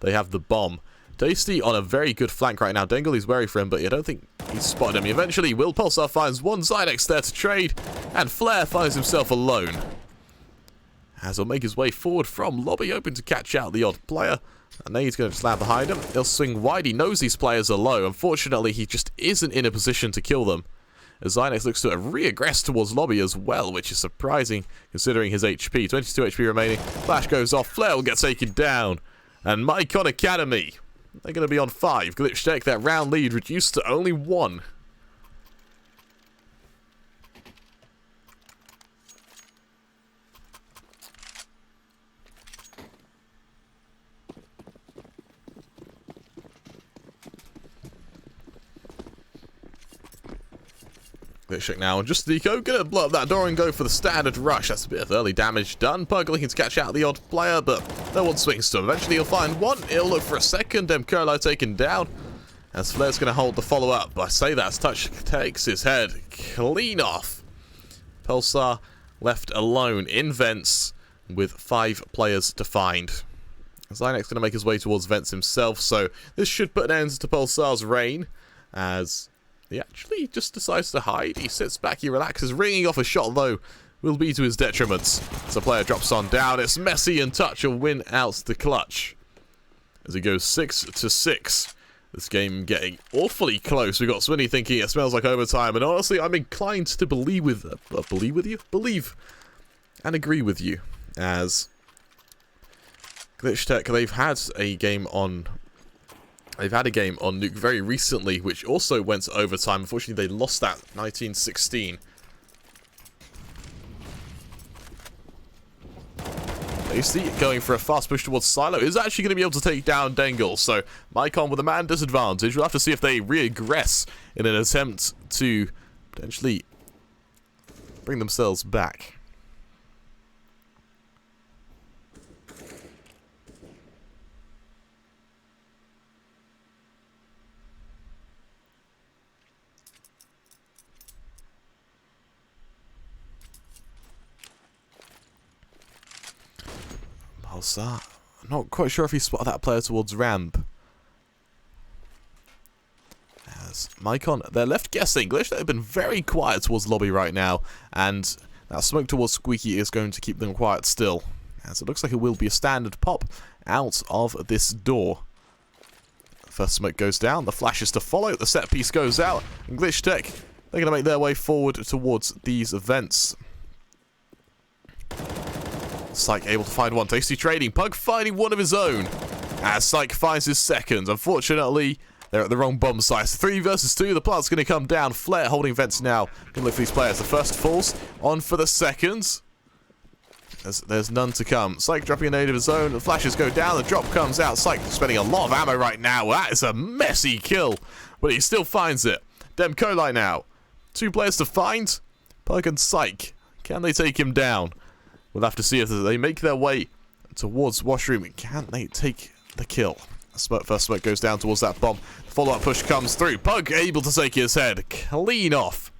they have the bomb. Tasty on a very good flank right now. Dengle is wary for him, but I don't think he's spotted him. Eventually, Will Pulsar finds one Zynex there to trade, and Flair finds himself alone. As he'll make his way forward from lobby, hoping to catch out the odd player. And now he's going to slam behind him. He'll swing wide. He knows these players are low. Unfortunately, he just isn't in a position to kill them. As Zynex looks to re-aggress towards lobby as well, which is surprising considering his HP. 22 HP remaining. Flash goes off. Flair will get taken down. And mCon Academy, they're going to be on 5. Glitchtech, that round lead reduced to only 1. Glitchtech now on just Deco, gonna blow up that door and go for the standard rush. That's a bit of early damage done. Pug looking to catch out the odd player, but no one swings to him. Eventually he'll find one. He'll look for a second. mCon taken down. As Flair's gonna hold the follow-up. I say that as Touch takes his head clean off. Pulsar left alone in vents with 5 players to find. Zynex gonna make his way towards vents himself, so this should put an end to Pulsar's reign, as he actually just decides to hide. He sits back, he relaxes. Ringing off a shot, though, will be to his detriment. So player drops on down. It's Messi and Touch will win out the clutch. As he goes 6-6. This game getting awfully close. We've got Swinny thinking it smells like overtime. And honestly, I'm inclined to believe and agree with you. As Glitchtech, they've had a game on Nuke very recently, which also went to overtime. Unfortunately, they lost that 19-16. Tasty going for a fast push towards Silo. Is actually going to be able to take down Dengle. So, mCon with a man disadvantage. We'll have to see if they re-aggress in an attempt to potentially bring themselves back. I'm not quite sure if he spotted that player towards ramp. As mCon, they're left guessing. Glitchtech have been very quiet towards lobby right now, and that smoke towards Squeaky is going to keep them quiet still. As it looks like it will be a standard pop out of this door. First smoke goes down, the flash is to follow, the set piece goes out, and Glitchtech, they're going to make their way forward towards these events. Psych able to find one. Tasty trading. Pug finding one of his own. As Psych finds his second. Unfortunately, they're at the wrong bomb site. 3 versus 2. The plant's going to come down. Flair holding vents now. Going to look for these players. The first falls. On for the second. There's none to come. Psych dropping a nade of his own. The flashes go down. The drop comes out. Psych spending a lot of ammo right now. That is a messy kill. But he still finds it. mCon now. 2 players to find. Pug and Psych. Can they take him down? We'll have to see if they make their way towards washroom. Can they take the kill? First smoke goes down towards that bomb. Follow-up push comes through. Pug able to take his head clean off.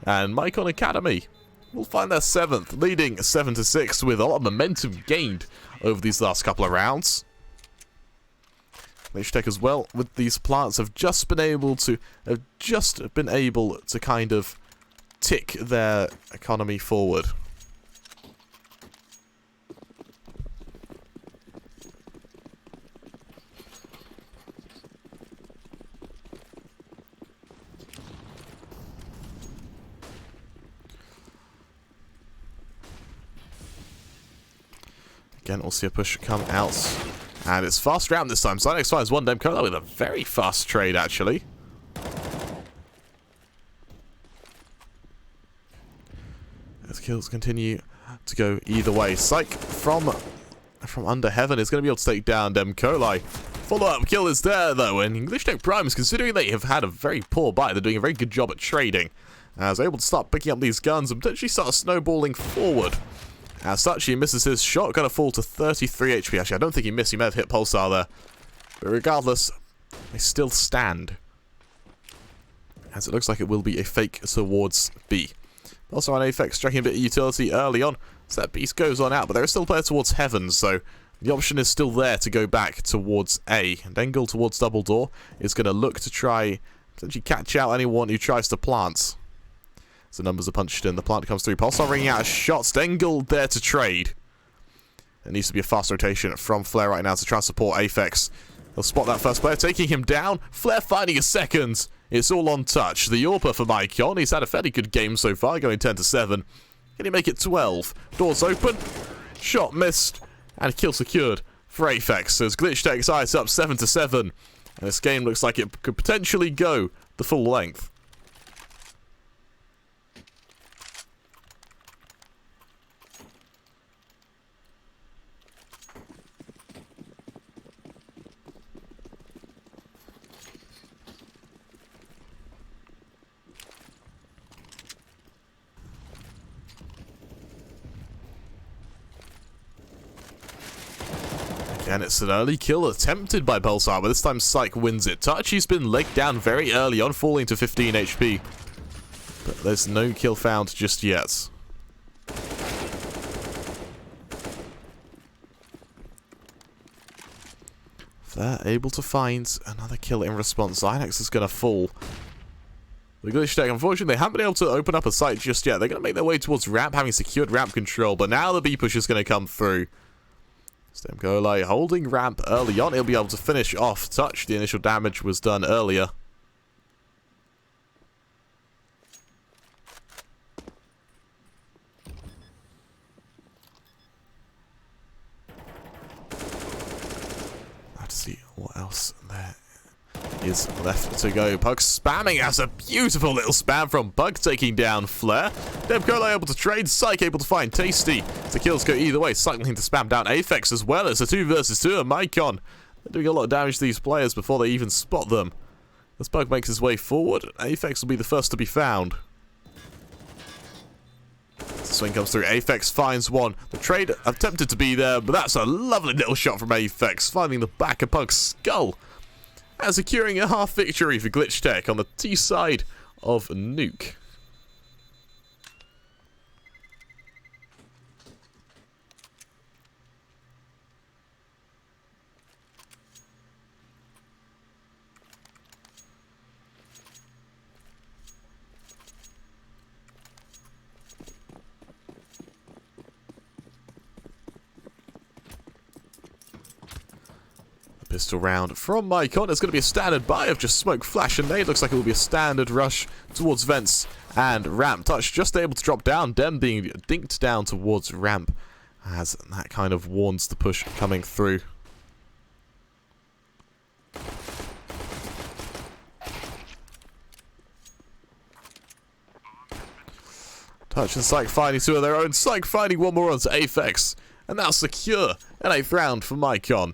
And mCon Academy will find their 7th, leading 7-6 with a lot of momentum gained over these last couple of rounds. Glitchtech as well with these plants have just been able to kind of tick their economy forward. Again, we'll see a push come out. And it's fast round this time. Zynex finds one. mCon with a very fast trade, actually. As kills continue to go either way. Psych from under heaven is going to be able to take down mCon. Follow-up kill is there, though. And Glitchtech Primis, considering they have had a very poor buy, they're doing a very good job at trading. As able to start picking up these guns and potentially start snowballing forward. As such, he misses his shot, going to fall to 33 HP. Actually, I don't think he missed. He may have hit Pulsar there. But regardless, they still stand. As it looks like it will be a fake towards B. Also, an Apex striking a bit of utility early on. So that beast goes on out, but there is still a player towards Heaven, so the option is still there to go back towards A. And Dengle towards double door is going to look to try potentially catch out anyone who tries to plant. As the numbers are punched in, the plant comes through. Pulsar ringing out shots. Dengle there to trade. There needs to be a fast rotation from Flare right now to try and support Aphex. He'll spot that first player, taking him down. Flare finding a second. It's all on touch. The Yorper for mCon. He's had a fairly good game so far, going 10-7. Can he make it 12? Doors open. Shot missed. And kill secured for Aphex. So as Glitchtech's eyes up 7-7. And this game looks like it could potentially go the full length. And it's an early kill attempted by Pulsar, but this time Psych wins it. Touchy's been legged down very early on, falling to 15 HP. But there's no kill found just yet. If they're able to find another kill in response, Zynex is going to fall. The Glitchtech, unfortunately, they haven't been able to open up a site just yet. They're going to make their way towards ramp, having secured ramp control, but now the B push is going to come through. Stemgolai holding ramp early on. He'll be able to finish off Touch. The initial damage was done earlier. Let's see what else there is left to go. Pug spamming. That's a beautiful little spam from Pug, taking down Flare. Debcola able to trade. Psych able to find Tasty. The kills go either way. Psych looking to spam down Aphex as well. It's a 2 versus 2 and mCon. They're doing a lot of damage to these players before they even spot them. As Pug makes his way forward, Aphex will be the first to be found. The swing comes through. Aphex finds one. The trade attempted to be there, but that's a lovely little shot from Aphex, finding the back of Pug's skull. And securing a half victory for Glitchtech on the T side of Nuke. Pistol round from mCon. It's going to be a standard buy of just smoke, flash, and nade. Looks like it will be a standard rush towards vents and ramp. Touch just able to drop down. Dem being dinked down towards ramp, as that kind of warns the push coming through. Touch and Psych finding two of their own. Psych finding one more onto Aphex. And now secure an 8th round for mCon.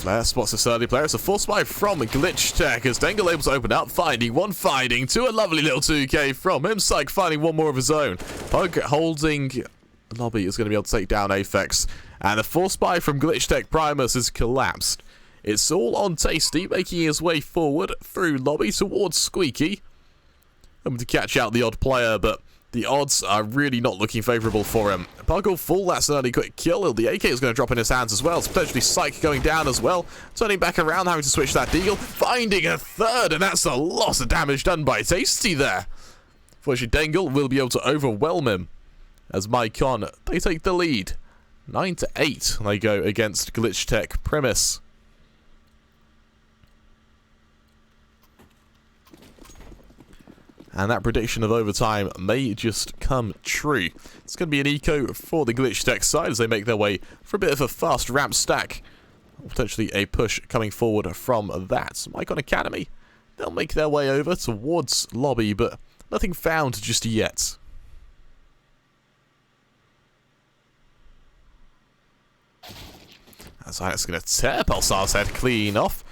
Flare spots a early player. It's a force buy from Glitchtech as Dengle able to open up, finding one, finding two. A lovely little 2k from him. Psych finding one more of his own. Pug holding lobby is going to be able to take down Aphex. And the force buy from Glitchtech Primis is collapsed. It's all on Tasty, making his way forward through lobby towards Squeaky. Hoping to catch out the odd player, but the odds are really not looking favourable for him. Pug will fall. That's an early quick kill. The AK is going to drop in his hands as well. It's potentially Psych going down as well. Turning back around, having to switch that deagle. Finding a third, and that's a lot of damage done by Tasty there. Fortunately, Dengle will be able to overwhelm him. As mCon, they take the lead. 9-8 they go against Glitchtech Primis. And that prediction of overtime may just come true. It's going to be an eco for the Glitchtech side as they make their way for a bit of a fast ramp stack. Potentially a push coming forward from that. mCon Academy, they'll make their way over towards lobby, but nothing found just yet. As it's going to tear Pulsar's head clean off.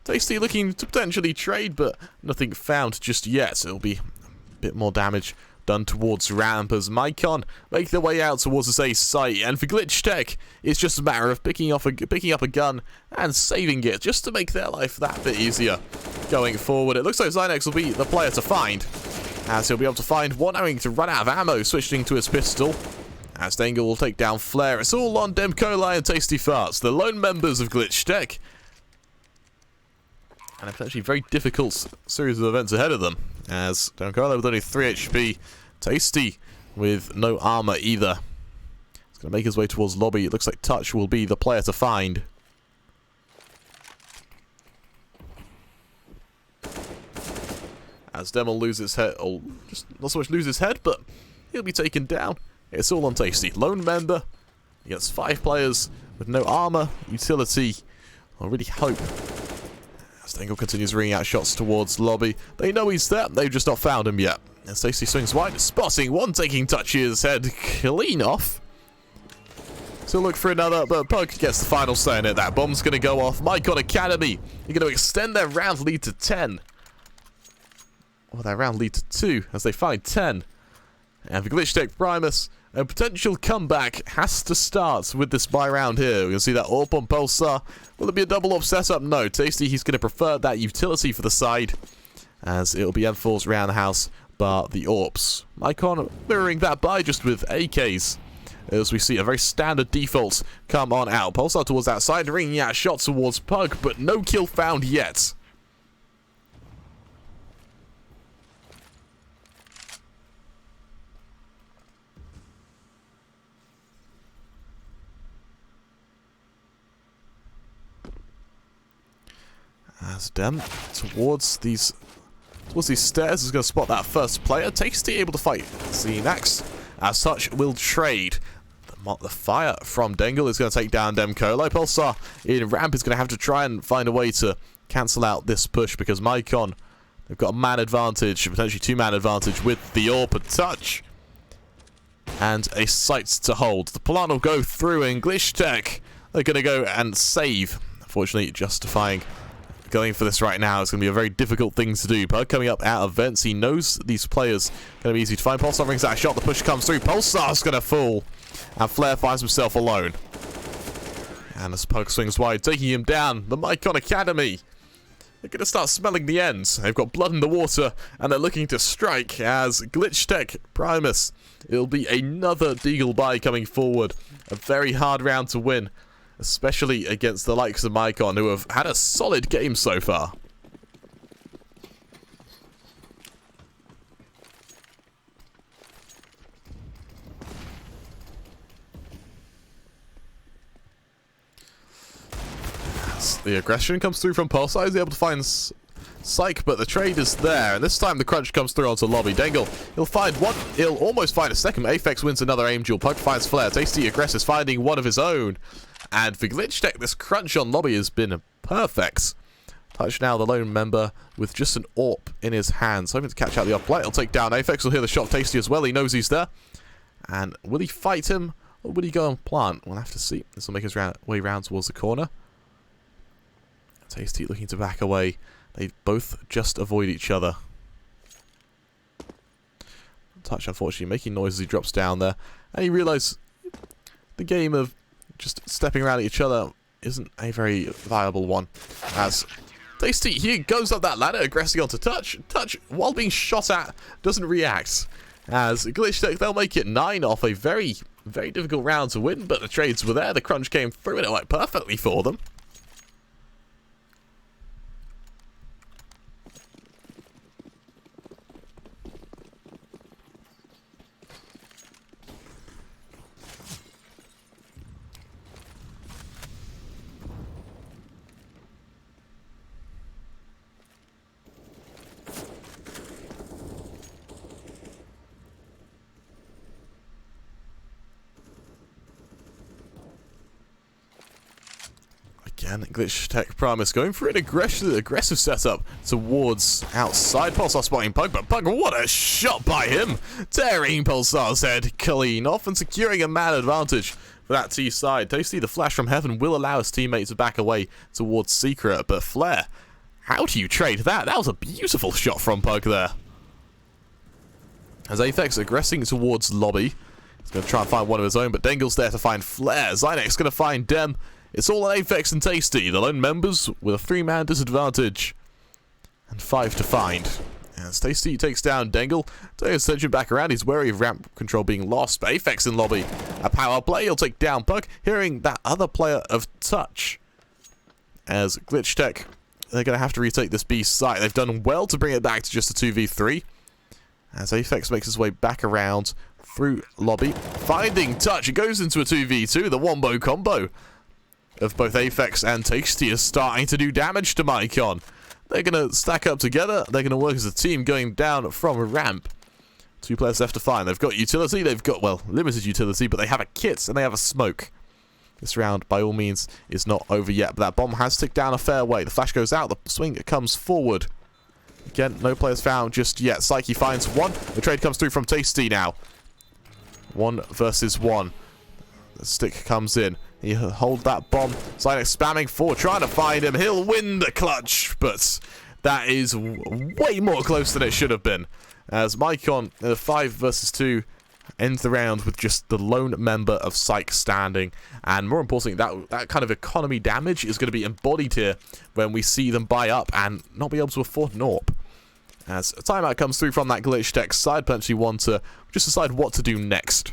Tasty looking to potentially trade, but nothing found just yet. So it'll be a bit more damage done towards ramp as mCon make their way out towards this A site, and for Glitchtech, it's just a matter of picking up a gun and saving it, just to make their life that bit easier going forward. It looks like Zynex will be the player to find, as he'll be able to find one having to run out of ammo, switching to his pistol. As Dangle will take down Flare. It's all on mCon and Tasty Farts, the lone members of Glitchtech, and a potentially very difficult series of events ahead of them, as mCon with only 3 HP, Tasty with no armor either. He's going to make his way towards lobby. It looks like Touch will be the player to find. As Dem will lose his head, or just not so much lose his head, but he'll be taken down. It's all on Tasty. Lone member against 5 players with no armor, utility. I really hope. As Dangle continues ringing out shots towards lobby. They know he's there, they've just not found him yet. As Tasty swings wide, spotting one, taking Touch's head clean off. So look for another, but Pug gets the final say in it. That bomb's going to go off. mCon Academy, you're going to extend their round lead to 10. Or their round lead to 2, as they find 10. And for Glitchtech Primis, a potential comeback has to start with this buy round here. We can see that AWP on Pulsar. Will it be a double AWP setup? No. Tasty, he's going to prefer that utility for the side, as it'll be M4s around the house, bar the AWPs. mCon mirroring that buy just with AKs, as we see a very standard default come on out. Pulsar towards that side, ringing out shots towards Pug, but no kill found yet. As Dem towards these stairs is going to spot that first player. Tasty able to fight Xenax. As such, will trade. The fire from Dangle is going to take down mCon. Pulsar in ramp is going to have to try and find a way to cancel out this push, because mCon, they've got a man advantage, potentially 2-man advantage with the AWP and Touch. And a site to hold. The plan will go through, and Glitchtech, they're going to go and save. Unfortunately, justifying going for this right now. It's going to be a very difficult thing to do. Pug coming up out of vents. He knows these players are going to be easy to find. Pulsar rings out a shot. The push comes through. Pulsar's going to fall. And Flare finds himself alone. And as Pug swings wide, taking him down, the mCon Academy, they're going to start smelling the ends. They've got blood in the water, and they're looking to strike as Glitchtech Primis. It'll be another Deagle buy coming forward. A very hard round to win, especially against the likes of mCon, who have had a solid game so far. As the aggression comes through from Pulsar, he's able to find Psych, but the trade is there, and this time the crunch comes through onto lobby. Dangle, he'll find one, he'll almost find a second. Aphex wins another aim duel. Pug finds Flare. Tasty Aggress is finding one of his own. And for Glitchtech, this crunch on lobby has been perfect. Touch now the lone member with just an AWP in his hands, hoping to catch out the uplight. He'll take down Aphex. He'll hear the shot of Tasty as well. He knows he's there. And will he fight him, or will he go and plant? We'll have to see. This will make his way round towards the corner. Tasty looking to back away. They both just avoid each other. Touch, unfortunately, making noise as he drops down there. And you realise the game of just stepping around at each other isn't a very viable one. As Tasty, he goes up that ladder, aggressing onto Touch. Touch, while being shot at, doesn't react. As Glitchtech, they'll make it 9 off a very, very difficult round to win, but the trades were there. The crunch came through, and it worked perfectly for them. Again, Glitchtech Primis going for an aggressive setup towards outside. Pulsar spotting Pug, but Pug, what a shot by him! Tearing Pulsar's head clean off and securing a man advantage for that T side. Tasty, the flash from heaven will allow his teammate to back away towards Secret, but Flare, How do you trade that? That was a beautiful shot from Pug there. As Aphex aggressing towards lobby. He's going to try and find one of his own, but Dengle's there to find Flare. Zynex going to find Dem. It's all on Aphex and Tasty, the lone members with a 3-man disadvantage. And 5 to find. As Tasty takes down Dengle, turning his attention back around, he's wary of ramp control being lost, but Aphex in lobby. A power play, he'll take down Pug, hearing that other player of touch. As Glitchtech, they're going to have to retake this B site. They've done well to bring it back to just a 2v3. As Aphex makes his way back around through lobby, finding touch, it goes into a 2v2, the wombo combo of both Aphex and Tasty is starting to do damage to mCon. They're going to stack up together. They're going to work as a team going down from a ramp. 2 players left to find. They've got utility. They've got, well, limited utility, but they have a kit and they have a smoke. This round, by all means, is not over yet, but that bomb has ticked down a fair way. The flash goes out. The swing comes forward. Again, no players found just yet. Psyche finds one. The trade comes through from Tasty now. 1 versus 1. The stick comes in. He'll hold that bomb. Zynex spamming forward, trying to find him. He'll win the clutch, but that is way more close than it should have been. As mCon, 5 versus 2, ends the round with just the lone member of Psych standing. And more importantly, that kind of economy damage is going to be embodied here when we see them buy up and not be able to afford Norp. As a timeout comes through from that Glitchtech side, potentially want to just decide what to do next.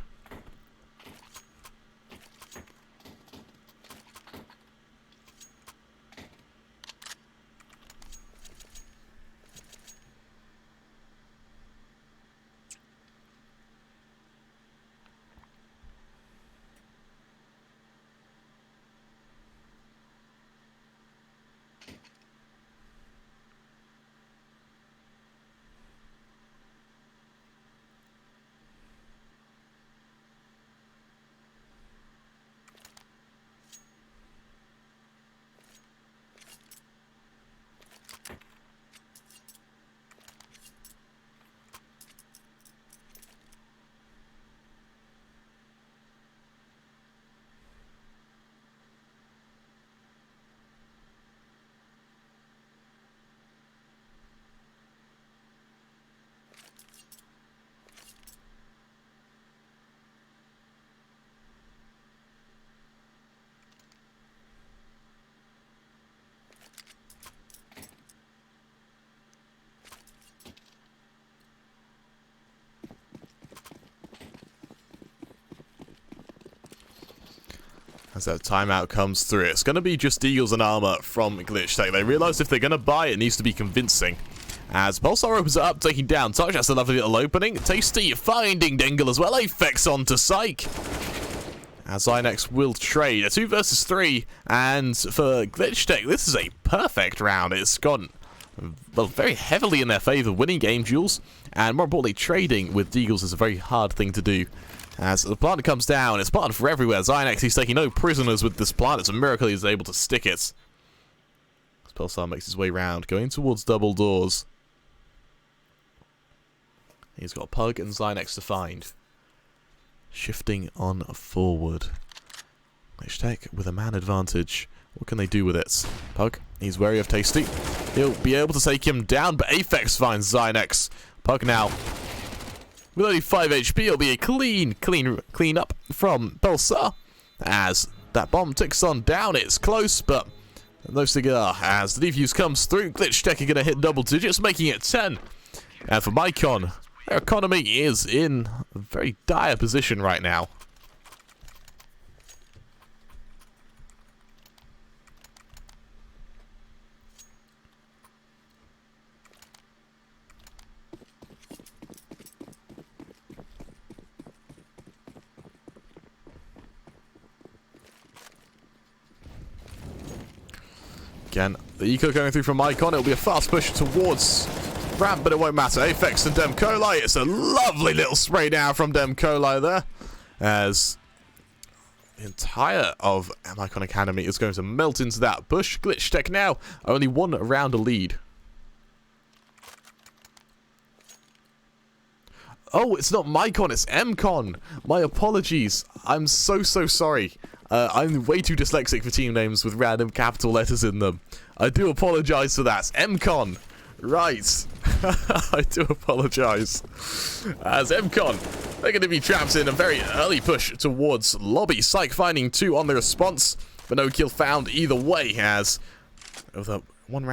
As that timeout comes through, it's going to be just Eagles and Armor from Glitchtech. They realize if they're going to buy it, it needs to be convincing. As Pulsar opens it up, taking down Touch. That's a lovely little opening. Tasty finding Dengle as well. Aphex onto Psych. As Zynex will trade. A 2 versus 3. And for Glitchtech, this is a perfect round. It's gone, well, very heavily in their favor, winning game duels. And more importantly, trading with Deagles is a very hard thing to do. As the plant comes down, it's planted for everywhere. Zynex, he's taking no prisoners with this plant. It's a miracle he's able to stick it. As Pulsar makes his way round, going towards double doors. He's got Pug and Zynex to find. Shifting on forward. Glitchtech with a man advantage. What can they do with it? Pug, he's wary of Tasty. He'll be able to take him down, but Aphex finds Zynex. Pug now, with only 5 HP, it'll be a clean up from Pulsar. As that bomb ticks on down, it's close, but no cigar. As the defuse comes through, Glitchtech are going to hit double digits, making it 10. And for mCon, their economy is in a very dire position right now. Again, the eco going through from mCon. It'll be a fast push towards ramp, but it won't matter. Aphex and Demcoli. It's a lovely little spray down from Demcoli there. As the entire of mCon Academy is going to melt into that push. Glitchtech now only 1 round of lead. Oh, it's not mCon, it's mCon. My apologies. I'm so sorry. I'm way too dyslexic for team names with random capital letters in them. I do apologise for that. mCon. Right. I do apologise. As mCon, they're going to be trapped in a very early push towards lobby. Psych finding 2 on the response, but no kill found either way, as with a one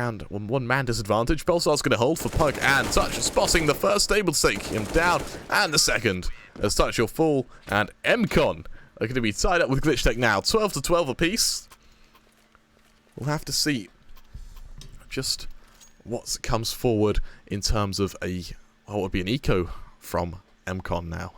man disadvantage, Pulsar's going to hold for Pug and Touch, spotting the first, able to take him down, and the second, as Touch will fall, and mCon are going to be tied up with Glitchtech now, 12 to 12 apiece. We'll have to see just what comes forward in terms of what would be an eco from mCon now.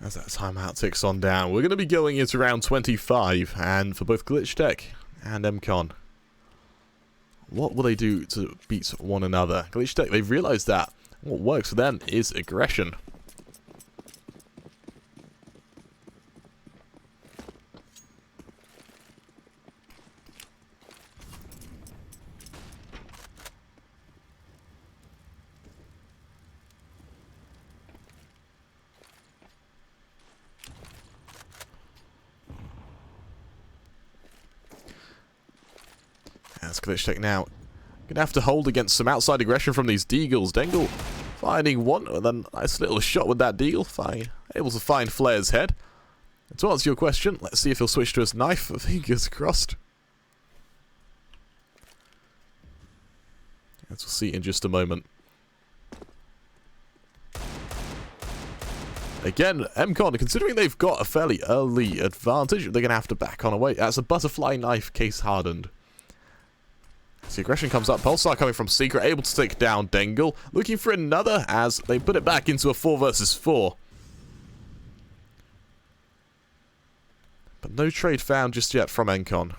As that timeout ticks on down, we're going to be going into round 25, and for both Glitchtech and mCon, what will they do to beat one another? Glitchtech, they've realised that what works for them is aggression. As Glitchtech now gonna have to hold against some outside aggression from these Deagles. Dengle finding one, and then a nice little shot with that Deagle, able to find Flair's head. And to answer your question, let's see if he'll switch to his knife. Fingers crossed. As we'll see in just a moment. Again, mCon, considering they've got a fairly early advantage, they're going to have to back on away. That's a butterfly knife, case hardened. So the aggression comes up. Pulsar coming from Secret, able to take down Dengle. Looking for another as they put it back into a 4 versus 4. But no trade found just yet from mCon.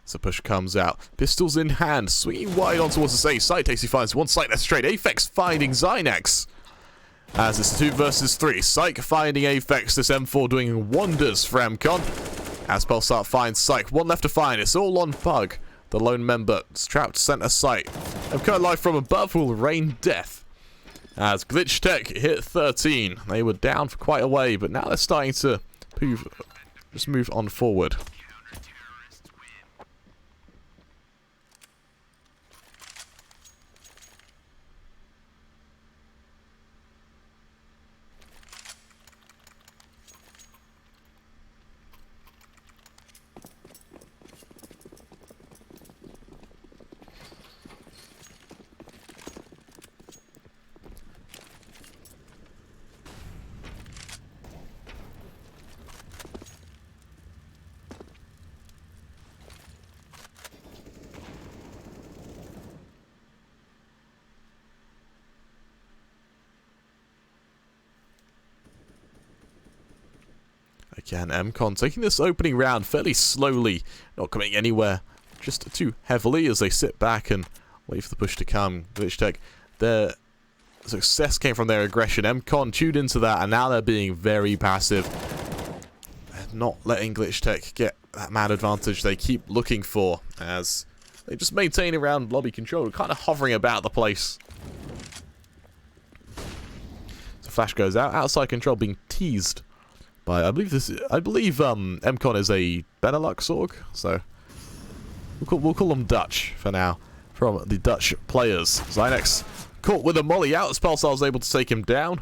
So push comes out. Pistols in hand. Swinging wide on towards the same side. Tasty finds one sight. That's straight. Aphex finding Zynax. As it's 2 versus 3. Psych finding Aphex. This M4 doing wonders for mCon. As Pulsar finds Psych. One left to find. It's all on Pug. The lone member is trapped center sight. mCon live from above will rain death. As Glitchtech hit 13. They were down for quite a way, but now they're starting to move on forward. Again, mCon taking this opening round fairly slowly, not coming anywhere just too heavily as they sit back and wait for the push to come. Glitchtech, their success came from their aggression. mCon tuned into that, and now they're being very passive. They're not letting Glitchtech get that mad advantage they keep looking for, as they just maintain around lobby control, kind of hovering about the place. So flash goes out, outside control being teased by, I believe mCon is a Benelux org, so We'll call them Dutch for now. From the Dutch players. Zynex caught with a molly out as Pulsar was able to take him down.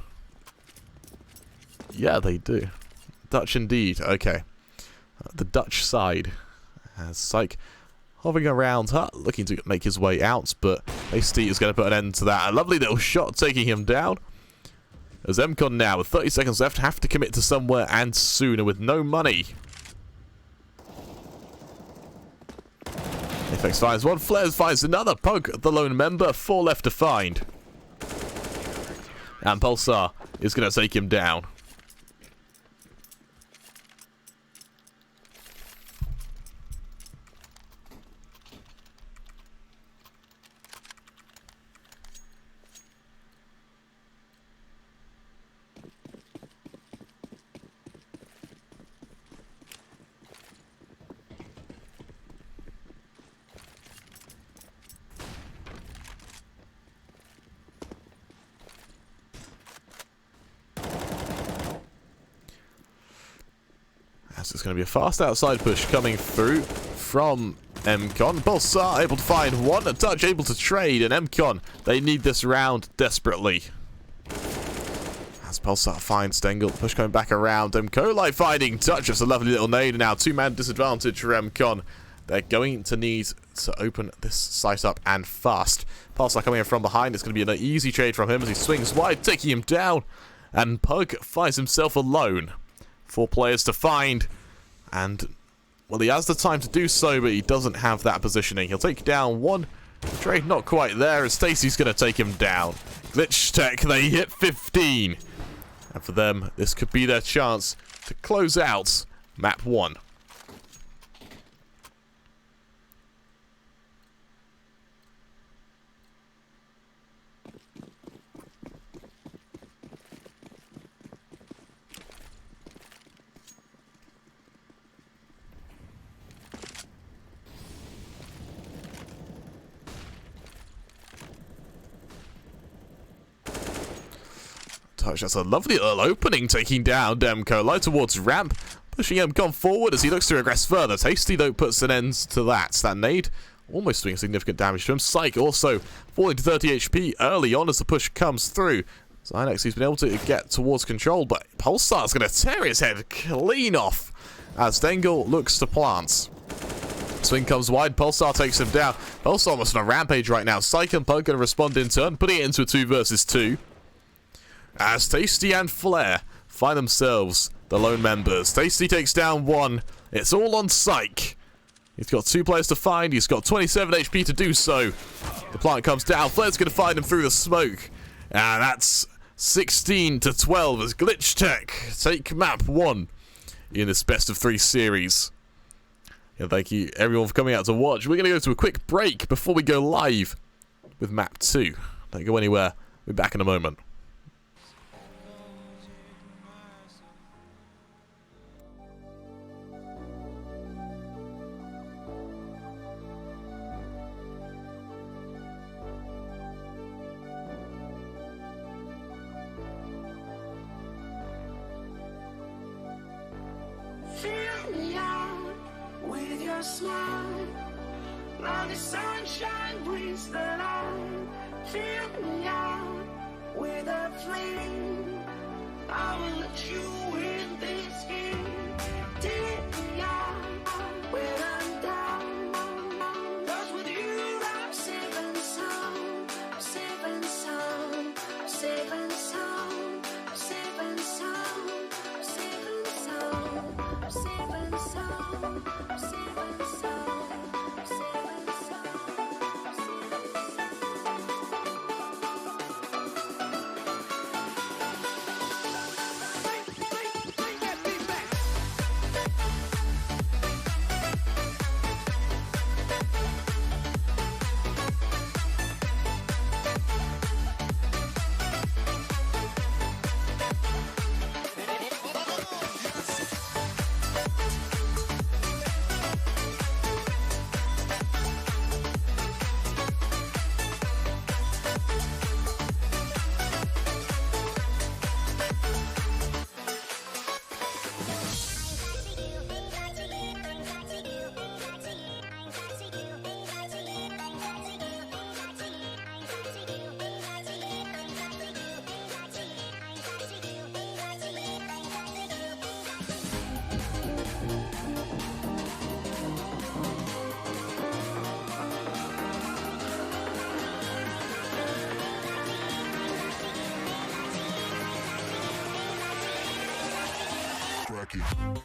Yeah, they do. Dutch indeed. Okay. The Dutch side has Psych hovering around her, looking to make his way out, but Tasty is going to put an end to that. A lovely little shot taking him down. As mCon now, with 30 seconds left, have to commit to somewhere and sooner with no money. Apex finds one, Flares finds another. Pug, the lone member, 4 left to find. And Pulsar is going to take him down. As it's going to be a fast outside push coming through from mCon. Pulsar able to find one. Dutch able to trade. And mCon, they need this round desperately. As Pulsar finds Stengel. Push coming back around. mCon finding Dutch. Just a lovely little nade. Now 2-man disadvantage for mCon. They're going to need to open this site up and fast. Pulsar coming in from behind. It's going to be an easy trade from him as he swings wide, taking him down. And Pug finds himself alone. 4 players to find, and, well, he has the time to do so, but he doesn't have that positioning. He'll take down one. Trade not quite there, as Stacy's going to take him down. Glitchtech, they hit 15. And for them, this could be their chance to close out map 1. Touch, that's a lovely little opening, taking down mCon towards ramp, pushing mCon forward as he looks to regress further. Tasty, though, puts an end to that. That nade almost doing significant damage to him. Psych also falling to 30 HP early on as the push comes through. Zynex, he's been able to get towards control, but Pulsar's going to tear his head clean off as Stengel looks to plant. Swing comes wide, Pulsar takes him down. Pulsar almost on a rampage right now. Psych and Pug going to respond in turn, putting it into a 2 versus 2. As Tasty and Flare find themselves the lone members. Tasty takes down one. It's all on Psych. He's got 2 players to find. He's got 27 HP to do so. The plant comes down. Flare's going to find him through the smoke. And that's 16 to 12 as Glitchtech take map 1 in this best of 3 series. And thank you everyone for coming out to watch. We're going to go to a quick break before we go live with map 2. Don't go anywhere. We'll be back in a moment. Fill me out with your smile. Now the sunshine brings the light. Fill me out with a flame. I will let you in this game. Take me out when I'm down. 'Cause with you I'm safe and sound. I'm safe and sound. I'm safe and sound. I'm safe and sound. I'm safe and sound. I'm safe and sound. I'm safe and sound. I'm safe and sound. I'm safe and sound. crack it.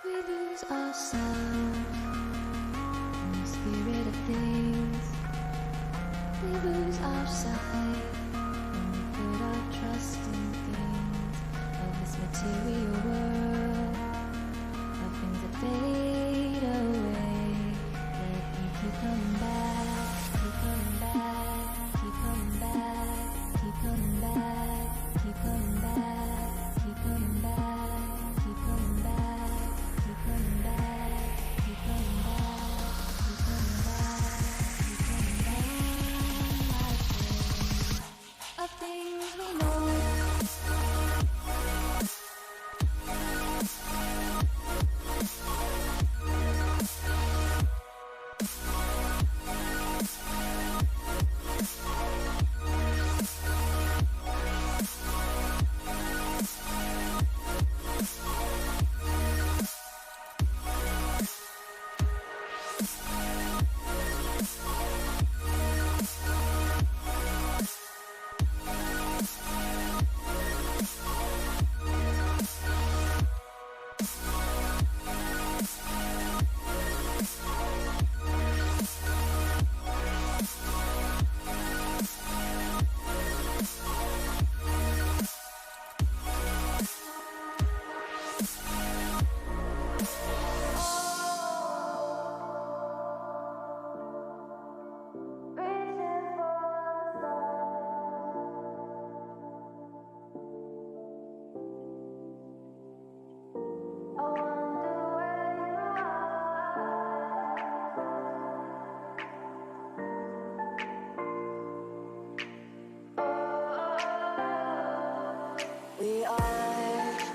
We lose ourselves in the spirit of things. We lose our sight when we put our trust in things of this material world, of things that fade away. Yet you keep coming back, keep coming back, keep coming back, keep coming back, keep coming back, keep coming back, keep coming back, keep coming back, keep coming back, keep coming back, keep coming back. Of things we know.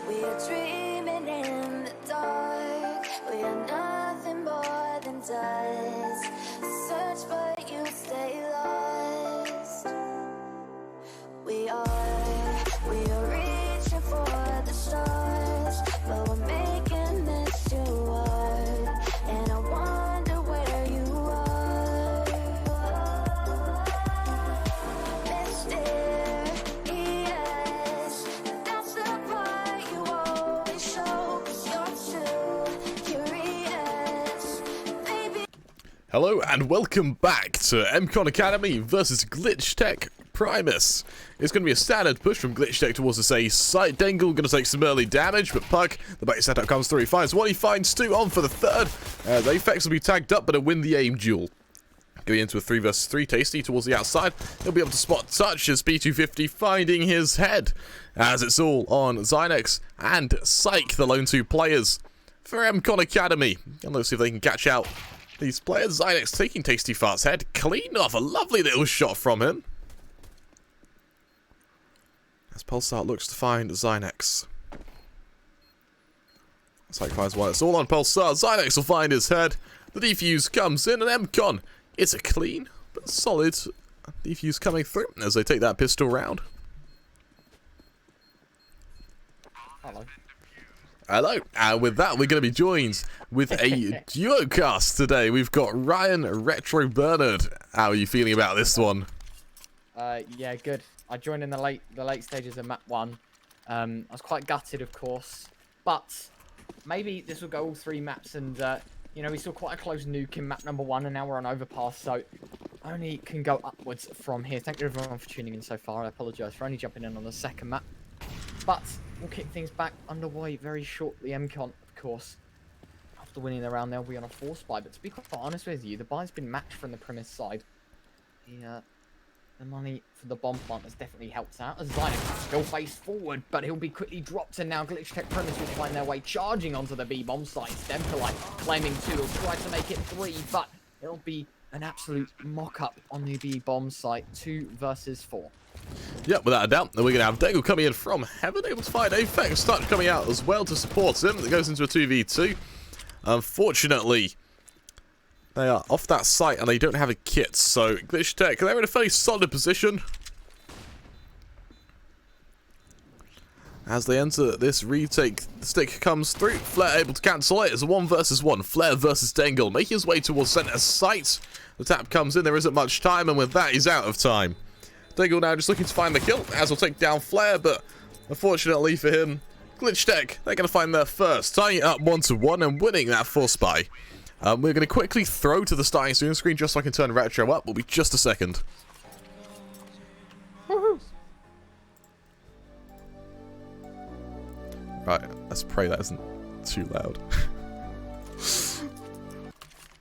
We are dreaming in the dark. We are nothing more than dust. Search but you stay lost. We are reaching for the stars, but we're making this too hard. And I wonder where you are. Mysterious, that's the part you always show, 'cause you're too curious, baby. Hello and welcome back to mCon Academy versus Glitchtech Primis. It's going to be a standard push from Glitchtech towards the A site. Dengle going to take some early damage, but Pug, the bait setup comes through. He finds one, he finds two, on for the third. The Apex will be tagged up, but it'll win the aim duel. Going into a 3 vs 3, Tasty towards the outside. He'll be able to spot touch as P250 finding his head, as it's all on Zynex and Psych, the lone two players for mCon Academy. And let's see if they can catch out these players. Zynex taking Tasty Fart's head clean off. A lovely little shot from him. As Pulsar looks to find Zynex. Psych finds one. It's all on Pulsar. Zynex will find his head. The defuse comes in, and mCon, it's a clean but solid defuse coming through as they take that pistol round. Hello. Hello, and with that we're going to be joined with a duo cast today. We've got Ryan, Retro, Bernard. How are you feeling about this one? Yeah, good. I joined in the late stages of map 1. I was quite gutted, of course, but maybe this will go all 3 maps, and you know, we saw quite a close nuke in map number 1, and now we're on overpass, so only can go upwards from here. Thank you everyone for tuning in so far. I apologise for only jumping in on the second map, but we'll kick things back underway very shortly. mCon, of course, after winning the round, they'll be on a 4 buy, but to be quite honest with you, the buy's been matched from the Primis side. The money for the bomb plant has definitely helped out, as Zynex still face forward, but he'll be quickly dropped, and now Glitchtech Primis will find their way charging onto the B bomb site. Stemperlight claiming 2, he'll try to make it 3, but it'll be an absolute mock-up on the B bomb site. 2 versus 4. Yep, without a doubt. Then we're going to have Dengle coming in from heaven, able to find Apex Touch coming out as well to support him. It goes into a 2v2. Unfortunately, they are off that site and they don't have a kit, so Glitchtech, they're in a fairly solid position as they enter this retake. The stick comes through, Flair able to cancel it. It's a 1 versus 1, Flair versus Dengle, making his way towards center site. The tap comes in, there isn't much time, and with that he's out of time. Dengle now just looking to find the kill, as will take down Flair, but unfortunately for him, Glitchtech, they're going to find their first, tying it up 1-1 and winning that force buy. We're going to quickly throw to the starting student screen just so I can turn retro up. Will be just a second. Right, let's pray that isn't too loud.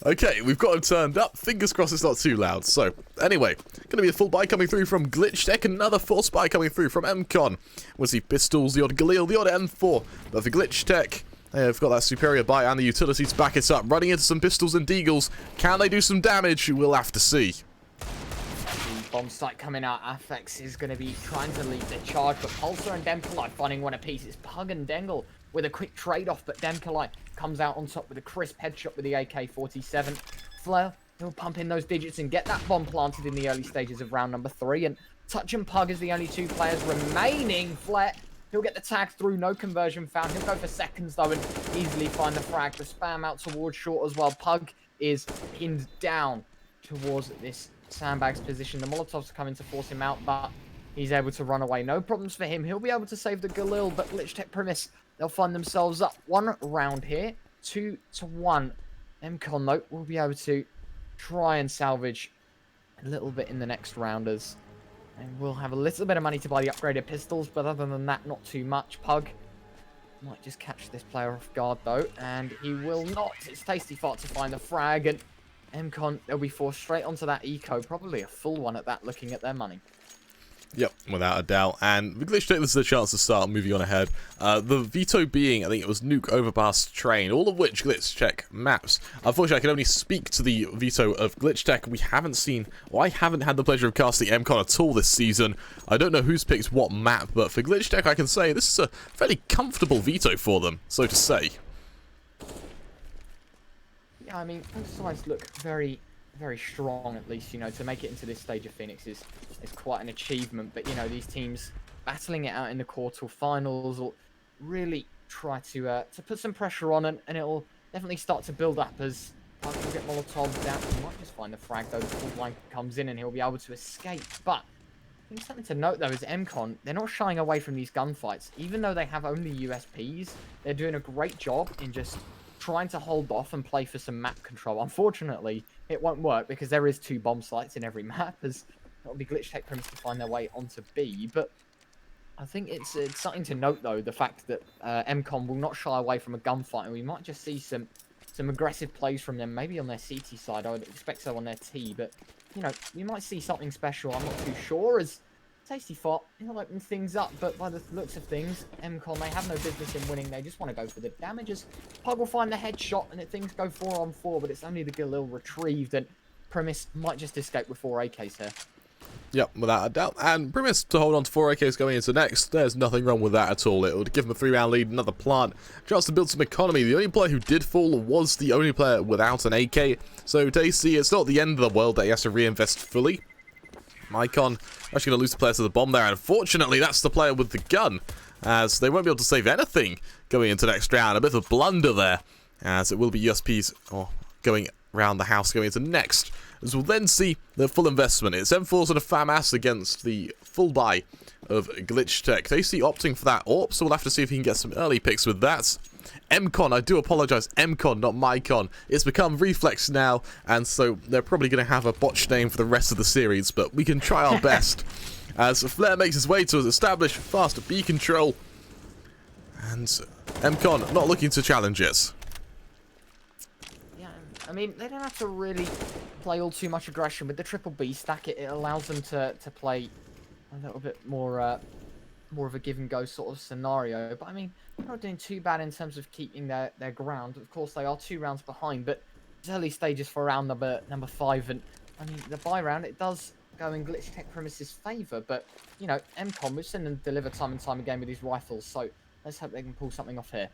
Okay, we've got it turned up. Fingers crossed it's not too loud. So, anyway, going to be a full buy coming through from Glitchtech. Another force buy coming through from mCon. We'll see pistols, the odd Galil, the odd M4. But for Glitchtech, they've got that superior buy and the utility to back it up. Running into some pistols and deagles. Can they do some damage? We'll have to see. The bomb site coming out. Affix is going to be trying to lead the charge, but Pulsar and Demkalite finding one apiece. It's Pug and Dengle with a quick trade-off, but Demkalite comes out on top with a crisp headshot with the AK-47. Flair, he'll pump in those digits and get that bomb planted in the early stages of round number 3. And Touch and Pug is the only 2 players remaining. Flair, he'll get the tag through, no conversion found. He'll go for seconds, though, and easily find the frag. The spam out towards short as well. Pug is pinned down towards this sandbags position. The Molotovs are coming to force him out, but he's able to run away. No problems for him. He'll be able to save the Galil, but Glitchtech Primis, they'll find themselves up 1 round here, 2-1. mCon, though, will be able to try and salvage a little bit in the next rounders. And we'll have a little bit of money to buy the upgraded pistols, but other than that, not too much. Pug might just catch this player off guard, though, and he will not. It's Tasty Fart to find the frag, and mCon, they'll be forced straight onto that eco, probably a full one at that, looking at their money. Yep, without a doubt. And with Glitchtech, this is a chance to start moving on ahead. The veto being, I think it was Nuke, Overpass, Train, all of which Glitchtech maps. Unfortunately, I can only speak to the veto of Glitchtech. We haven't seen, or I haven't had the pleasure of casting mCon at all this season. I don't know who's picked what map, but for Glitchtech, I can say this is a fairly comfortable veto for them, so to say. Yeah, I mean, both sides look very strong, at least, you know, to make it into this stage of Phoenix is quite an achievement. But, you know, these teams battling it out in the quarterfinals will really try to put some pressure on, and it'll definitely start to build up as Pug will get Molotov down. He might just find the frag, though. The full line comes in and he'll be able to escape. But I think something to note, though, is mCon, they're not shying away from these gunfights. Even though they have only USPs, they're doing a great job in just trying to hold off and play for some map control. Unfortunately, it won't work because there is 2 bomb sites in every map, as it'll be Glitchtech Primis to find their way onto B. But I think it's something to note, though, the fact that mCon will not shy away from a gunfight, and we might just see some aggressive plays from them, maybe on their CT side. I would expect so on their T, but, you know, we might see something special. I'm not too sure, as Tasty Fart, he'll open things up, but by the looks of things, mCon, they have no business in winning. They just want to go for the damages. Pug will find the headshot, and things go 4-on-4, but it's only the Galil retrieved, and Primis might just escape with 4 AKs here. Yep, without a doubt. And Primis to hold on to 4 AKs going into next. There's nothing wrong with that at all. It would give him a 3-round lead, another plant. Chance to build some economy. The only player who did fall was the only player without an AK. So Tasty, it's not the end of the world that he has to reinvest fully. mCon actually going to lose the player to the bomb there. Unfortunately, that's the player with the gun, as they won't be able to save anything going into next round. A bit of a blunder there, as it will be USPs going around the house going into next. As we'll then see the full investment. It's M4s and a FAMAS against the full buy of Glitchtech. Tasty opting for that AWP, so we'll have to see if he can get some early picks with that. mCon, I do apologise, mCon, not mCon. It's become Reflex now, and so they're probably going to have a botched name for the rest of the series, but we can try our best. As Flair makes his way to establish fast B control, and mCon not looking to challenge it. Yeah, I mean, they don't have to really play all too much aggression. With the triple B stack, it allows them to play a little bit more of a give-and-go sort of scenario. But, I mean, they're not doing too bad in terms of keeping their ground. Of course, they are 2 rounds behind, but it's early stages for round number 5. And, I mean, the bye round, it does go in Glitchtech Primis' favour. But, you know, mCon, we've seen them deliver time and time again with these rifles. So, let's hope they can pull something off here.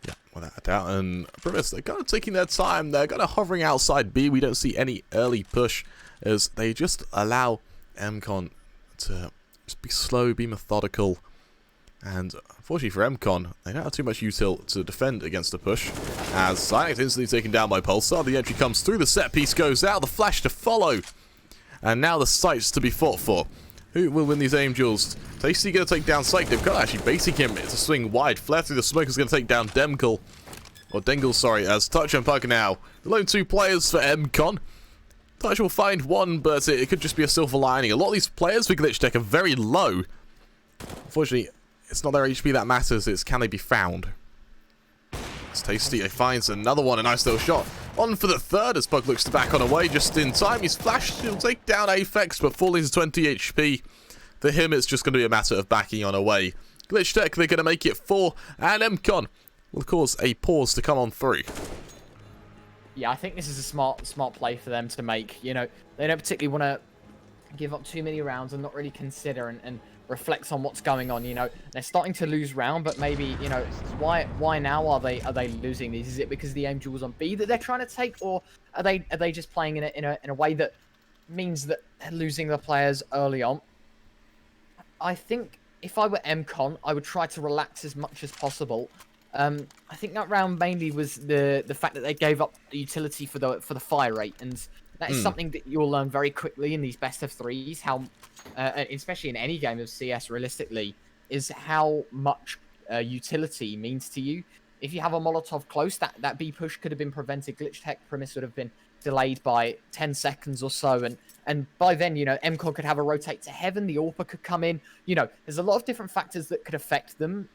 Yeah, without a doubt. And Primis, they're kind of taking their time. They're kind of hovering outside B. We don't see any early push, as they just allow mCon to just be slow, be methodical. And unfortunately for mCon, they don't have too much util to defend against the push, as Cynex instantly taken down by Pulsar. The entry comes through, the set piece goes out, the flash to follow. And now the sights to be fought for. Who will win these aim duels? Tasty going to take down Psych. They've got actually basing him to swing wide. Flare through the smoke is going to take down Demkel. Or Dengle, sorry, as Touch and Pug now. The lone 2 players for mCon. Touch will find one, but it could just be a silver lining. A lot of these players for Glitchtech are very low. Unfortunately, it's not their HP that matters, it's can they be found. It's Tasty, he finds another one, a nice little shot. On for the third as Pug looks to back on away just in time. He's flashed, he'll take down Aphex, but falling to 20 HP. For him, it's just going to be a matter of backing on away. Glitchtech, they're going to make it 4, and mCon will cause a pause to come on through. Yeah, I think this is a smart play for them to make. You know, they don't particularly want to give up too many rounds and not really consider and reflect on what's going on. You know, they're starting to lose round, but maybe, you know, why now are they losing these? Is it because the aim duel's on B that they're trying to take, or are they just playing in a way that means that they're losing the players early on? I think if I were mCon, I would try to relax as much as possible. I think that round mainly was the fact that they gave up the utility for the fire rate, and that is something that you'll learn very quickly in these best of threes. How, especially in any game of CS, realistically, is how much utility means to you. If you have a Molotov close, that B push could have been prevented. Glitchtech Primis would have been delayed by 10 seconds or so, and by then, you know, mCon could have a rotate to heaven. The AWPer could come in. You know, there's a lot of different factors that could affect them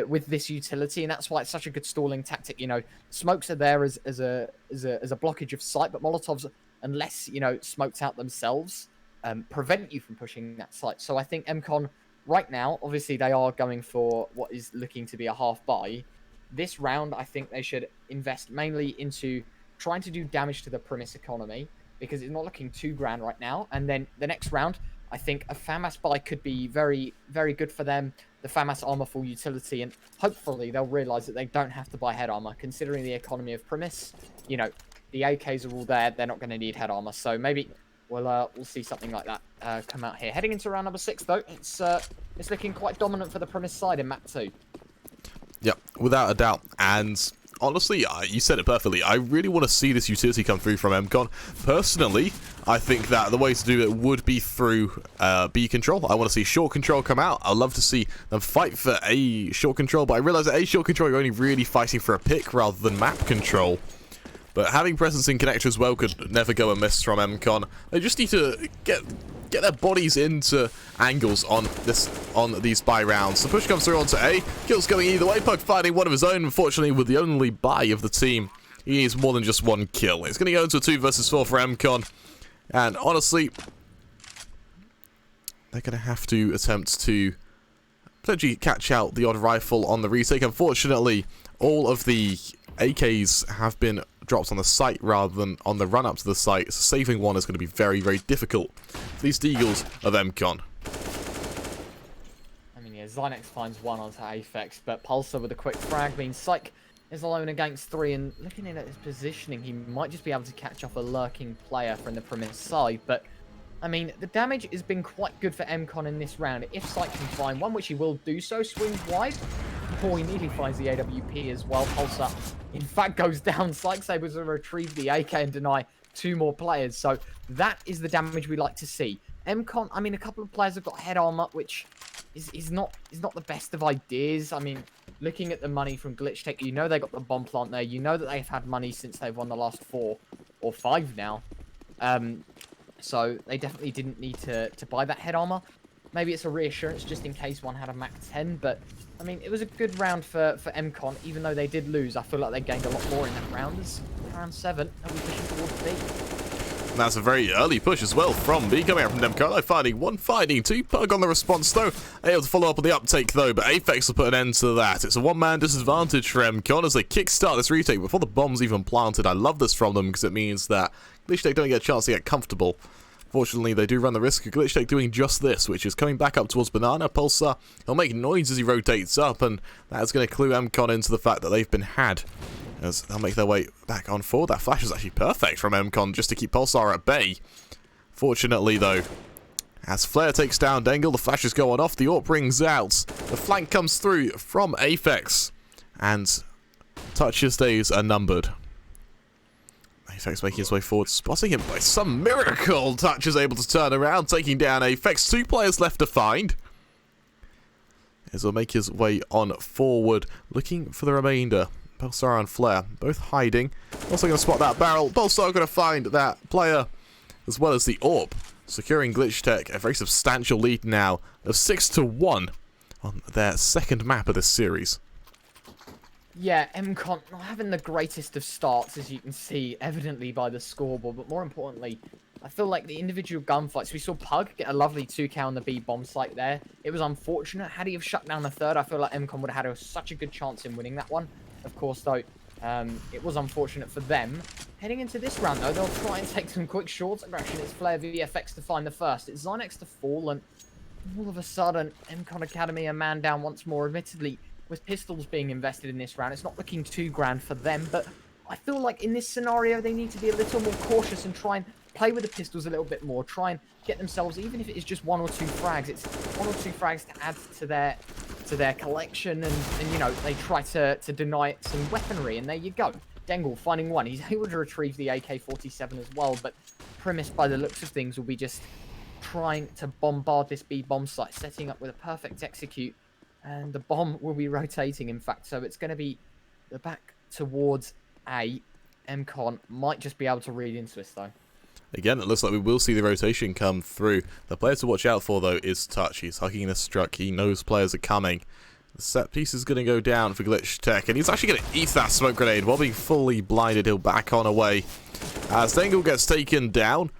with this utility, and that's why it's such a good stalling tactic. You know, smokes are there as a blockage of sight, but Molotovs, unless, you know, smoked out themselves, prevent you from pushing that site. So I think mCon right now, obviously they are going for what is looking to be a half buy. This round, I think they should invest mainly into trying to do damage to the Primis economy, because it's not looking too grand right now. And then the next round, I think a FAMAS buy could be very, very good for them. The FAMAS armor full utility, and hopefully they'll realize that they don't have to buy head armor. Considering the economy of Primis, you know, the AKs are all there. They're not going to need head armor. So maybe we'll see something like that come out here. Heading into round number 6, though, it's looking quite dominant for the Primis side in map 2. Yep, without a doubt. And honestly, you said it perfectly. I really want to see this utility come through from mCon. Personally, I think that the way to do it would be through B control. I want to see short control come out. I'd love to see them fight for A short control, but I realize that A short control, you're only really fighting for a pick rather than map control. But having presence in connector as well could never go amiss from mCon. They just need to get their bodies into angles on these buy rounds. The push comes through onto A. Kill's going either way. Pug finding one of his own. Unfortunately, with the only buy of the team, he needs more than just one kill. It's going to go into a 2 versus 4 for mCon. And honestly, they're going to have to attempt to potentially catch out the odd rifle on the retake. Unfortunately, all of the AKs have been dropped on the site rather than on the run up to the site, so saving one is going to be very, very difficult for these Deagles of mCon. I mean, yeah, Zynex finds one onto Aphex, but Pulsar with a quick frag means Psych is alone against 3, and looking at his positioning, he might just be able to catch off a lurking player from the Primis side, but I mean, the damage has been quite good for mCon in this round. If Psych can find one, which he will do so, swings wide. Oh, he nearly finds the AWP as well. Pulsar, in fact, goes down. Psych's able to retrieve the AK and deny 2 more players. So that is the damage we like to see. mCon, I mean, a couple of players have got head armor, which is not the best of ideas. I mean, looking at the money from Glitchtech, you know they got the bomb plant there. You know that they've had money since they've won the last 4 or 5 now. So they definitely didn't need to buy that head armor. Maybe it's a reassurance just in case one had a Mac 10, but I mean, it was a good round for mCon. Even though they did lose, I feel like they gained a lot more in that round. As round 7, and we're pushing towards B. And that's a very early push as well from B, coming out from mCon. Finding 1, finding 2. Pug on the response though. Able to follow up on the uptake though, but Aphex will put an end to that. It's a one-man disadvantage for mCon as they kickstart this retake before the bomb's even planted. I love this from them because it means that Glitchtech don't get a chance to get comfortable. Fortunately, they do run the risk of Glitchtech doing just this, which is coming back up towards Banana. Pulsar, he'll make noise as he rotates up, and that's going to clue mCon into the fact that they've been had. As they'll make their way back on forward. That flash is actually perfect from mCon just to keep Pulsar at bay. Fortunately, though, as Flare takes down Dengle, the flash is going off, the AWP rings out, the flank comes through from Aphex, and Touch's days are numbered. Apex making his way forward, spotting him by some miracle. Touch is able to turn around, taking down Apex. 2 players left to find. As he'll make his way on forward, looking for the remainder. Pulsar and Flare, both hiding. Also going to spot that barrel. Pulsar going to find that player, as well as the AWP. Securing Glitchtech a very substantial lead now of 6-1 on their second map of this series. Yeah, mCon not having the greatest of starts, as you can see, evidently by the scoreboard, but more importantly, I feel like the individual gunfights, we saw Pug get a lovely 2k on the B bomb site there. It was unfortunate. Had he have shut down the third, I feel like mCon would have had such a good chance in winning that one. Of course, though, it was unfortunate for them. Heading into this round, though, they'll try and take some quick shots. Aggression, it's Flare VFX to find the first. It's Zynex to fall, and all of a sudden, mCon Academy a man down once more. Admittedly, with pistols being invested in this round, it's not looking too grand for them, but I feel like in this scenario, they need to be a little more cautious and try and play with the pistols a little bit more. Try and get themselves, even if it is just 1 or 2 frags, it's 1 or 2 frags to add to their collection, and you know, they try to deny it some weaponry, and there you go. Dengle finding one. He's able to retrieve the AK-47 as well, but Primis, by the looks of things, will be just trying to bombard this B bomb site, setting up with a perfect execute, and the bomb will be rotating, in fact, so it's going to be the back towards A. mCon might just be able to read into this, though. Again, it looks like we will see the rotation come through. The player to watch out for, though, is Touch. He's hugging the struck. He knows players are coming. The set piece is going to go down for Glitchtech, and he's actually going to eat that smoke grenade. While being fully blinded, he'll back on away. As Dengle gets taken down,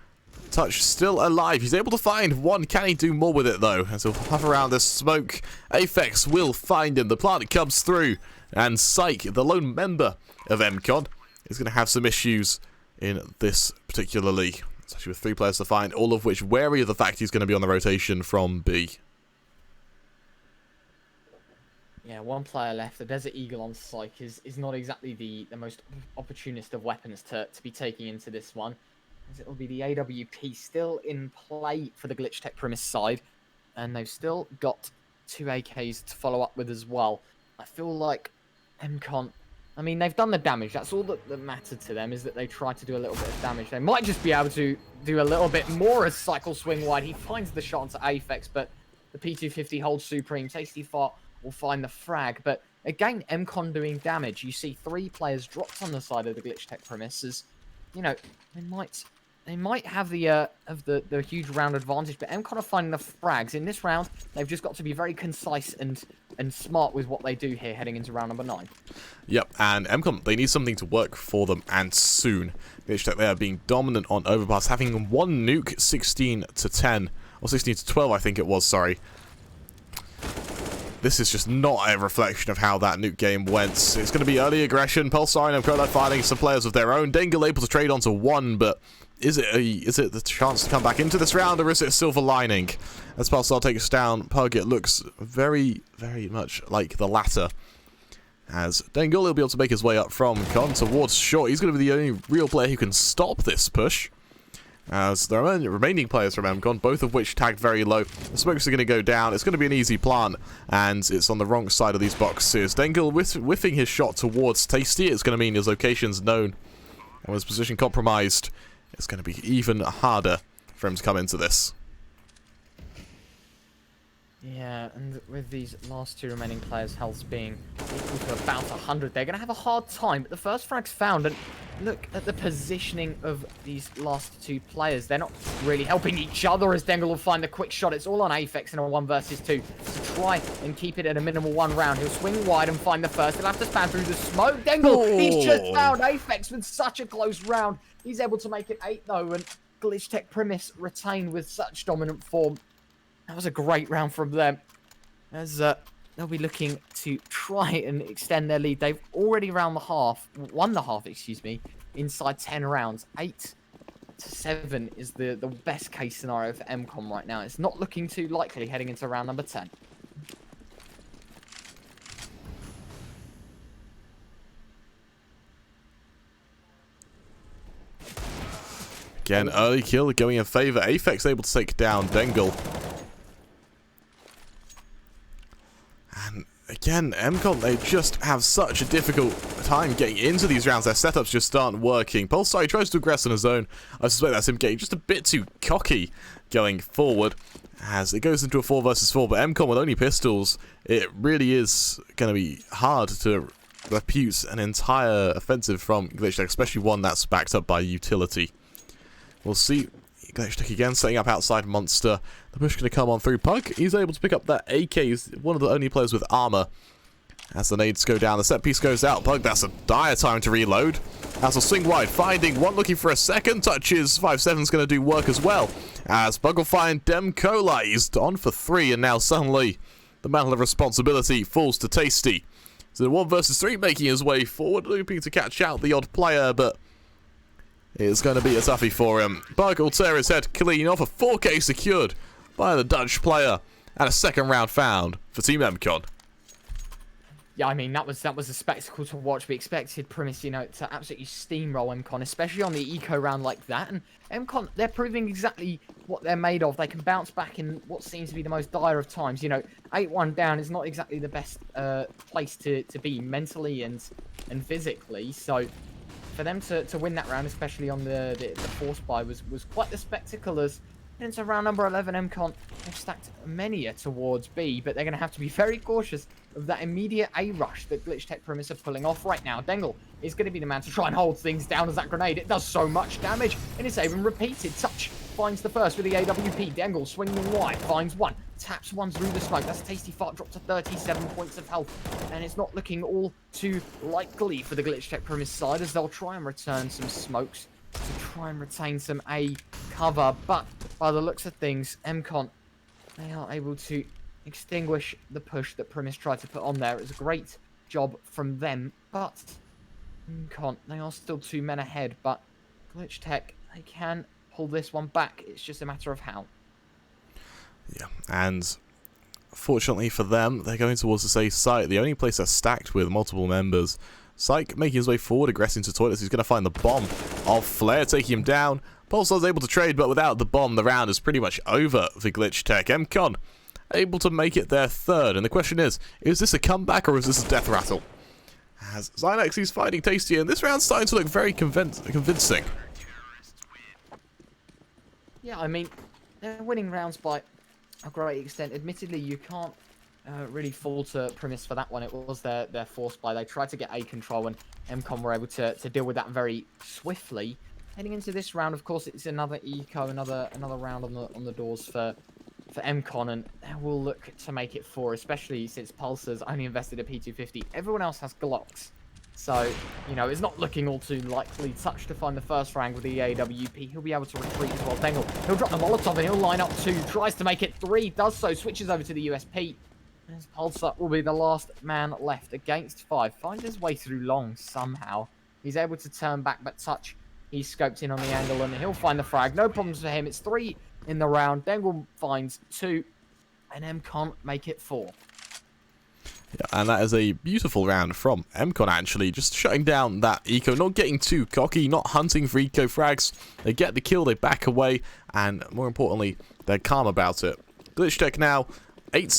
Touch still alive. He's able to find one. Can he do more with it, though? As he'll huff around this smoke, Aphex will find him. The plant comes through, and Psych, the lone member of mCon, is going to have some issues in this particular league. It's actually with 3 players to find, all of which wary of the fact he's going to be on the rotation from B. Yeah, 1 player left. The Desert Eagle on Psych is not exactly the most opportunist of weapons to be taking into this one, as it will be the AWP still in play for the Glitchtech Primis side, and they've still got 2 AKs to follow up with as well. I feel like mCon, I mean, they've done the damage. That's all that mattered to them, is that they tried to do a little bit of damage. They might just be able to do a little bit more as Cycle swing wide. He finds the shot onto Aphex, but the P250 holds supreme. Tasty Fart will find the frag. But again, mCon doing damage. You see 3 players dropped on the side of the Glitchtech Primis. As, you know, they might have the huge round advantage, but mCon are finding the frags. In this round, they've just got to be very concise and smart with what they do here heading into round number 9. Yep, and mCon, they need something to work for them, and soon. Glitchtech, they are being dominant on overpass, having 1 nuke, 16-10, or 16-12, I think it was, sorry. This is just not a reflection of how that nuke game went. It's going to be early aggression. Pulsar and mCon finding some players of their own. Dengle able to trade onto 1, but is it the chance to come back into this round, or is it a silver lining? As Pulsar takes down Pug, it looks very, very much like the latter. As Dengle will be able to make his way up from Con towards short. He's going to be the only real player who can stop this push. As the remaining players from mCon, both of which tagged very low. The smokes are going to go down. It's going to be an easy plant, and it's on the wrong side of these boxes. Dengle whiffing his shot towards Tasty. It's going to mean his location's known, and with his position compromised, it's going to be even harder for him to come into this. Yeah, and with these last 2 remaining players' health being equal to about 100, they're going to have a hard time. But the first frag's found, and look at the positioning of these last 2 players. They're not really helping each other, as Dengle will find the quick shot. It's all on Aphex in a 1 versus 2 to try and keep it at a minimal 1 round. He'll swing wide and find the first. He'll have to span through the smoke. Dengle, he's just found Aphex with such a close round. He's able to make it 8, though, and Glitchtech Primis retain with such dominant form. That was a great round from them, as they'll be looking to try and extend their lead. They've already won the half, excuse me, inside 10 rounds. 8-7 is the best case scenario for mCon right now. It's not looking too likely heading into round number 10. Again, early kill going in favour. Aphex able to take down Dengle. And again, mCon, they just have such a difficult time getting into these rounds. Their setups just aren't working. Pulsar, he tries to aggress on his own. I suspect that's him getting just a bit too cocky going forward as it goes into a 4 versus 4. But mCon with only pistols, it really is going to be hard to repute an entire offensive from Glitchtech, especially one that's backed up by utility. We'll see. Glitchtech again setting up outside Monster. The push going to come on through. Pug, he's able to pick up that AK. He's one of the only players with armor. As the nades go down, the set piece goes out. Pug, that's a dire time to reload. As will swing wide, finding one, looking for a second. Touches 5-7's going to do work as well. As Pug will find Demcola. He's on for 3, and now suddenly the mantle of responsibility falls to Tasty. So 1 versus 3 making his way forward, hoping to catch out the odd player, but it's going to be a toughie for him. Pug will tear his head clean off. A 4K secured by the Dutch player, and a second round found for Team mCon. Yeah, I mean, that was a spectacle to watch. We expected Primis, you know, to absolutely steamroll mCon, especially on the eco round like that. And mCon, they're proving exactly what they're made of. They can bounce back in what seems to be the most dire of times. You know, 8-1 down is not exactly the best place to be mentally and physically. So for them to win that round, especially on the force buy, was quite the spectacle. As into round number 11, mCon have stacked many towards B, but they're going to have to be very cautious of that immediate A rush that Glitchtech Primis are pulling off right now. Dengle is going to be the man to try and hold things down as that grenade. It does so much damage, and it's even repeated. Touch finds the first with the AWP. Dengle swinging wide, finds one, taps one through the smoke. That's Tasty Fart, dropped to 37 points of health, and it's not looking all too likely for the Glitchtech Primis side as they'll try and return some smokes to try and retain some A cover. But by the looks of things, mCon, they are able to extinguish the push that Primis tried to put on there. It was a great job from them, but mCon, they are still 2 men ahead, but Glitchtech, they can pull this one back. It's just a matter of how. Yeah, and fortunately for them, they're going towards the safe site, the only place that's stacked with multiple members. Psych making his way forward, aggressing to toilets. He's going to find the bomb of Flare, taking him down. Pulsar's able to trade, but without the bomb, the round is pretty much over for Glitchtech. mCon able to make it their 3rd, and the question is this a comeback or is this a death rattle? As Zynex, he's fighting Tasty, and this round's starting to look very convincing. Yeah, I mean, they're winning rounds by a great extent. Admittedly, you can't really fault Primis for that one. It was their force buy. They tried to get A control, and mCon were able to deal with that very swiftly. Heading into this round, of course, it's another eco, another round on the doors for mCon, and they will look to make it 4, especially since Pulsar's only invested a P250. Everyone else has Glocks, so you know it's not looking all too likely. Touch to find the first rank with the AWP. He'll be able to retreat as well. Dengle, he'll drop the Molotov and he'll line up 2. Tries to make it 3, does so. Switches over to the USP. As Pulsar will be the last man left against 5. Finds his way through long somehow. He's able to turn back, but Touch, he's scoped in on the angle and he'll find the frag. No problems for him. It's 3 in the round. Dengle finds 2, and mCon make it 4. Yeah, and that is a beautiful round from mCon, actually. Just shutting down that eco, not getting too cocky, not hunting for eco frags. They get the kill, they back away, and more importantly, they're calm about it. Glitchtech now, 8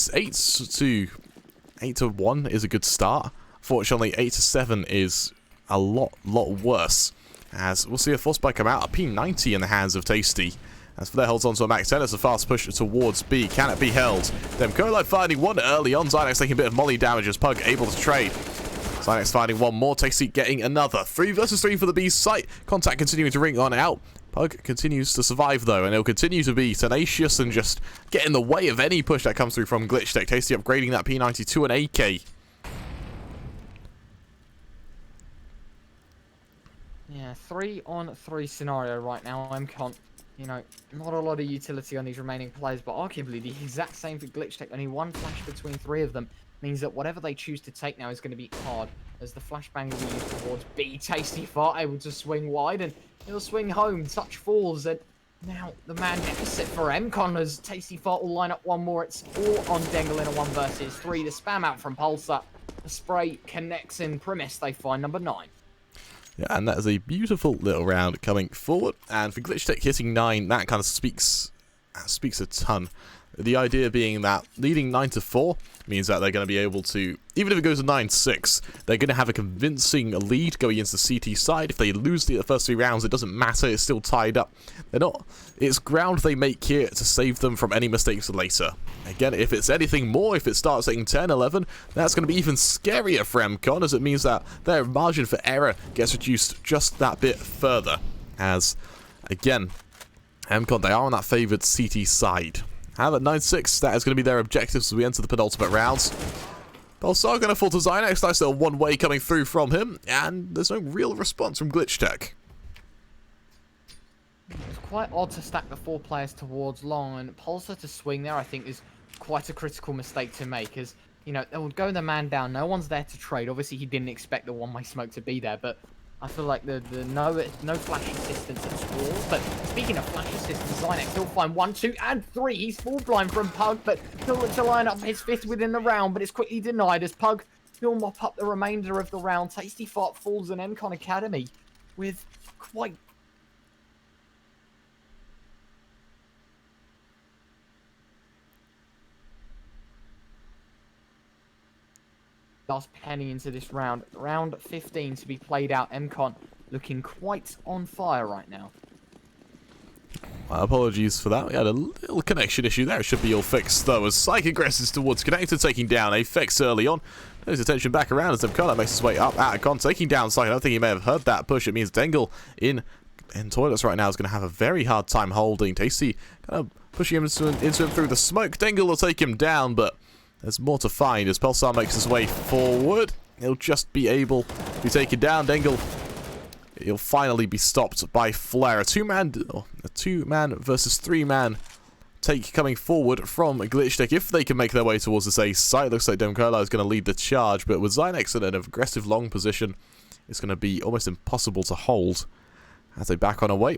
to 1 is a good start. Fortunately, 8 to 7 is a lot worse. As we'll see a force buy come out, a P90 in the hands of Tasty. As Flare holds on to a Max 10, it's a fast push towards B. Can it be held? Demcola finding one early on. Zynex taking a bit of molly damage as Pug able to trade. Zynex finding one more. Tasty getting another. 3 versus 3 for the B site. Contact continuing to ring on out. Pug continues to survive though, and he'll continue to be tenacious and just get in the way of any push that comes through from Glitchtech. Tasty upgrading that P90 to an AK. Yeah, 3-on-3 scenario right now. mCon, you know, not a lot of utility on these remaining players, but arguably the exact same for Glitchtech. Only 1 flash between 3 of them means that whatever they choose to take now is going to be hard, as the flashbang will be used towards B. Tasty Fart able to swing wide, and he'll swing home. Touch falls, and now the man deficit for mCon as Tasty Fart will line up one more. It's all on Dengle in a 1 versus 3. The spam out from Pulsar. The spray connects in Primis. They find number 9. Yeah, and that is a beautiful little round coming forward. And for Glitchtech hitting 9, that kind of speaks a ton. The idea being that leading 9-4 means that they're going to be able to, even if it goes to 9-6, they're going to have a convincing lead going into the CT side. If they lose the first 3 rounds, it doesn't matter, it's still tied up. They're not, it's ground they make here to save them from any mistakes later. Again, if it's anything more, if it starts hitting 10-11, that's going to be even scarier for mCon, as it means that their margin for error gets reduced just that bit further. As, again, mCon, they are on that favoured CT side. However, 9-6, that is going to be their objectives as we enter the penultimate rounds. Pulsar going to fall to Zynex, nice little one-way coming through from him, and there's no real response from Glitchtech. It's quite odd to stack the 4 players towards long, and Pulsar to swing there I think is quite a critical mistake to make, as, you know, they would go the man down, no one's there to trade. Obviously he didn't expect the one-way smoke to be there, but I feel like the no flash assistance at Squall. But speaking of flash assistance, Zynex, he'll find 1, 2, and 3. He's full blind from Pug, but he'll look to line up his 5th within the round, but it's quickly denied as Pug will mop up the remainder of the round. Tasty Fart falls in mCon Academy with quite... last penny into this round. Round 15 to be played out. mCon looking quite on fire right now. My apologies for that. We had a little connection issue there. It should be all fixed though, as Psych aggresses towards Connector, taking down a fix early on. There's attention back around as mCon makes his way up at Con, taking down Psych. I don't think he may have heard that push. It means Dengle in toilets right now is going to have a very hard time holding. Tasty kind of pushing him into him through the smoke. Dengle will take him down, but there's more to find as Pulsar makes his way forward. He'll just be able to be taken down. Dengle, he'll finally be stopped by Flare. A two-man versus 3-man take coming forward from Glitchtech if they can make their way towards this A site. Looks like Demkola is going to lead the charge, but with Zynex in an aggressive long position, it's going to be almost impossible to hold as they back on away.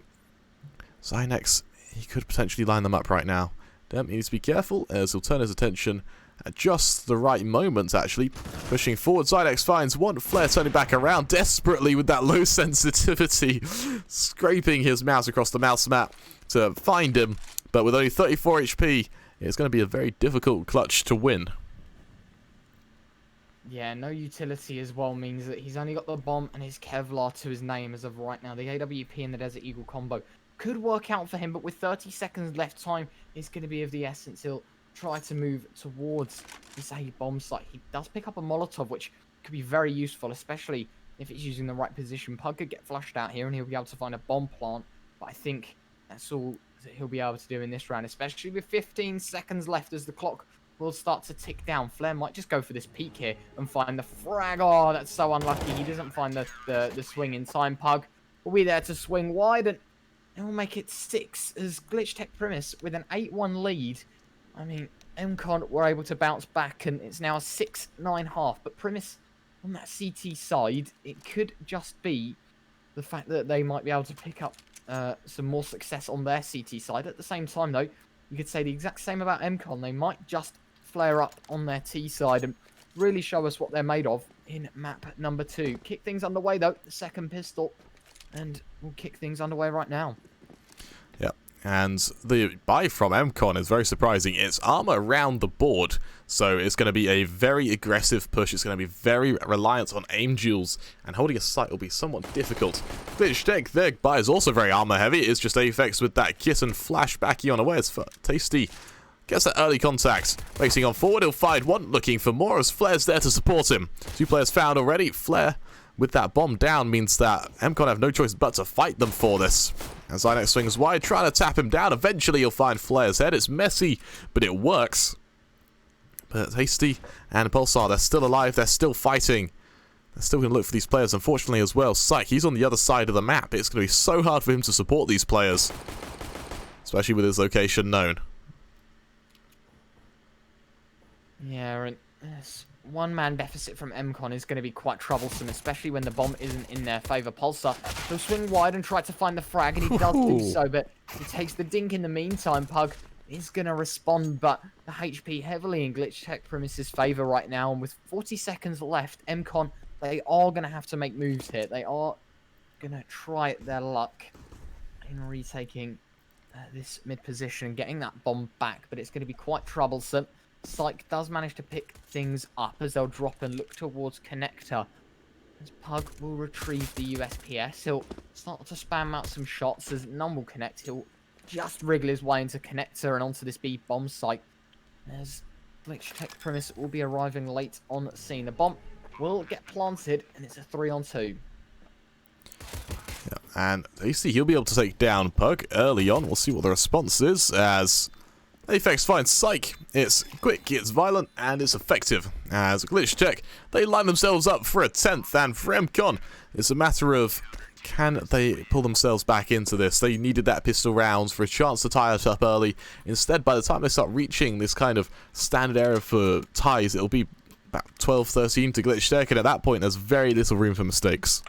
Zynex, he could potentially line them up right now. Dem needs to be careful as he'll turn his attention at just the right moment, actually. Pushing forward, Zynex finds 1, Flare turning back around desperately with that low sensitivity, scraping his mouse across the mouse mat to find him, but with only 34 HP, it's going to be a very difficult clutch to win. Yeah, no utility as well means that he's only got the bomb and his Kevlar to his name as of right now. The AWP and the Desert Eagle combo could work out for him, but with 30 seconds left, time is going to be of the essence. He'll try to move towards this A bomb site. He does pick up a Molotov, which could be very useful, especially if it's using the right position. Pug could get flushed out here and he'll be able to find a bomb plant, but I think that's all that he'll be able to do in this round, especially with 15 seconds left as the clock will start to tick down. Flare might just go for this peek here and find the frag. Oh, that's so unlucky. He doesn't find the swing in time. Pug will be there to swing wide, and it will make it 6 as Glitchtech Primis with an 8-1 lead. I mean, mCon were able to bounce back, and it's now a 6-9 half. But Primis on that CT side, it could just be the fact that they might be able to pick up some more success on their CT side. At the same time, though, you could say the exact same about mCon. They might just flare up on their T side and really show us what they're made of in map number 2. Kick things underway, though, the second pistol, and we'll kick things underway right now. Yep, and the buy from mCon is very surprising. It's armor around the board, so it's going to be a very aggressive push. It's going to be very reliant on aim duels, and holding a sight will be somewhat difficult. Glitchtech, their buy is also very armor heavy. It's just Apex with that kit and flashbacky on away. It's Tasty gets that early contact. Racing on forward, he'll find 1, looking for more as Flare's there to support him. 2 players found already. Flare with that bomb down means that mCon have no choice but to fight them for this. As Zynex swings wide, trying to tap him down. Eventually he'll find Flare's head. It's messy, but it works. But Tasty and Pulsar, they're still alive. They're still fighting. They're still going to look for these players, unfortunately, as well. Psych, he's on the other side of the map. It's going to be so hard for him to support these players, especially with his location known. Yeah, and this one-man deficit from mCon is going to be quite troublesome, especially when the bomb isn't in their favour. Pulsar, he'll swing wide and try to find the frag, and he does do so, but he takes the dink in the meantime. Pug is going to respond, but the HP heavily in Glitchtech Primis' favour right now, and with 40 seconds left, mCon, they are going to have to make moves here. They are going to try their luck in retaking this mid position and getting that bomb back, but it's going to be quite troublesome. Psych does manage to pick things up as they'll drop and look towards Connector. As Pug will retrieve the USPS, he'll start to spam out some shots as none will connect. He'll just wriggle his way into Connector and onto this B bomb site. As Glitchtech Primis will be arriving late on scene. The bomb will get planted, and it's a 3-on-2. Yeah, and you see he'll be able to take down Pug early on. We'll see what the response is as Apex finds Psych. It's quick, it's violent, and it's effective. As Glitchtech, they line themselves up for a 10th, and for mCon, it's a matter of can they pull themselves back into this. They needed that pistol rounds for a chance to tie it up early. Instead, by the time they start reaching this kind of standard area for ties, it'll be about 12-13 to Glitchtech, and at that point, there's very little room for mistakes.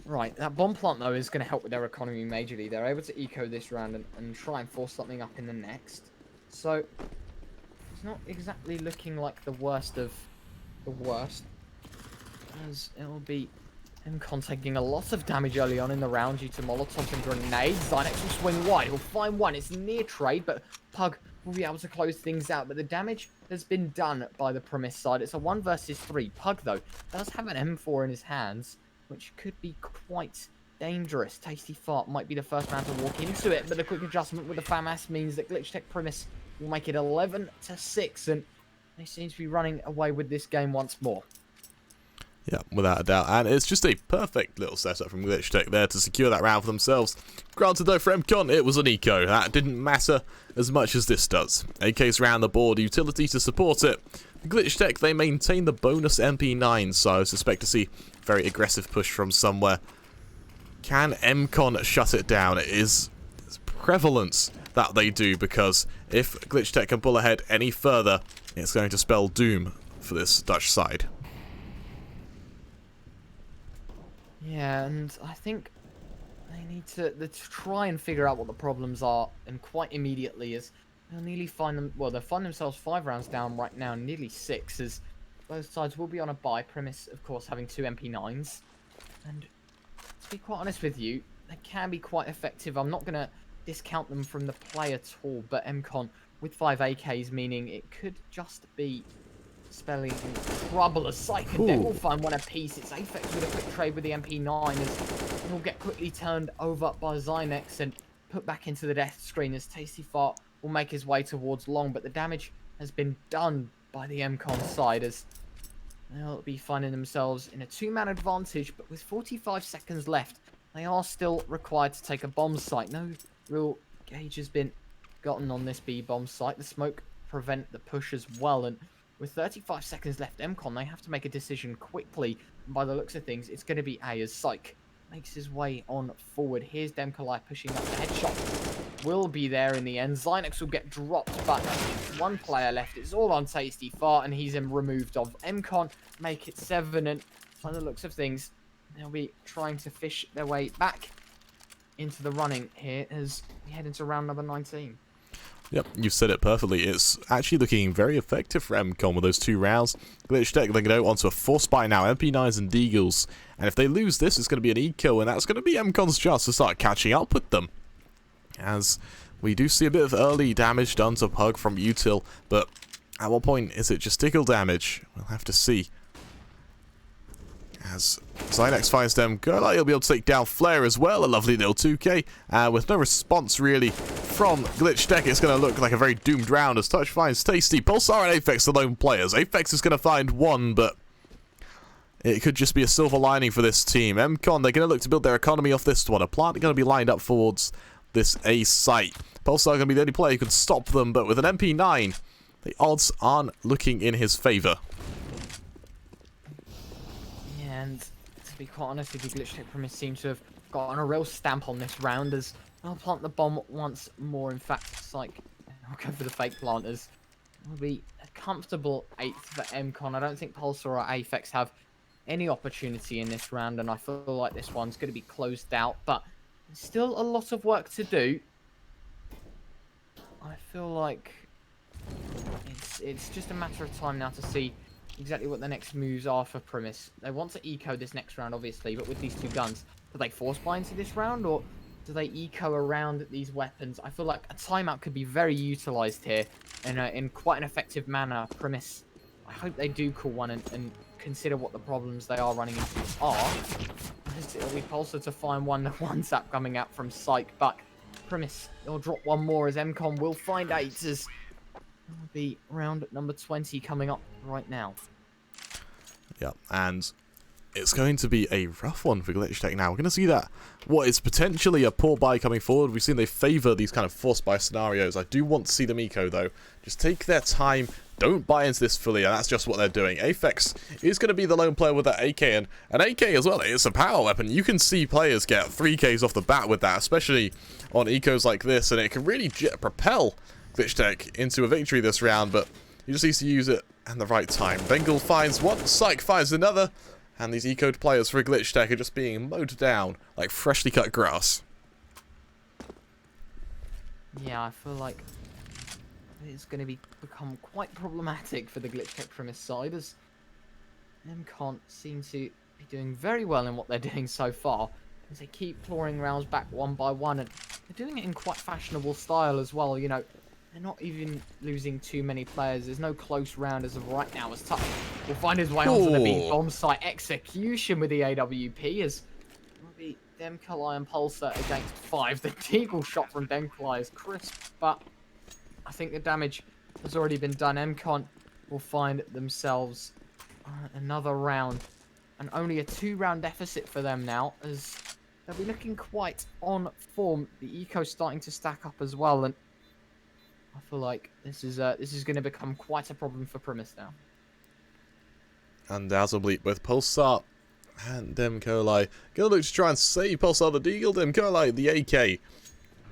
Right, that bomb plant, though, is going to help with their economy majorly. They're able to eco this round and try and force something up in the next. So, it's not exactly looking like the worst of the worst. As it'll be mCon taking a lot of damage early on in the round due to Molotovs and grenades. Zynex will swing wide. He'll find one. It's near trade, but Pug will be able to close things out. But the damage has been done by the Primis side. It's a 1 versus 3. Pug, though, does have an M4 in his hands, which could be quite dangerous. Tasty Fart might be the first man to walk into it, but the quick adjustment with the FAMAS means that Glitchtech Primis will make it 11-6, and they seem to be running away with this game once more. Yeah, without a doubt, and it's just a perfect little setup from Glitchtech there to secure that round for themselves. Granted though, for mCon, it was an eco. That didn't matter as much as this does. AK's round the board, utility to support it. Glitchtech, they maintain the bonus MP9, so I suspect to see a very aggressive push from somewhere. Can mCon shut it down? It is prevalent that they do, because if Glitchtech can pull ahead any further, it's going to spell doom for this Dutch side. Yeah, and I think they need to try and figure out what the problems are, and quite immediately, as they'll nearly find them. Well, they'll find themselves 5 rounds down right now, nearly 6, as both sides will be on a buy. Primis, of course, having 2 MP9s, and to be quite honest with you, they can be quite effective. I'm not gonna discount them from the play at all, but mCon with 5 AKs, meaning it could just be spelling trouble as Psych and Deck will find one apiece. It's Apex with a quick trade with the MP9 as it will get quickly turned over by Zynex and put back into the death screen as Tasty Fart will make his way towards long, but the damage has been done by the mCon side as they'll be finding themselves in a 2-man advantage, but with 45 seconds left, they are still required to take a bomb site. No real gauge has been gotten on this B bomb site. The smoke prevent the push as well, and with 35 seconds left, mCon, they have to make a decision quickly. And by the looks of things, it's going to be A as Psych makes his way on forward. Here's Demkalai pushing up. The headshot will be there in the end. Zynex will get dropped, but one player left. It's all on Tasty Fart, and he's removed of. mCon make it 7, and by the looks of things, they'll be trying to fish their way back into the running here as we head into round number 19. Yep, you've said it perfectly. It's actually looking very effective for mCon with those 2 rounds. Glitchtech, they go onto a force buy now, MP9s and Deagles. And if they lose this, it's going to be an eco, and that's going to be mCon's chance to start catching up with them. As we do see a bit of early damage done to Pug from Util, but at what point is it just tickle damage? We'll have to see. As Zynex finds them, Gurlai will be able to take down Flare as well, a lovely little 2k, with no response really from Glitchtech. It's going to look like a very doomed round as Touch finds Tasty. Pulsar and Apex are lone players. Apex is going to find one, but it could just be a silver lining for this team. mCon, they're going to look to build their economy off this one. A plant going to be lined up towards this A site. Pulsar going to be the only player who can stop them, but with an MP9, the odds aren't looking in his favour. And to be quite honest with you, Glitchtech Primis seem to have gotten a real stamp on this round as they'll plant the bomb once more. In fact, it's like, I'll go for the fake planters. It'll be a comfortable 8th for mCon. I don't think Pulsar or Apex have any opportunity in this round, and I feel like this one's going to be closed out, but there's still a lot of work to do. I feel like it's just a matter of time now to see exactly what the next moves are for Primis. They want to eco this next round, obviously, but with these 2 guns, do they force buy into this round, or Do they eco around these weapons? I feel like a timeout could be very utilized here in quite an effective manner. Primis, I hope they do call one and consider what the problems they are running into are. It'll be Pulsar to find one zap coming out from Psych, but Primis, they'll drop one more as mCon will find 8 as it'll be round number 20 coming up right now. Yeah, and it's going to be a rough one for Glitchtech now. We're going to see that what is potentially a poor buy coming forward. We've seen they favour these kind of forced buy scenarios. I do want to see them eco though. Just take their time. Don't buy into this fully, and that's just what they're doing. Aphex is going to be the lone player with that AK, and an AK as well. It's a power weapon. You can see players get 3Ks off the bat with that, especially on ecos like this, and it can really propel Glitchtech into a victory this round, but you just need to use it at the right time. Bengal finds one, Psych finds another, and these ecoed players for Glitchtech are just being mowed down like freshly cut grass. Yeah, I feel like it's going to become quite problematic for the Glitchtech Primis side, as mCon seem to be doing very well in what they're doing so far, as they keep clawing rounds back one by one, and they're doing it in quite fashionable style as well. You know, they're not even losing too many players. There's no close round as of right now, as Touch will find his way onto the B bomb site. Execution with the AWP, as will be Demkalai and Pulsar against 5. The deagle shot from Demkalai is crisp, but I think the damage has already been done. mCon will find themselves another round, and only a 2-round deficit for them now, as they'll be looking quite on form. The eco starting to stack up as well, and I feel like this is going to become quite a problem for Primis now. Undoubtedly, both Pulsar and Demkolai gonna look to try and save Pulsar the deagle, Demkolai the AK.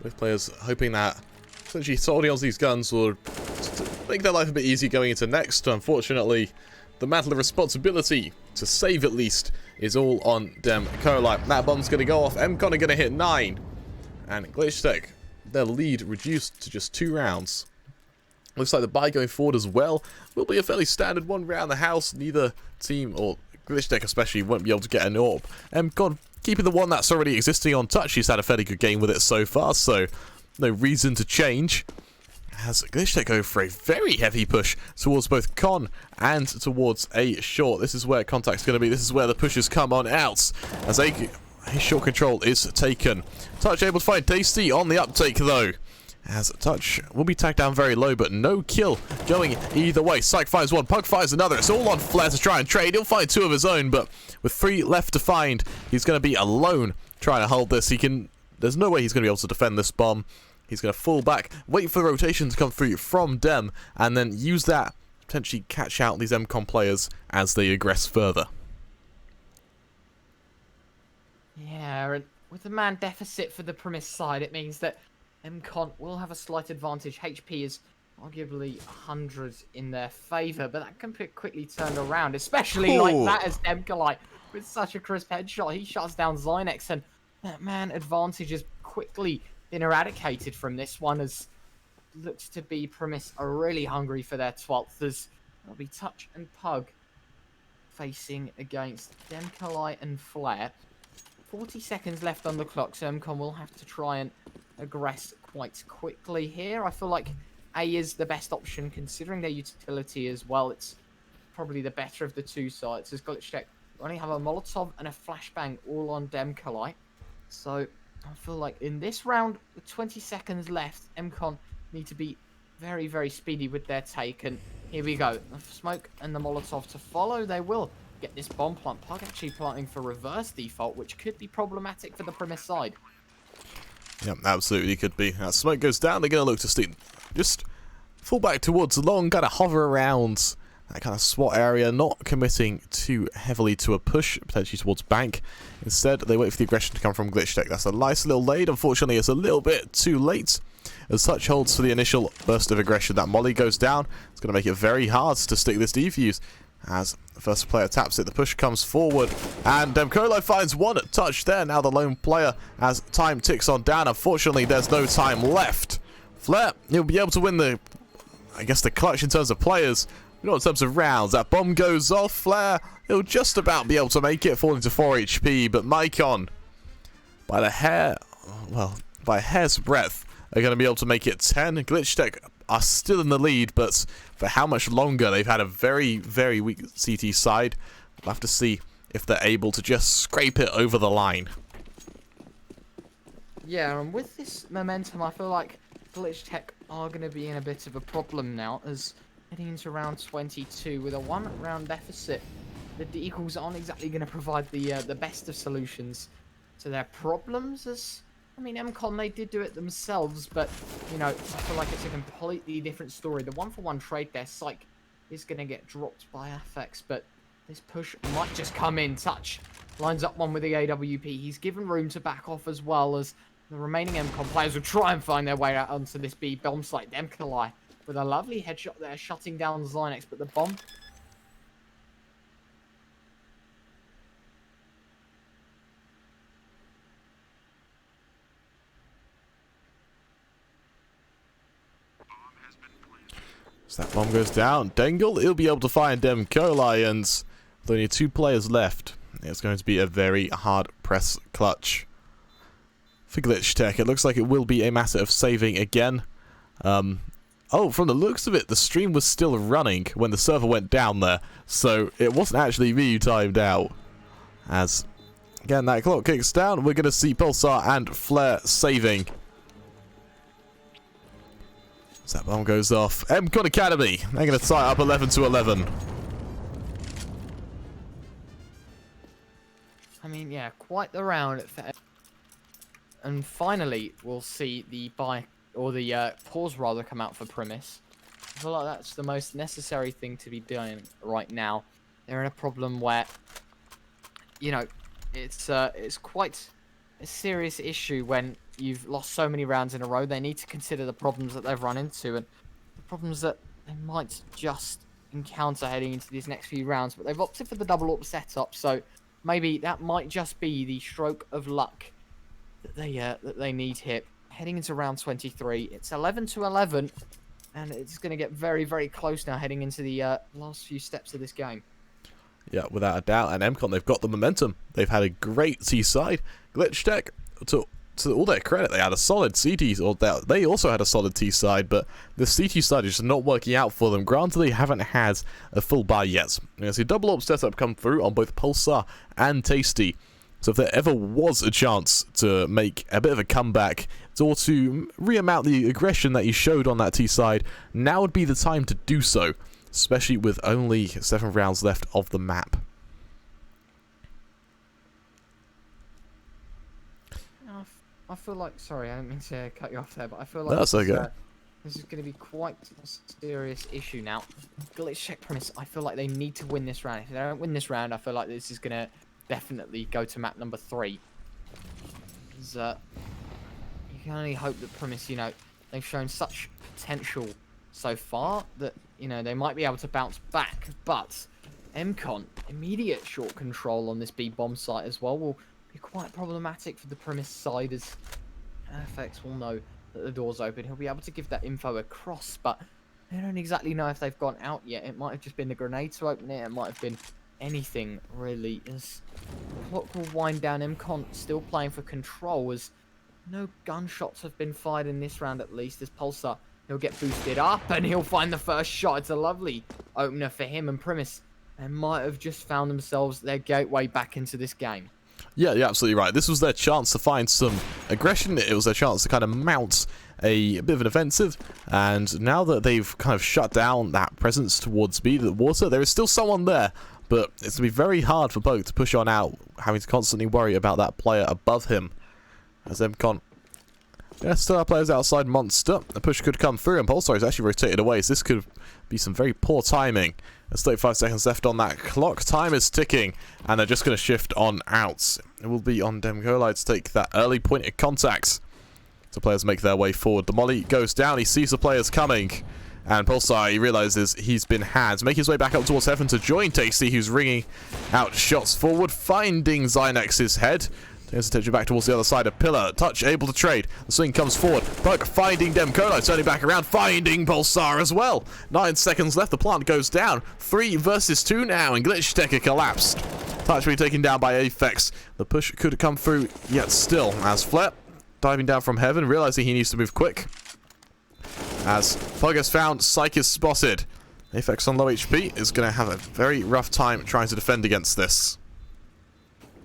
Both players hoping that essentially holding on to these guns would make their life a bit easier going into next. Unfortunately, the mantle of responsibility to save at least is all on Demkolai. That bomb's going to go off. mCon are going to hit 9. And Glitchtech, their lead reduced to just 2 rounds. Looks like the buy going forward as well will be a fairly standard one round the house. Neither team, or Glitchtech especially, won't be able to get an AWP. mCon keeping the one that's already existing on Touch. He's had a fairly good game with it so far, so no reason to change. As Glitchtech go for a very heavy push towards both Con and towards A short. This is where contact's going to be. This is where the pushes come on out. As A short control is taken. Touch able to find Tasty on the uptake though. As Touch will be tagged down very low, but no kill going either way. Psych finds one, Pug finds another. It's all on Flare to try and trade. He'll find 2 of his own, but with 3 left to find, he's going to be alone trying to hold this. There's no way he's going to be able to defend this bomb. He's going to fall back, wait for the rotation to come through from Dem, and then use that to potentially catch out these mCon players as they aggress further. Yeah, and with the man deficit for the Primis side, it means that mCon will have a slight advantage. HP is arguably 100 in their favour, but that can be quickly turned around, especially like that as Demkalai with such a crisp headshot. He shuts down Zynex, and that man advantage is quickly been eradicated from this one, as looks to be Primis are really hungry for their 12th, as it'll be Touch and Pug facing against Demkalai and Flare. 40 seconds left on the clock, so mCon will have to try and aggress quite quickly here. I feel like A is the best option considering their utility as well. It's probably the better of the 2 sites, as Glitchtech only have a Molotov and a Flashbang all on Demkalai. So I feel like in this round, with 20 seconds left, mCon need to be very, very speedy with their take. And here we go. The smoke and the Molotov to follow. They will get this bomb plant. Pug actually planting for reverse default, which could be problematic for the Primis side. Yep, absolutely could be. That smoke goes down. They're going to look to just fall back towards long, kind of hover around that kind of SWAT area, not committing too heavily to a push, potentially towards bank. Instead, they wait for the aggression to come from Glitchtech. That's a nice little lead. Unfortunately, it's a little bit too late. As Touch holds for the initial burst of aggression, that molly goes down. It's going to make it very hard to stick this defuse. As the first player taps it, the push comes forward, and Demkolai finds one Touch there. Now the lone player as time ticks on down. Unfortunately, there's no time left. Flare, he'll be able to win the clutch in terms of players. Not in terms of rounds. That bomb goes off. Flare, he'll just about be able to make it, falling to 4 HP, but mCon, by the hair well, by a hair's breadth, are going to be able to make it 10. Glitchtech are still in the lead, but for how much longer? They've had a very, very weak CT side. We'll have to see if they're able to just scrape it over the line. Yeah, and with this momentum, I feel like Glitchtech are going to be in a bit of a problem now, as heading into round 22 with a 1-round deficit, the Eagles aren't exactly going to provide the best of solutions to their problems. As I mean, mCon, they did do it themselves, but you know, I feel like it's a completely different story. The 1-for-1 trade there, Psych is going to get dropped by Affix, but this push might just come in. Touch lines up one with the AWP. He's given room to back off as well, as the remaining mCon players will try and find their way out onto this B bomb site. Demkalai with a lovely headshot there, shutting down Zynex, but the bomb... So that bomb goes down. Dengle, he'll be able to find Demkolai, and with only 2 players left, it's going to be a very hard press clutch for Glitchtech. It looks like it will be a matter of saving again. Oh, from the looks of it, the stream was still running when the server went down there, so it wasn't actually me who timed out. As, again, that clock kicks down, we're going to see Pulsar and Flare saving. So that bomb goes off. mCon Academy, they're going to tie up 11-11. I mean, yeah, quite the round. And finally, we'll see the buy, or the pause rather, come out for Primis. I feel like that's the most necessary thing to be doing right now. They're in a problem where, you know, it's quite a serious issue when you've lost so many rounds in a row. They need to consider the problems that they've run into and the problems that they might just encounter heading into these next few rounds. But they've opted for the double AWP setup, so maybe that might just be the stroke of luck that they need here. Heading into round 23, it's 11-11, and it's going to get very, very close now heading into the last few steps of this game. Yeah, without a doubt. And mCon, they've got the momentum. They've had a great C side. Glitchtech, to all their credit, they had a solid CT, or they also had a solid T side, but the CT side is just not working out for them. Granted, they haven't had a full buy yet. You're going to see double AWP setup come through on both Pulsar and Tasty. So if there ever was a chance to make a bit of a comeback, or to re-amount the aggression that he showed on that T side, now would be the time to do so, especially with only 7 rounds left of the map. I feel like, sorry, I didn't mean to cut you off there, but I feel like That's okay. This is going to be quite a serious issue now. Glitchtech Primis, I feel like they need to win this round. If they don't win this round, I feel like this is going to definitely go to map number 3. Because, you can only hope that Primis, you know, they've shown such potential so far that, you know, they might be able to bounce back. But mCon, immediate short control on this B bomb site as well will be quite problematic for the Primis side, as FX will know that the door's open. He'll be able to give that info across, but they don't exactly know if they've gone out yet. It might have just been the grenade to open it. It might have been anything, really. As the clock will wind down, mCon still playing for control, as no gunshots have been fired in this round at least. As Pulsar, he'll get boosted up and he'll find the first shot. It's a lovely opener for him, and Primis, they might have just found themselves their gateway back into this game. Yeah, you're absolutely right. This was their chance to find some aggression. It was their chance to kind of mount a bit of an offensive. And now that they've kind of shut down that presence towards B, the water, there is still someone there. But it's going to be very hard for Poke to push on out, having to constantly worry about that player above him. As mCon, yeah, still have players outside Monster. The push could come through, and Pulsar is actually rotated away, so this could be some very poor timing. There's 35 seconds left on that clock. Time is ticking, and they're just going to shift on out. It will be on Demkolai to take that early point of contact. So players make their way forward. The molly goes down. He sees the players coming. And Pulsar, he realizes he's been had. Make his way back up towards heaven to join Tasty, who's ringing out shots forward, finding Zynex's head. Turns attention back towards the other side of Pillar. Touch, able to trade. The swing comes forward. Bug finding Demkolai, turning back around, finding Pulsar as well. 9 seconds left. The plant goes down. 3 versus 2 now, and Glitchtech collapsed. Touch being taken down by Aphex. The push could come through yet still, as Flare diving down from heaven, realizing he needs to move quick. As Pug is found, Psych is spotted. Apex on low HP is going to have a very rough time trying to defend against this.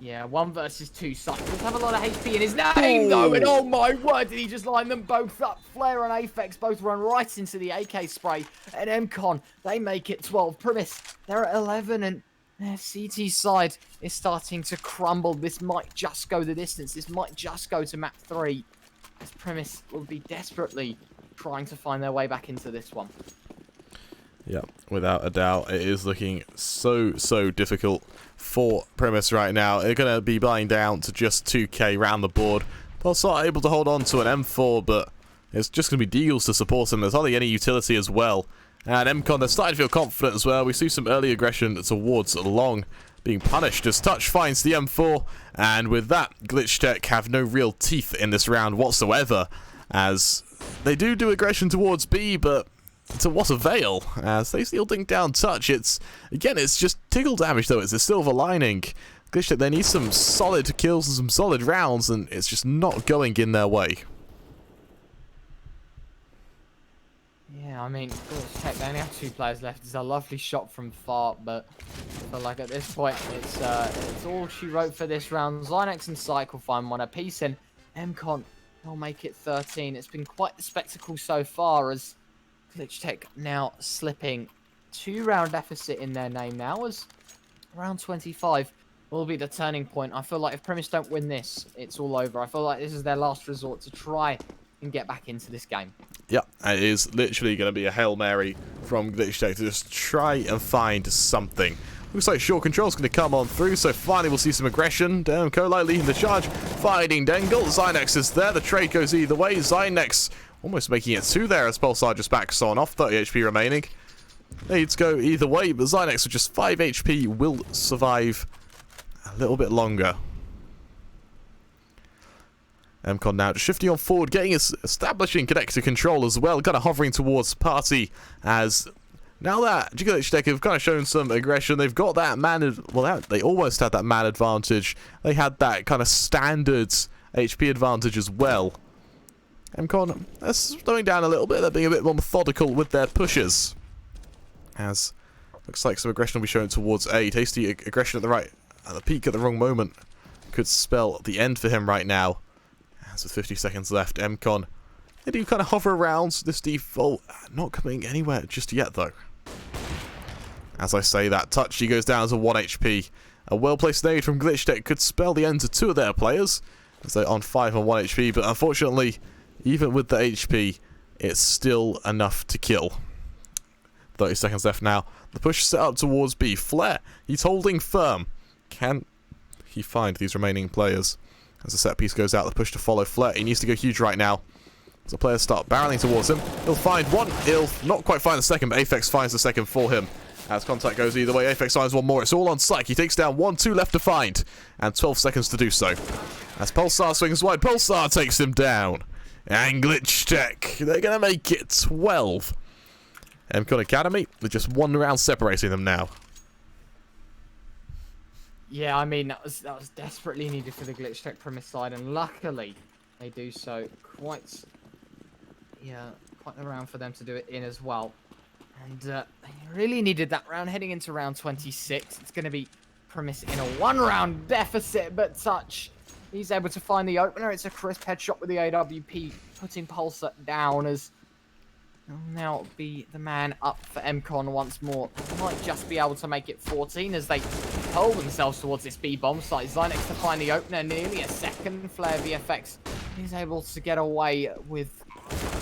Yeah, 1 versus 2. Psych does have a lot of HP in his name, though, and oh my word, did he just line them both up? Flare and Apex both run right into the AK spray, and mCon, they make it 12. Primis, they're at 11, and their CT side is starting to crumble. This might just go the distance. This might just go to map 3, as Primis will be desperately trying to find their way back into this one. Yeah, without a doubt, it is looking so difficult for Primis right now. They're going to be buying down to just 2k round the board. Pulsar able to hold on to an M4, but it's just going to be Deagles to support him. There's hardly any utility as well. And mCon, they're starting to feel confident as well. We see some early aggression towards Long being punished as Touch finds the M4. And with that, Glitchtech have no real teeth in this round whatsoever, as they do aggression towards B, but to what avail, as they still dink down Touch. It's just tickle damage, though. It's a silver lining. Glitchtech, they need some solid kills and some solid rounds, and it's just not going in their way. Yeah, I mean, Glitchtech, they only have 2 players left. It's a lovely shot from far, but I feel like at this point, it's all she wrote for this round. Zynex and Psych will find 1 apiece, and mCon will make it 13. It's been quite the spectacle so far, as Glitchtech now slipping 2-round deficit in their name now, as round 25 will be the turning point. I feel like if Primis don't win this, it's all over. I feel like this is their last resort to try and get back into this game. Yeah, it is literally going to be a Hail Mary from Glitchtech to just try and find something. Looks like short control's going to come on through, so finally we'll see some aggression. Damn, Kolai leading the charge, fighting Dengle. Zynex is there, the trade goes either way. Zynex almost making it 2 there as Pulsar just backs on off, 30 HP remaining. Needs go either way, but Zynex with just 5 HP will survive a little bit longer. mCon now just shifting on forward, establishing connector control as well, kind of hovering towards Party, as now that Glitchtech have kind of shown some aggression. They've got that they almost had that man advantage. They had that kind of standard HP advantage as well. mCon, they're slowing down a little bit. They're being a bit more methodical with their pushes, as looks like some aggression will be shown towards A. Tasty aggression at the peak at the wrong moment could spell the end for him right now. As with 50 seconds left, mCon, they do kind of hover around this default, not coming anywhere just yet though. As I say that, Touch, he goes down to 1 HP. A well-placed nade from Glitchtech could spell the end to 2 of their players, as they're on 5 and 1 HP, but unfortunately, even with the HP, it's still enough to kill. 30 seconds left now. The push set up towards B. Flare, he's holding firm. Can he find these remaining players? As the set piece goes out, the push to follow Flare. He needs to go huge right now. As the players start barreling towards him, he'll find 1. He'll not quite find the second, but Apex finds the second for him. As contact goes either way, Apex finds 1 more. It's all on Psych. He takes down 1, 2 left to find, and 12 seconds to do so. As Pulsar swings wide, Pulsar takes him down. And Glitchtech, they're going to make it 12. mCon Academy, with just 1 round separating them now. Yeah, I mean, that was desperately needed for the Glitchtech Primis side, and luckily they do so quite the round for them to do it in as well. And they really needed that round heading into round 26. It's going to be Primis in a 1-round deficit, but Touch, he's able to find the opener. It's a crisp headshot with the AWP, putting Pulsar down, as he'll now be the man up for mCon once more. They might just be able to make it 14 as they hurl themselves towards this B-bomb site. Zynex to find the opener, nearly a second. Flare VFX is able to get away with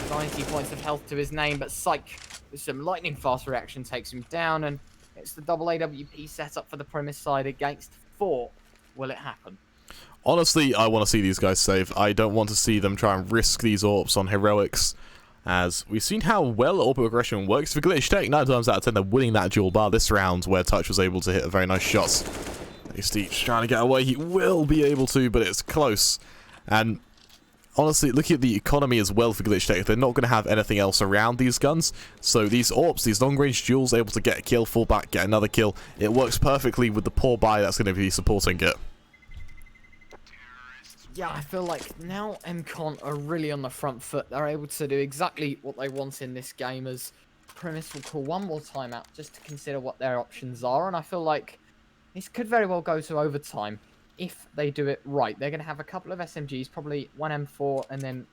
90 points of health to his name, but Psych, with some lightning fast reaction, takes him down, and it's the double AWP setup for the Primis side against 4. Will it happen? Honestly, I want to see these guys save. I don't want to see them try and risk these AWPs on heroics, as we've seen how well AWP aggression works for Glitchtech. 9 times out of 10 they're winning that dual bar this round, where Touch was able to hit a very nice shot. Steve's trying to get away. He will be able to, but it's close. And honestly, looking at the economy as well for Glitchtech, they're not going to have anything else around these guns. So these AWPs, these long-range duels, able to get a kill, fall back, get another kill. It works perfectly with the poor buy that's going to be supporting it. Yeah, I feel like now mCon are really on the front foot. They're able to do exactly what they want in this game, as Primis will call one more timeout just to consider what their options are. And I feel like this could very well go to overtime if they do it right. They're going to have a couple of SMGs, probably one M4, and then...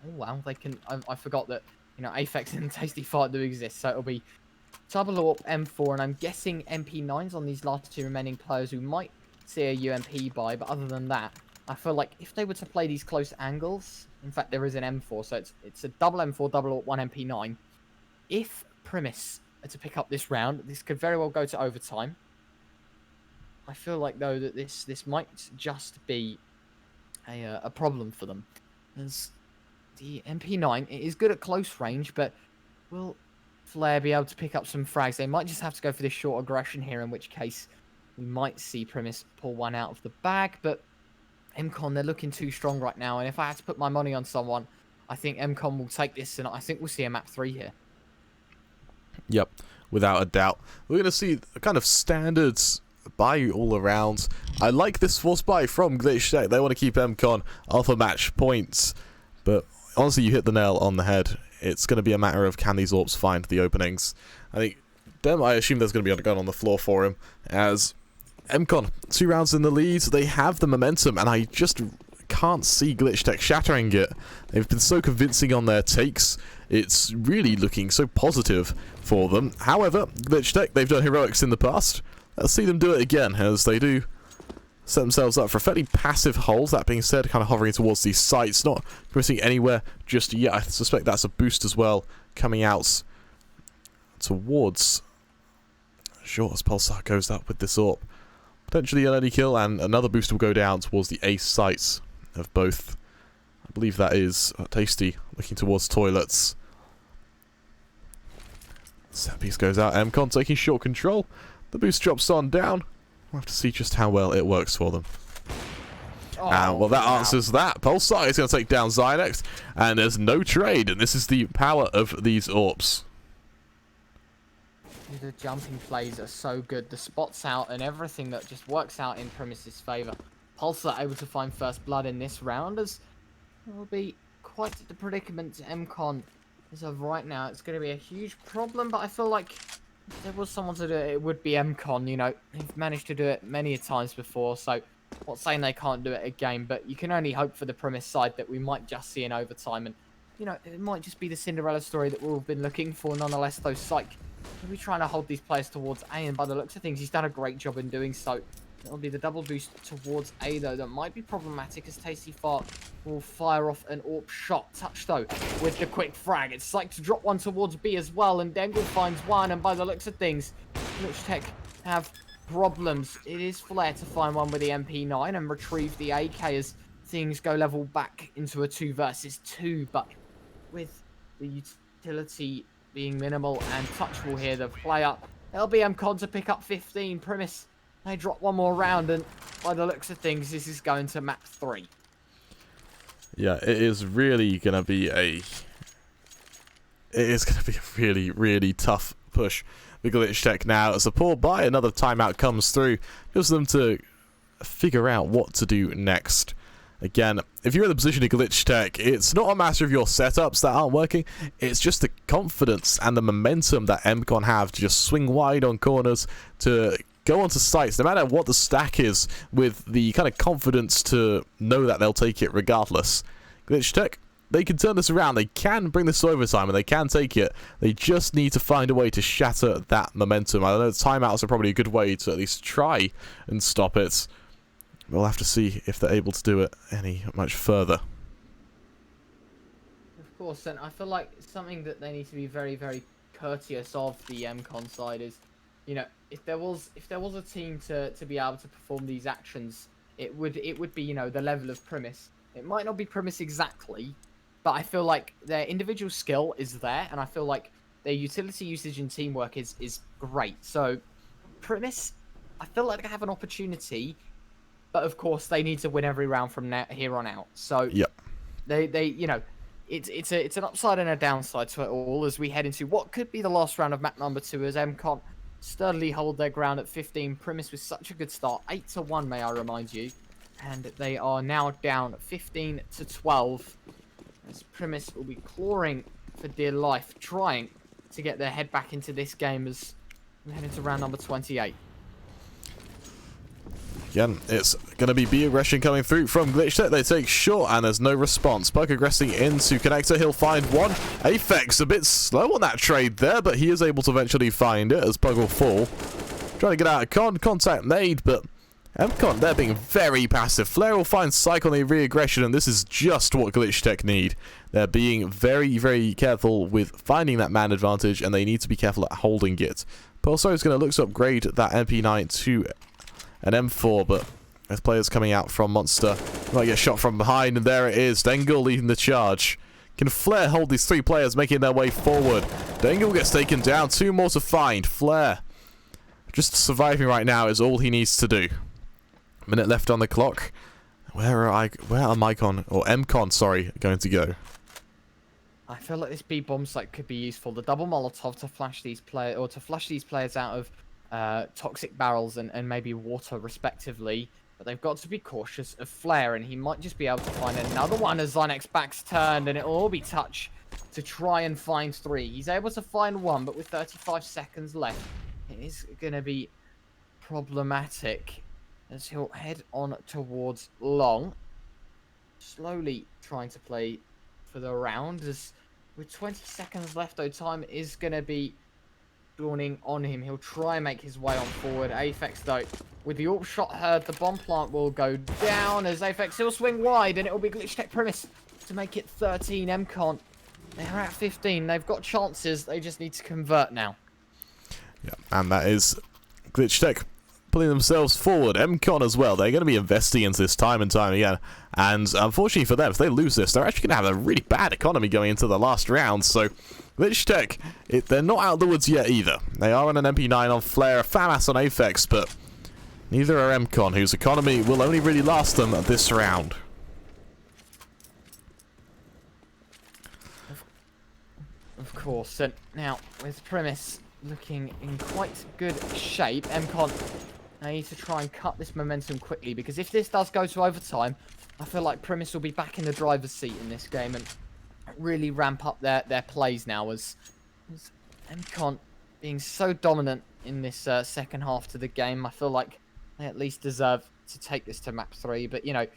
Oh, wow, they can... I forgot that, you know, Aphex and Tasty Fart do exist, so it'll be double AWP, M4, and I'm guessing MP9s on these last two remaining players who might see a UMP buy, but other than that, I feel like if they were to play these close angles, in fact, there is an M4, so it's a double M4, double AWP, one MP9. If Primis are to pick up this round, this could very well go to overtime. I feel like, though, that this might just be a problem for them. As the MP9, it is good at close range, but will Flair be able to pick up some frags? They might just have to go for this short aggression here, in which case we might see Primis pull one out of the bag, but mCon, they're looking too strong right now, and if I had to put my money on someone, I think mCon will take this, and I think we'll see a map 3 here. Yep, without a doubt. We're going to see a kind of standard buy all around. I like this force buy from Glitchtech. They want to keep mCon off of match points, but honestly, you hit the nail on the head. It's going to be a matter of can these AWPs find the openings. I think, I assume there's going to be a gun on the floor for him, as mCon, 2 rounds in the lead, they have the momentum, and I just can't see Glitchtech shattering it. They've been so convincing on their takes, it's really looking so positive for them. However, Glitchtech, they've done heroics in the past. Let's see them do it again, as they do set themselves up for a fairly passive hold. That being said, kind of hovering towards these sites, not pressing anywhere just yet. I suspect that's a boost as well, coming out towards Sure, as Pulsar goes up with this AWP. Potentially an early kill, and another boost will go down towards the ace sites of both. I believe that is Tasty looking towards toilets. Set piece goes out. mCon taking short control. The boost drops on down. We'll have to see just how well it works for them. Oh, And well, that wow. answers that. Pulsar is going to take down Zynex, and there's no trade, and this is the power of these AWPs. The jumping plays are so good. The spots out and everything that just works out in Primis' favour. Pulsar able to find first blood in this round, as it will be quite the predicament to mCon as of right now. It's going to be a huge problem, but I feel like if there was someone to do it, it would be mCon. You know, they've managed to do it many times before, so not saying they can't do it again, but you can only hope for the Primis side that we might just see in overtime, and you know, it might just be the Cinderella story that we've been looking for. Nonetheless, though, Psych will be trying to hold these players towards A, and by the looks of things, he's done a great job in doing so. It'll be the double boost towards A, though, that might be problematic, as Tasty Fart will fire off an AWP shot. Touch, though, with the quick frag. It's Psych to drop one towards B as well, and Dengle finds one, and by the looks of things, Glitchtech have problems. It is Flair to find one with the MP9 and retrieve the AK as things go level back into a 2 versus 2, but with the utility being minimal and Touch will hear the play up. It'll be mCon to pick up 15. Primis, they drop one more round, and by the looks of things, this is going to map 3. Yeah, it is really going to be a... It is going to be a really, really tough push for Glitchtech now. As a poor buy, another timeout comes through. Gives them to figure out what to do next. Again, if you're in the position of Glitchtech, it's not a matter of your setups that aren't working. It's just the confidence and the momentum that mCon have to just swing wide on corners, to go onto sites, no matter what the stack is, with the kind of confidence to know that they'll take it regardless. Glitchtech, they can turn this around. They can bring this to overtime, and they can take it. They just need to find a way to shatter that momentum. I know timeouts are probably a good way to at least try and stop it. We'll have to see if they're able to do it any much further. Of course, and I feel like something that they need to be very, very courteous of the mCon side is, you know, if there was a team to be able to perform these actions, it would be, you know, the level of Primis. It might not be Primis exactly, but I feel like their individual skill is there, and I feel like their utility usage and teamwork is great. So Primis, I feel like they have an opportunity. But of course, they need to win every round from here on out. So Yep. they you know, it's an upside and a downside to it all as we head into what could be the last round of map number 2, as mCon sturdily hold their ground at 15. Primis with such a good start, 8-1, may I remind you. And they are now down 15 to 12. As Primis will be clawing for dear life, trying to get their head back into this game as we head into round number 28. Again, it's going to be B aggression coming through from Glitchtech. They take short, and there's no response. Pug aggressing into connector. He'll find one. Aphex a bit slow on that trade there, but he is able to eventually find it as Pug will fall. Trying to get out of contact made, but mCon, they're being very passive. Flare will find Psych on the re-aggression, and this is just what Glitchtech need. They're being very, very careful with finding that man advantage, and they need to be careful at holding it. Pulsar is going to look to upgrade that MP9 to an M4, but there's players coming out from Monster. Might get shot from behind, and there it is. Dengle leading the charge. Can Flare hold these three players making their way forward? Dengle gets taken down. Two more to find. Flare just surviving right now is all he needs to do. Minute left on the clock. Where are mCon, or mCon, sorry, going to go? I feel like this B bomb site could be useful. The double Molotov to flash these players, or to flush these players out of toxic barrels and maybe water respectively, but they've got to be cautious of Flare, and he might just be able to find another one as Zynex back's turned, and it'll all be touch to try and find three. He's able to find one, but with 35 seconds left, it is going to be problematic as he'll head on towards long, slowly trying to play for the round. As with 20 seconds left, though, time is going to be dawning on him. He'll try and make his way on forward. Aphex, though, with the AWP shot heard, the bomb plant will go down as Aphex will swing wide, and it will be Glitchtech Primis to make it 13. mCon, they're at 15. They've got chances. They just need to convert now. Yeah, and that is Glitchtech pulling themselves forward. mCon as well. They're going to be investing into this time and time again. And unfortunately for them, if they lose this, they're actually going to have a really bad economy going into the last round. So Glitchtech, they're not out of the woods yet either. They are on an MP9 on Flare, a FAMAS on Aphex, but neither are mCon, whose economy will only really last them this round. Of course. And now, with Primis looking in quite good shape, mCon, they need to try and cut this momentum quickly, because if this does go to overtime, I feel like Primis will be back in the driver's seat in this game and really ramp up their plays now, as mCon being so dominant in this second half to the game. I feel like they at least deserve to take this to map 3, but you know,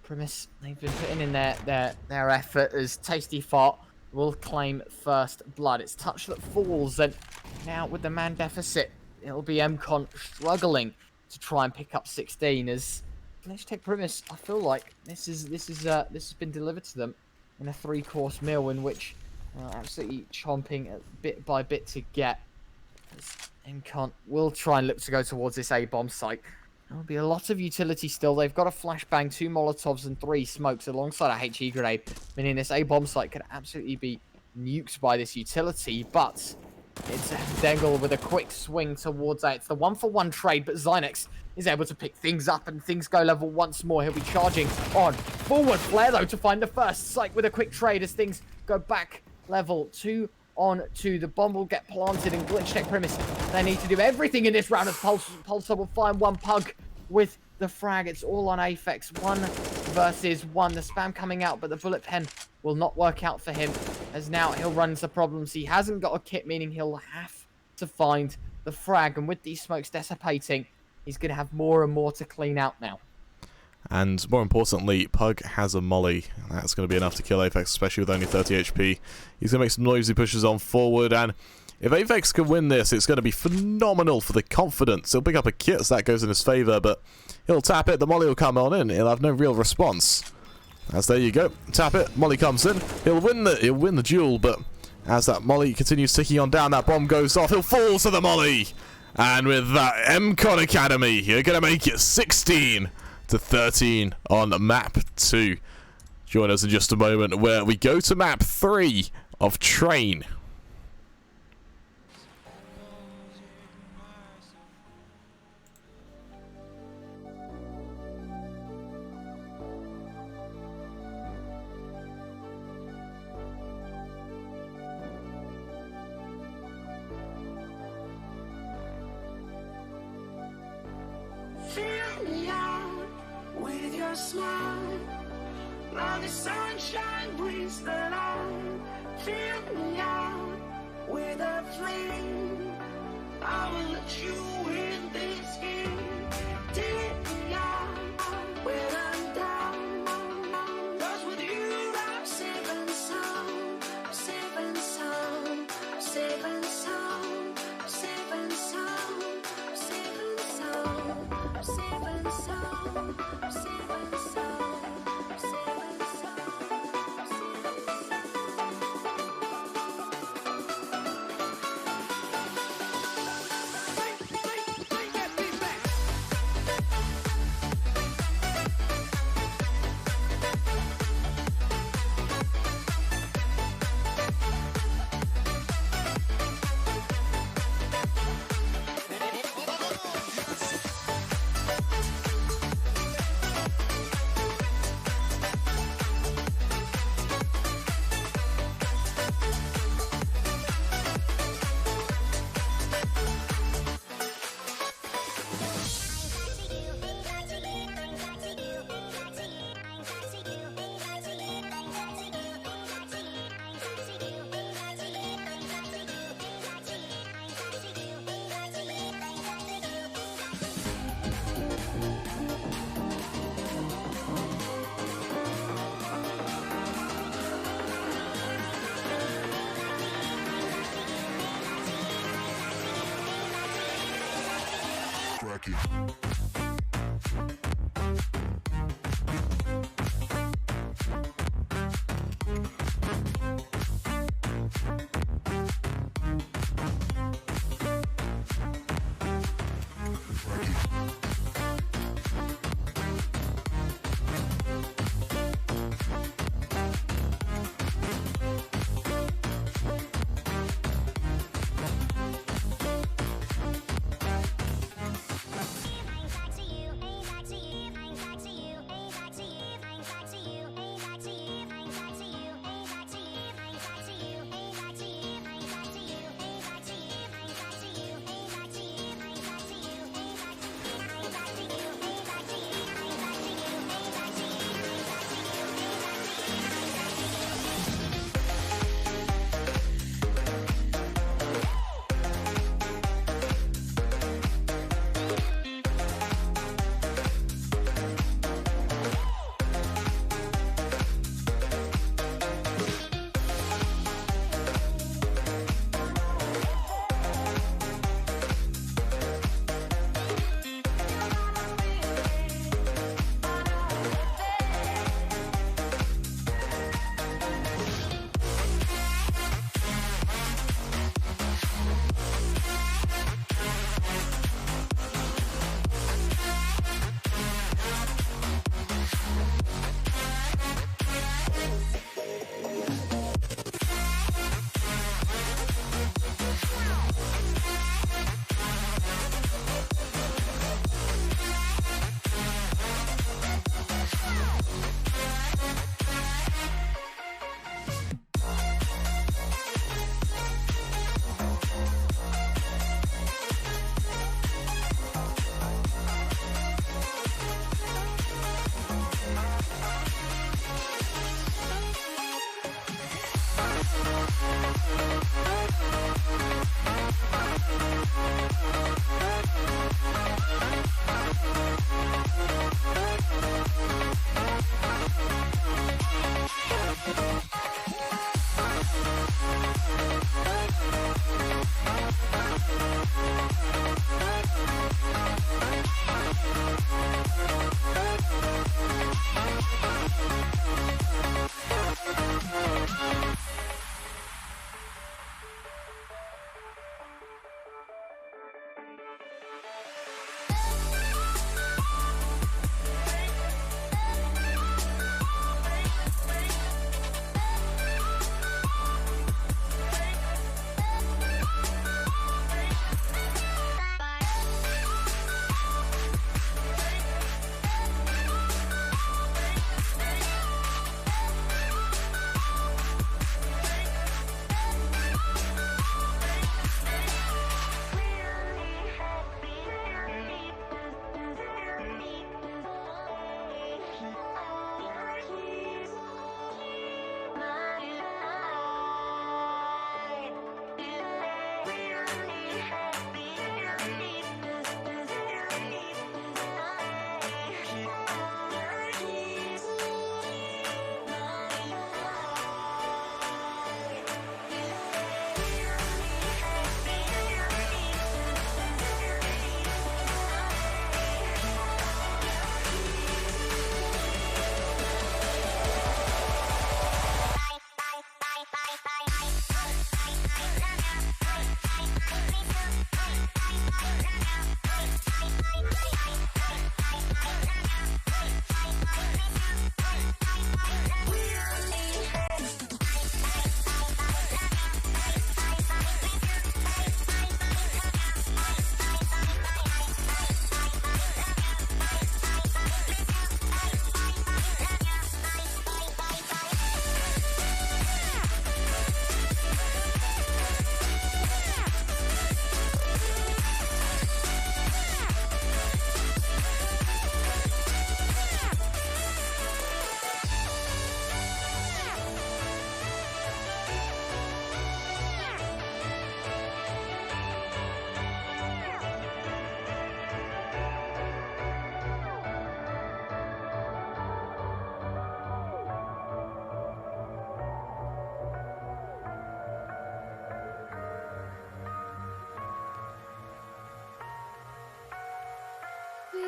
Primis, they've been putting in their effort as Tasty Fart will claim first blood. It's touch that falls, and now with the man deficit, it'll be mCon struggling to try and pick up 16 as Glitchtech Primis. I feel like this has been delivered to them in a 3-course meal in which absolutely chomping bit by bit to get. mCon will try and look to go towards this A-bomb site. There'll be a lot of utility still. They've got a flashbang, 2 Molotovs and 3 smokes alongside a HE grenade, meaning this A-bomb site could absolutely be nuked by this utility, but it's Dengle with a quick swing towards it. It's the 1-for-1 trade, but Zynex is able to pick things up and things go level once more. He'll be charging on forward. Flare, though, to find the first. Psych with a quick trade as things go back level 2 on 2. The bomb will get planted in Glitchtech Primis. They need to do everything in this round as Pulsar will find one Pug with the frag. It's all on Aphex. 1 versus 1. The spam coming out, but the bullet pen will not work out for him, as now he'll run into problems. He hasn't got a kit, meaning he'll have to find the frag, and with these smokes dissipating, he's going to have more and more to clean out now. And more importantly, Pug has a molly. That's going to be enough to kill Aphex, especially with only 30 HP. He's going to make some noisy pushes on forward, and if Aphex can win this, it's going to be phenomenal for the confidence. He'll pick up a kit, so that goes in his favour, but he'll tap it, the molly will come on in, he'll have no real response. As there you go, tap it, molly comes in, he'll win the duel, but as that molly continues ticking on down, that bomb goes off, he'll fall to the molly! And with that, mCon Academy, you're going to make it 16 to 13 on map 2. Join us in just a moment where we go to map 3 of Train. Fill me out with your your smile. Like the sunshine brings the light. Fill me out with a flame. I will let you in this game. Take me out when I'm down. 'Cause with you I'm safe and sound. Safe and sound. Safe and sound. Safe and sound. Safe and sound. Safe and sound. Safe and sound. Safe and sound.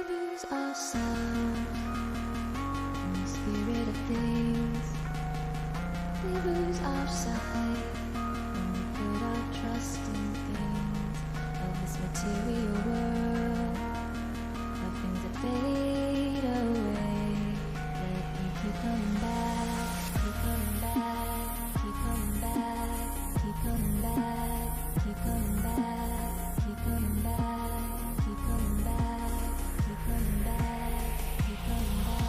We lose ourselves in the spirit of things. We lose our sight when we put our trust in things of this material world, of things that fade away. Let them keep coming back, keep coming back, keep coming back, keep coming back, keep coming back, keep coming back, keep coming back, keep coming back, keep coming back, keep coming back,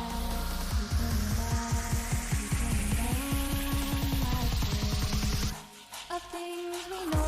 of things we know.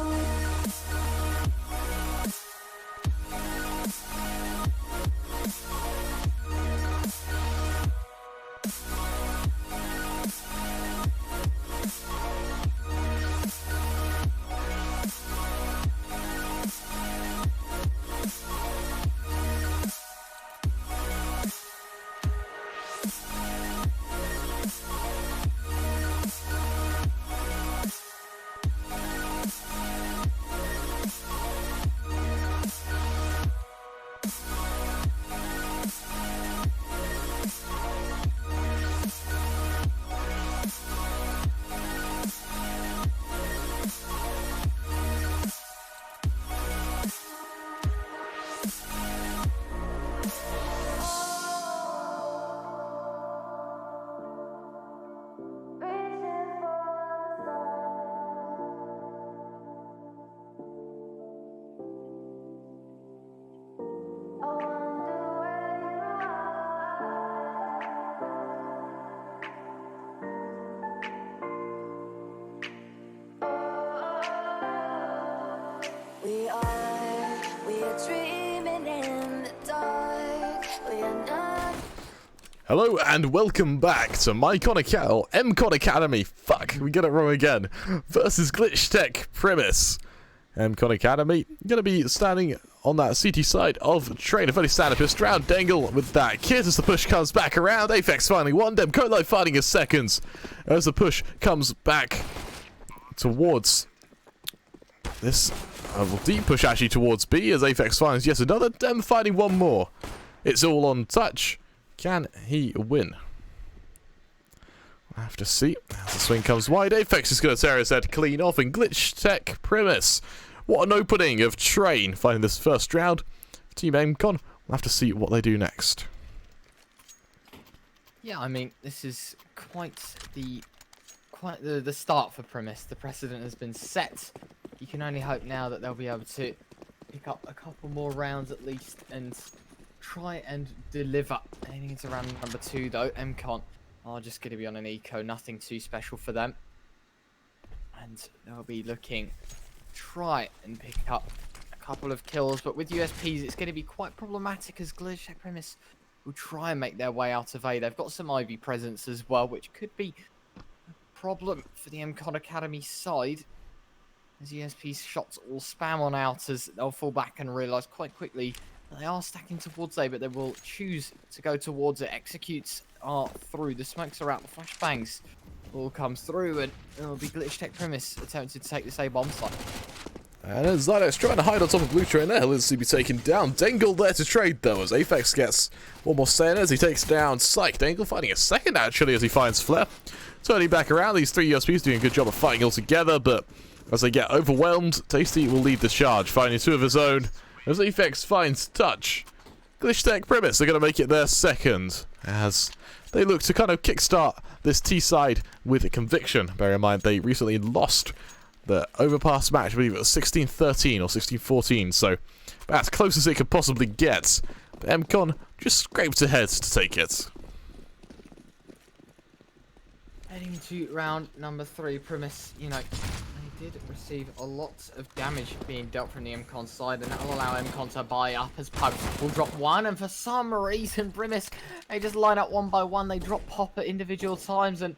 We are dreaming in the dark. We are not. Hello and welcome back to mCon Academy. Fuck, we got it wrong again. Versus Glitchtech Primis. mCon Academy going to be standing on that CT side of train. A very standard pissed round. Dangle with that kit as the push comes back around. Aphex finally won. Demcolo fighting his seconds as the push comes back towards this deep push actually towards B as Aphex finds yet another. Dem fighting one more. It's all on touch. Can he win? We'll have to see. As the swing comes wide, Aphex is going to tear his head clean off, and Glitchtech Primis. What an opening of Train fighting this first round. Team mCon, we'll have to see what they do next. Yeah, I mean, this is quite the start for Primis. The precedent has been set. You can only hope now that they'll be able to pick up a couple more rounds at least and try and deliver. Heading into round number 2 though, mCon are just going to be on an eco, nothing too special for them. And they'll be looking to try and pick up a couple of kills, but with USPs it's going to be quite problematic as Glitchtech Primis will try and make their way out of A. They've got some Ivy presence as well, which could be a problem for the mCon Academy side. As USP's shots all spam on out as they'll fall back and realise quite quickly that they are stacking towards A, but they will choose to go towards it. Executes are through, the smokes are out, the flashbangs all comes through, and it'll be Glitchtech Primis attempting to take this A bomb site. And as Zydex trying to hide on top of Blue Train there, he'll instantly be taken down. Dangle there to trade though, as Aphex gets one more say as he takes down Psych. Dangle fighting a second actually as he finds Flare. Turning back around, these three USPs doing a good job of fighting all together, but as they get overwhelmed, Tasty will lead the charge, finding two of his own. As Aphex finds Touch, Glitchtech Primis are going to make it their second, as they look to kind of kickstart this T-side with conviction. Bear in mind, they recently lost the overpass match, I believe it was 16-13 or 16-14, so that's close as it could possibly get. But mCon just scraped ahead to take it. Heading to round number 3, Primis, you know, they did receive a lot of damage being dealt from the mCon side, and that will allow mCon to buy up as Pug will drop one, and for some reason, Primis, they just line up one by one. They drop Pop at individual times, and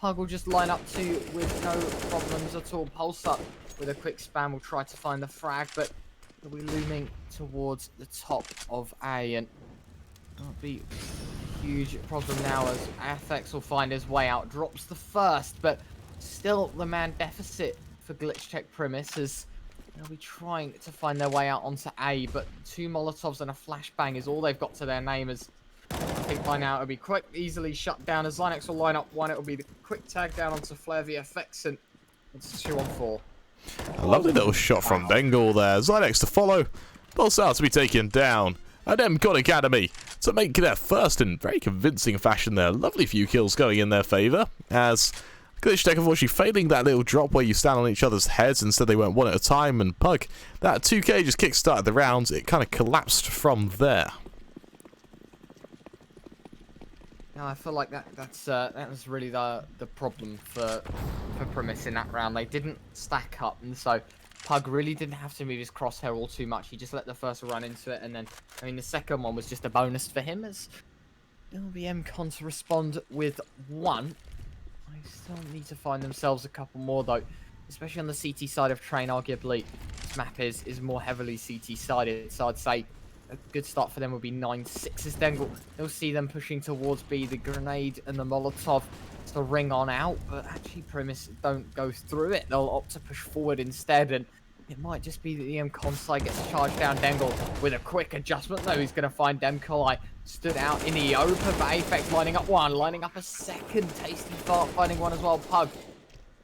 Pug will just line up 2 with no problems at all. Pulse up with a quick spam will try to find the frag, but he'll be looming towards the top of A, and that'll be a huge problem now as Aphex will find his way out. Drops the first, but still the man deficit for Glitchtech Primis as They'll be trying to find their way out onto A, but 2 Molotovs and a flashbang is all they've got to their name. As I think by now it'll be quick, easily shut down. As Zynex will line up 1, it'll be the quick tag down onto Flare VFX, and it's 2 on 4. A lovely little shot from Bengal there. Zynex to follow. Pulse out to be taken down. And mCon Academy to make their first in very convincing fashion there. Lovely few kills going in their favour. As Glitchtech unfortunately failing that little drop where you stand on each other's heads. Instead they went one at a time. And Pug, that 2K just kick-started the rounds. It kind of collapsed from there. Yeah, I feel like that was really the problem for Primis in that round. They didn't stack up, and so Pug really didn't have to move his crosshair all too much. He just let the first run into it, and then, I mean, the second one was just a bonus for him, as it'll be mCon to respond with 1. They still need to find themselves a couple more, though, especially on the CT side of Train. Arguably, this map is more heavily CT sided, so I'd say a good start for them would be 9-6, as then they'll see them pushing towards B, the grenade and the Molotov to ring on out, but actually Primis don't go through it. They'll opt to push forward instead, and it might just be that the mCon side gets charged down. Dengle with a quick adjustment, though. He's going to find Demkolai stood out in the open, but Apex lining up 1, lining up a second. Tasty Fart finding 1 as well. Pug,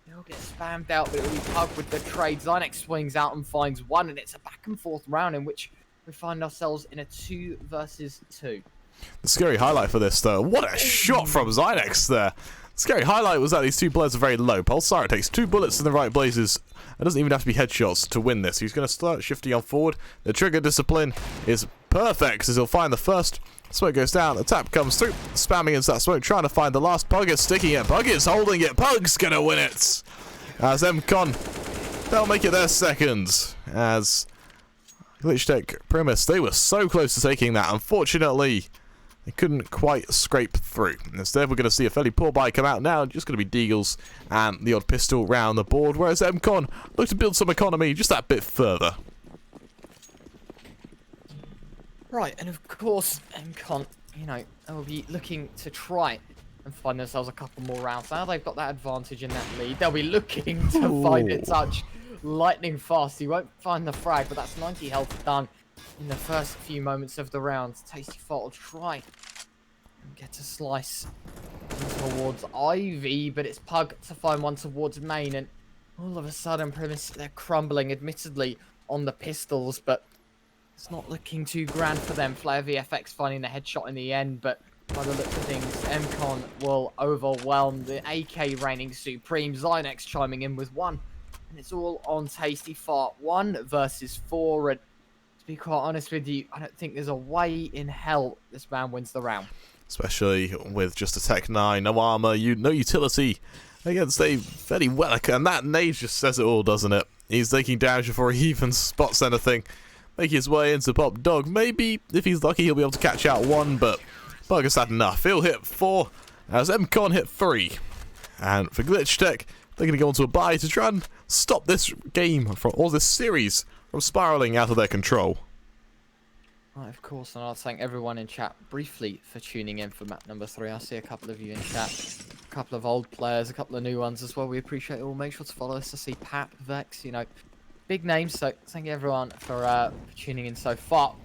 he'll get spammed out, but it'll be Pug with the trade. Zynex swings out and finds 1, and it's a back and forth round in which we find ourselves in a 2 versus 2. The scary highlight for this, though. What a shot from Zynex there. The scary highlight was that these 2 players are very low. Pulsar takes 2 bullets in the right places. It doesn't even have to be headshots to win this. He's going to start shifting on forward. The trigger discipline is perfect as he'll find the first. Smoke goes down. The tap comes through. Spamming into that smoke, trying to find the last. Pug is sticking it. Pug is holding it. Pug's going to win it. As mCon, they'll make it their second. As Glitchtech Primis, they were so close to taking that. Unfortunately, they couldn't quite scrape through. Instead, we're going to see a fairly poor buy come out now. Just going to be Deagles and the odd pistol round the board. Whereas mCon look to build some economy just that bit further. Right, and of course, mCon, you know, they'll be looking to try and find themselves a couple more rounds. Now they've got that advantage in that lead. They'll be looking to find it touch lightning fast. He won't find the frag, but that's 90 health done in the first few moments of the round. Tasty Fart will try and get a slice towards Ivy, but it's Pug to find 1 towards main, and all of a sudden Primis, they're crumbling, admittedly, on the pistols, but it's not looking too grand for them. Flare VFX finding the headshot in the end, but by the look of things, mCon will overwhelm the AK reigning supreme. Zynex chiming in with 1, and it's all on Tasty Fart. 1 versus 4, and to be quite honest with you, I don't think there's a way in hell this man wins the round. Especially with just a Tech 9, no armor, no utility against a fairly Wellica, and that nade just says it all, doesn't it? He's taking damage before he even spots anything. Making his way into Pop Dog. Maybe, if he's lucky, he'll be able to catch out 1, but Pug has had enough. He'll hit 4, as mCon hit 3. And for Glitchtech, they're going to go onto a buy to try and stop this game, or this series, from spiralling out of their control. Right, of course, and I'll thank everyone in chat briefly for tuning in for map number 3. I see a couple of you in chat, a couple of old players, a couple of new ones as well. We appreciate it all. Make sure to follow us. I see Pap, Vex, you know, big names. So thank you everyone for tuning in so far.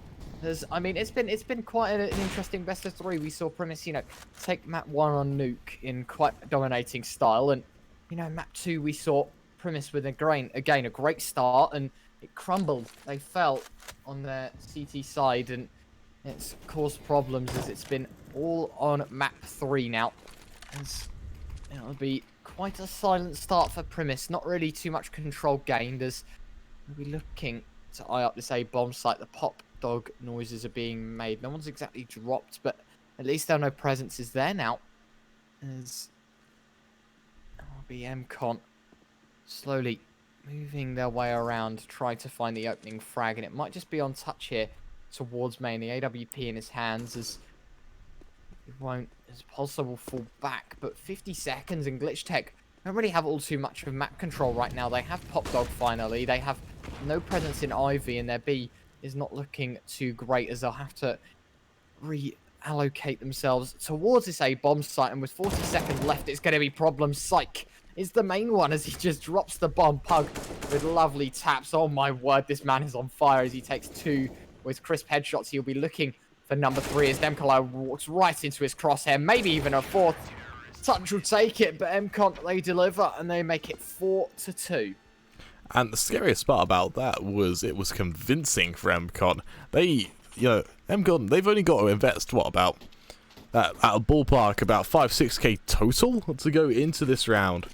I mean, it's been quite an interesting best of 3. We saw Primis, you know, take map 1 on Nuke in quite a dominating style, and you know, map 2 we saw Primis with a great start, and it crumbled. They fell on their CT side, and it's caused problems as it's been all on map 3 now. As it'll be quite a silent start for Primis. Not really too much control gained, as we'll be looking to eye up this A bomb site. The Pop Dog noises are being made. No one's exactly dropped, but at least they'll know presence is there now. As it'll be mCon slowly moving their way around, try to find the opening frag, and it might just be on touch here towards main. The AWP in his hands, as it won't, as Pulsar will fall back, but 50 seconds, and Glitchtech don't really have all too much of map control right now. They have Pop Dog finally. They have no presence in Ivy, and their B is not looking too great, as they'll have to reallocate themselves towards this A bomb site, and with 40 seconds left, it's going to be problem psych. is the main one as he just drops the bomb. Pug with lovely taps. Oh my word, this man is on fire as he takes 2 with crisp headshots. He'll be looking for number 3 as mCon walks right into his crosshair. Maybe even a 4th. Touch will take it, but mCon, they deliver and they make it 4-2. And the scariest part about that was it was convincing for mCon. mCon, they've only got to invest, what, about, at a ballpark, about 5-6k total to go into this round.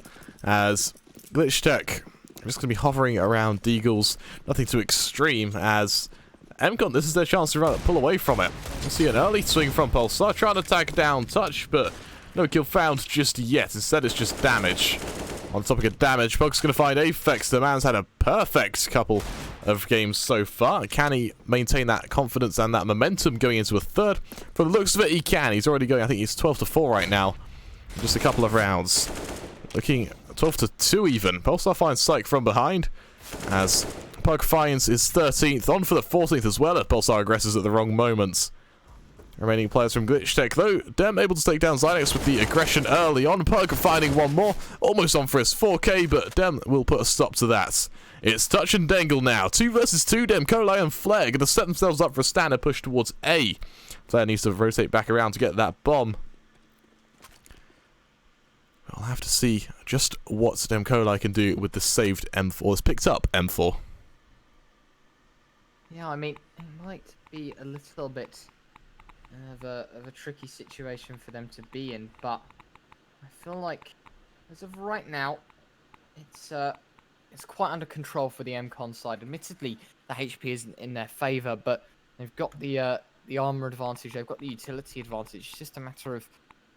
As Glitchtech are just going to be hovering around Deagles, nothing too extreme, as mCon, this is their chance to pull away from it. We'll see an early swing from Pulsar, trying to tag down Touch, but no kill found just yet. Instead, it's just damage. On the topic of damage, Pug's going to find Aphex. The man's had a perfect couple of games so far. Can he maintain that confidence and that momentum going into a third? From the looks of it, he can. He's already going, I think he's 12-4 right now. Just a couple of rounds. Looking 12-2 even. Pulsar finds Psych from behind, as Pug finds his 13th, on for the 14th as well, if Pulsar aggressors at the wrong moments. Remaining players from Glitchtech, though, Dem able to take down Zynex with the aggression early on. Pug finding one more, almost on for his 4k, but Dem will put a stop to that. It's Touch and Dengle now, 2 versus 2. Dem, Colai and Flare going to set themselves up for a standard push towards A. Flare needs to rotate back around to get that bomb. I'll have to see just what Dem Colai can do with the saved M4, this picked up M4. Yeah, I mean, it might be a little bit of a tricky situation for them to be in, but I feel like as of right now, it's quite under control for the mCon side. Admittedly, the HP isn't in their favour, but they've got the armor advantage, they've got the utility advantage. It's just a matter of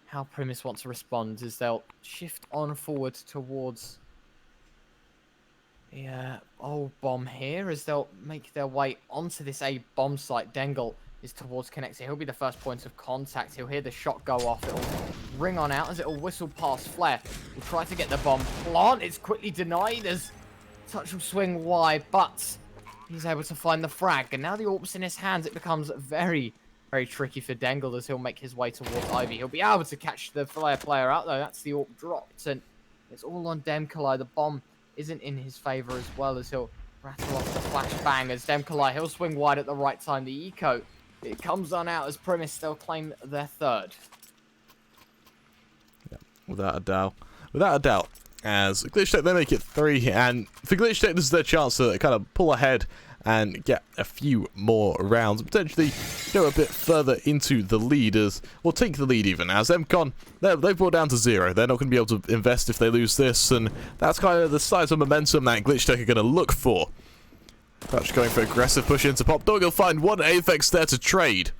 how Primis want to respond, as they'll shift on forward towards the old bomb here, as they'll make their way onto this A bomb site. Dengle is towards Connector. He'll be the first point of contact. He'll hear the shot go off. It'll ring on out as it'll whistle past Flare. He'll try to get the bomb plant. It's quickly denied as Touch will swing wide, but he's able to find the frag. And now the AWP's in his hands. It becomes very, very tricky for Dengle as he'll make his way towards Ivy. He'll be able to catch the Flare player out, though. That's the AWP dropped, and it's all on Demkolai. The bomb isn't in his favour, as well, as he'll rattle off the flashbang as Demkolai. He'll swing wide at the right time. The eco, it comes on out as Primis still claim their 3rd. Yeah, without a doubt. Without a doubt. As Glitchtech, they make it 3, and for Glitchtech, this is their chance to kind of pull ahead and get a few more rounds, potentially go a bit further into the leaders, or take the lead even, as mCon, they've brought down to 0. They're not going to be able to invest if they lose this, and that's kind of the size of momentum that Glitchtech are going to look for. Touch going for aggressive push into Pop Dog. He'll find one Aphex there to trade.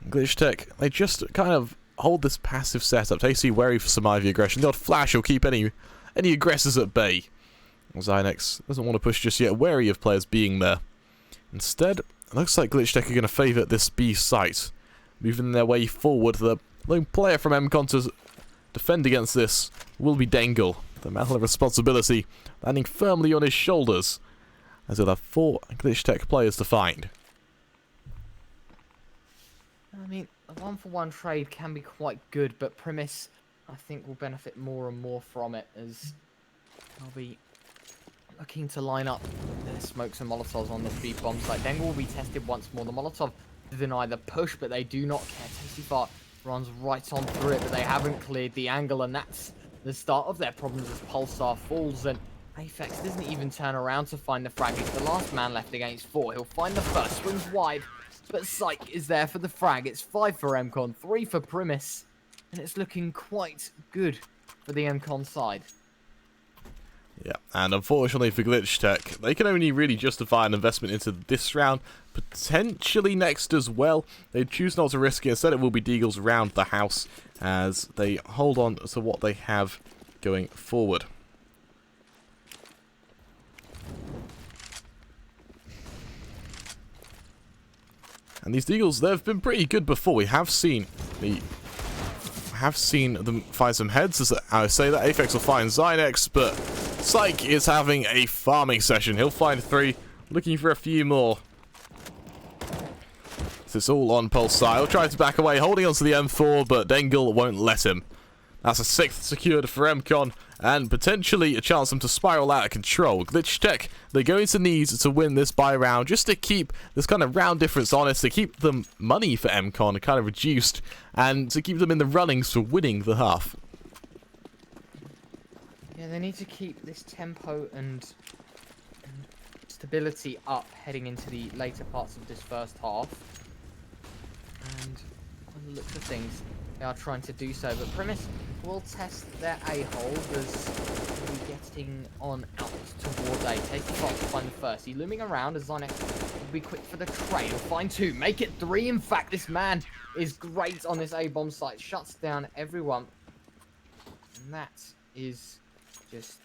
Glitchtech, they just kind of hold this passive setup. Tasty wary for some Ivy aggression. The odd flash will keep any aggressors at bay. Zynex doesn't want to push just yet, wary of players being there. Instead, it looks like Glitchtech are going to favour this B site. Moving their way forward, the lone player from mCon to defend against this will be Dengle. The mantle of responsibility landing firmly on his shoulders, as he'll have 4 Glitchtech players to find. I mean, a 1-for-1 trade can be quite good, but Primis, I think, will benefit more and more from it, as they'll be looking to line up their smokes and molotovs on this B bomb site. Dengle will be tested once more. The molotov to deny the push, but they do not care. Tasty Fart runs right on through it, but they haven't cleared the angle, and that's the start of their problems as Pulsar falls, and Aphex doesn't even turn around to find the frag. He's the last man left against 4. He'll find the first, swings wide, but Psych is there for the frag. It's 5 for mCon, 3 for Primis, and it's looking quite good for the mCon side. Yeah, and unfortunately for Glitchtech, they can only really justify an investment into this round, potentially next as well. They choose not to risk it. Instead, it will be Deagles round the house as they hold on to what they have going forward. And these Deagles, they've been pretty good before. We have seen them find some heads, as I say that. Aphex will find Zynex, but Psych is having a farming session. He'll find 3, looking for a few more. So it's all on Pulsar. He'll try to back away, holding onto the M4, but Dengle won't let him. That's a 6th secured for mCon, and potentially a chance for them to spiral out of control. Glitchtech, they're going to need to win this buy round just to keep this kind of round difference honest, to keep them money for mCon kind of reduced, and to keep them in the runnings for winning the half. Yeah, they need to keep this tempo and stability up heading into the later parts of this first half. And on the looks of things, they are trying to do so, but Primis will test their A-hole as we're getting on out towards A. Taking off to find the first. He's looming around as Zynex will be quick for the trade. He'll find 2, make it 3. In fact, this man is great on this A-bomb site. Shuts down everyone. And that is just...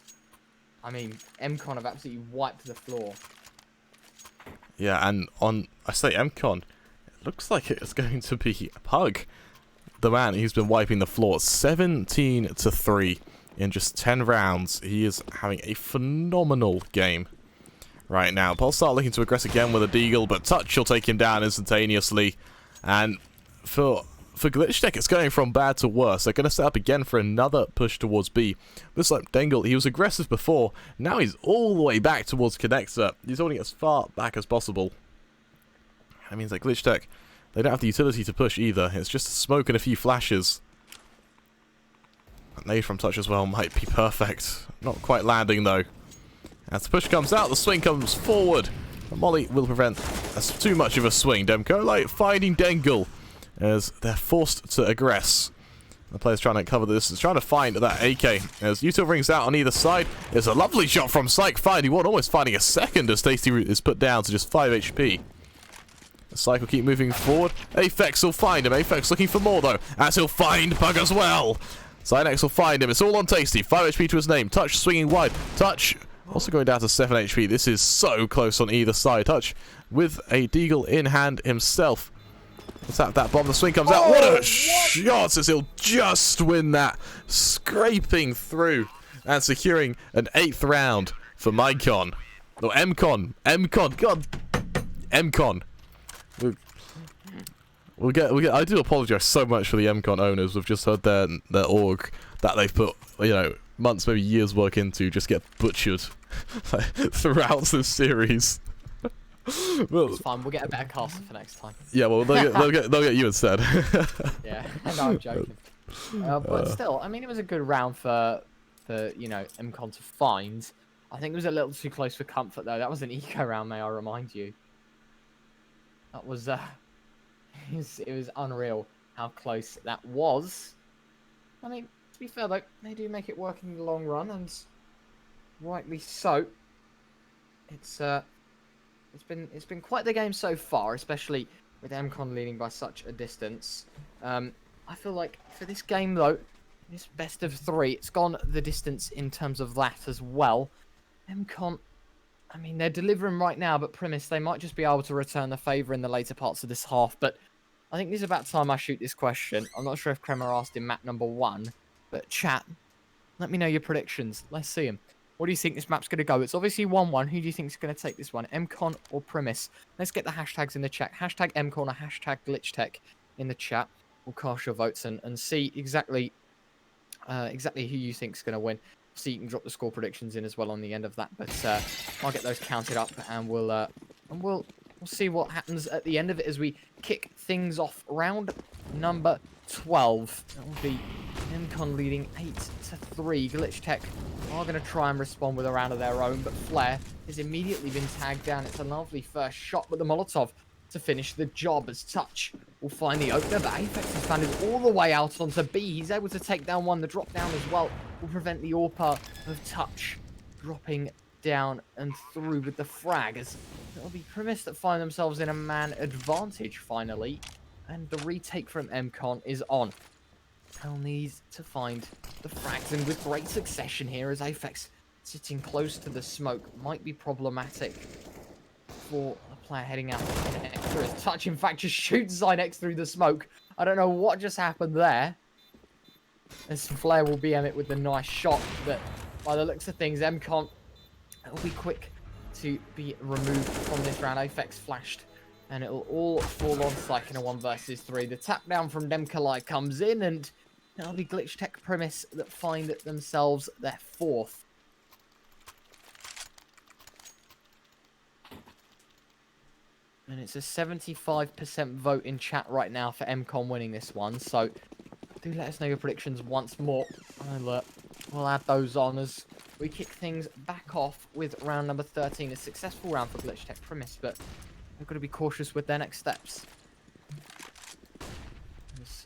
I mean, mCon have absolutely wiped the floor. Yeah, and on, I say mCon, it looks like it's going to be Pug, the man who's been wiping the floor. 17-3 in just 10 rounds. He is having a phenomenal game right now. Polestar looking to aggress again with a deagle, but Touch will take him down instantaneously. And for Glitchtech, it's going from bad to worse. They're going to set up again for another push towards B. This like Dengle, he was aggressive before. Now he's all the way back towards Connector. He's holding as far back as possible. That means that Glitchtech, they don't have the utility to push either. It's just smoke and a few flashes. A nade from Touch as well might be perfect. Not quite landing though. As the push comes out, the swing comes forward. And Molly will prevent that's too much of a swing. Demko like finding Dengle as they're forced to aggress. The player's trying to cover this, is trying to find that AK. As Util rings out on either side, it's a lovely shot from Psych, finding one, almost finding a second as Tasty is put down to just 5 HP. The Psych will keep moving forward. Aphex will find him. Aphex looking for more though, as he'll find Pug as well. Zynex will find him. It's all on Tasty. 5 HP to his name. Touch swinging wide. Touch also going down to 7 HP. This is so close on either side. Touch with a deagle in hand himself. Let's have that bomb. The swing comes out. What a shot as he'll just win that. Scraping through and securing an 8th round for mCon. No, mCon. mCon. God. mCon. We'll get. I do apologise so much for the mCon owners. We've just heard their org that they've put, you know, months, maybe years work into just get butchered throughout this series. Well, It's fine. We'll get a better caster for next time. yeah, well, they'll get you instead. Yeah, no, I'm joking. But still, I mean, it was a good round for you know, mCon to find. I think it was a little too close for comfort though. That was an eco round, may I remind you. That was it was unreal how close that was. I mean, to be fair though, they do make it work in the long run, and rightly so. It's been quite the game so far, especially with mCon leading by such a distance. I feel like for this game though, this best of 3, it's gone the distance in terms of that as well. mCon, I mean, they're delivering right now, but Primis, they might just be able to return the favour in the later parts of this half. But I think this is about time I shoot this question. I'm not sure if Kremer asked in map number 1, but chat, let me know your predictions. Let's see them. What do you think this map's going to go? It's obviously 1-1. Who do you think is going to take this one? mCon or Primis? Let's get the hashtags in the chat. Hashtag mCon or hashtag Glitchtech in the chat. We'll cast your votes and see exactly who you think is going to win. So you can drop the score predictions in as well on the end of that. But I'll get those counted up and we'll see what happens at the end of it as we kick things off. Round number 12. That will be mCon leading 8-3. Glitchtech are going to try and respond with a round of their own, but Flare has immediately been tagged down. It's a lovely first shot, but the Molotov to finish the job as Touch will find the opener, but Apex has found it all the way out onto B. He's able to take down one. The drop down as well will prevent the AWP of Touch dropping down and through with the frag, as it'll be Primis that find themselves in a man advantage finally, and the retake from mCon is on. They'll need to find the frags, and with great succession here as Apex sitting close to the smoke might be problematic for a player heading out for his Touch. In fact, just shoots Zynex through the smoke. I don't know what just happened there. As Flare will BM it with the nice shot, but by the looks of things, mCon will be quick to be removed from this round. Apex flashed, and it'll all fall on Psych in a 1 versus 3. The tap down from Demkalai comes in, and It'll be Glitchtech Primis that find themselves their 4th. And it's a 75% vote in chat right now for mCon winning this one. So do let us know your predictions once more. We'll add those on as we kick things back off with round number 13. A successful round for Glitchtech Primis, but they've got to be cautious with their next steps. As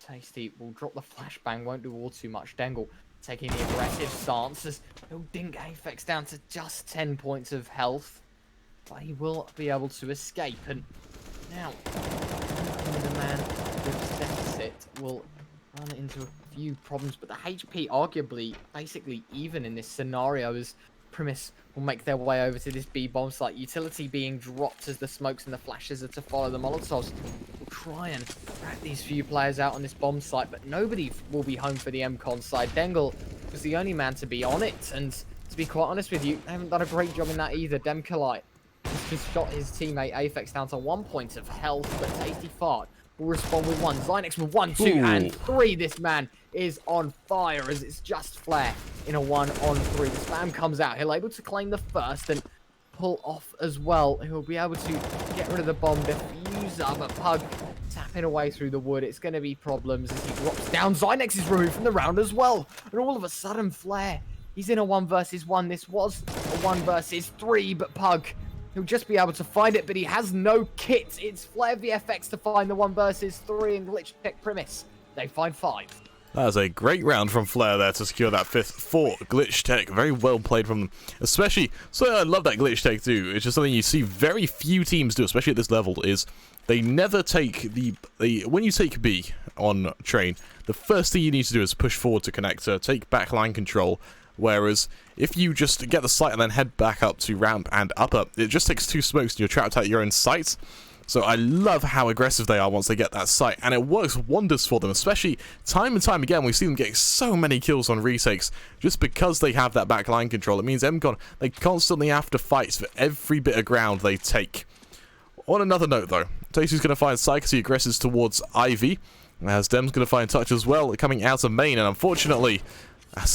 Tasty will drop the flashbang, won't do all too much. Dengle taking the aggressive stance as he'll dink Apex down to just 10 points of health. But he will be able to escape. And now, the man with deficit will run into a few problems. But the HP arguably basically even in this scenario as Primis will make their way over to this B-bomb site. Utility being dropped as the smokes and the flashes are to follow the Molotovs. Will try and drag these few players out on this bomb site, but nobody will be home for the mCon side. Dengle was the only man to be on it, and to be quite honest with you, they haven't done a great job in that either. Demkalite has just shot his teammate Aphex down to 1 point of health, but Tasty Fart will respond with 1. Zynex with 1, 2, and 3. This man is on fire as it's just Flare in a 1-on-3. The spam comes out. He'll able to claim the first and pull off as well. He'll be able to get rid of the bomb diffuser, but Pug tapping away through the wood. It's going to be problems as he drops down. Zynex is removed from the round as well. And all of a sudden, Flare, he's in a 1 versus 1. This was a 1 versus 3, but Pug, he'll just be able to find it, but he has no kit. It's Flare VFX to find the 1 versus 3 and Glitchtech Primis. They find 5. That was a great round from Flare there to secure that 5th for Glitchtech. Very well played from them. Especially, so I love that Glitchtech do. It's just something you see very few teams do, especially at this level, is they never take when you take B on train, the first thing you need to do is push forward to connector, take back line control. Whereas, if you just get the site and then head back up to ramp and upper, it just takes 2 smokes and you're trapped at your own site. So I love how aggressive they are once they get that site, and it works wonders for them, especially time and time again. We see them getting so many kills on retakes just because they have that back line control. It means mCon, they constantly have to fight for every bit of ground they take. On another note though, Tasty's going to find Psych as he aggresses towards Ivy, as Dem's going to find Touch as well, coming out of main, and unfortunately,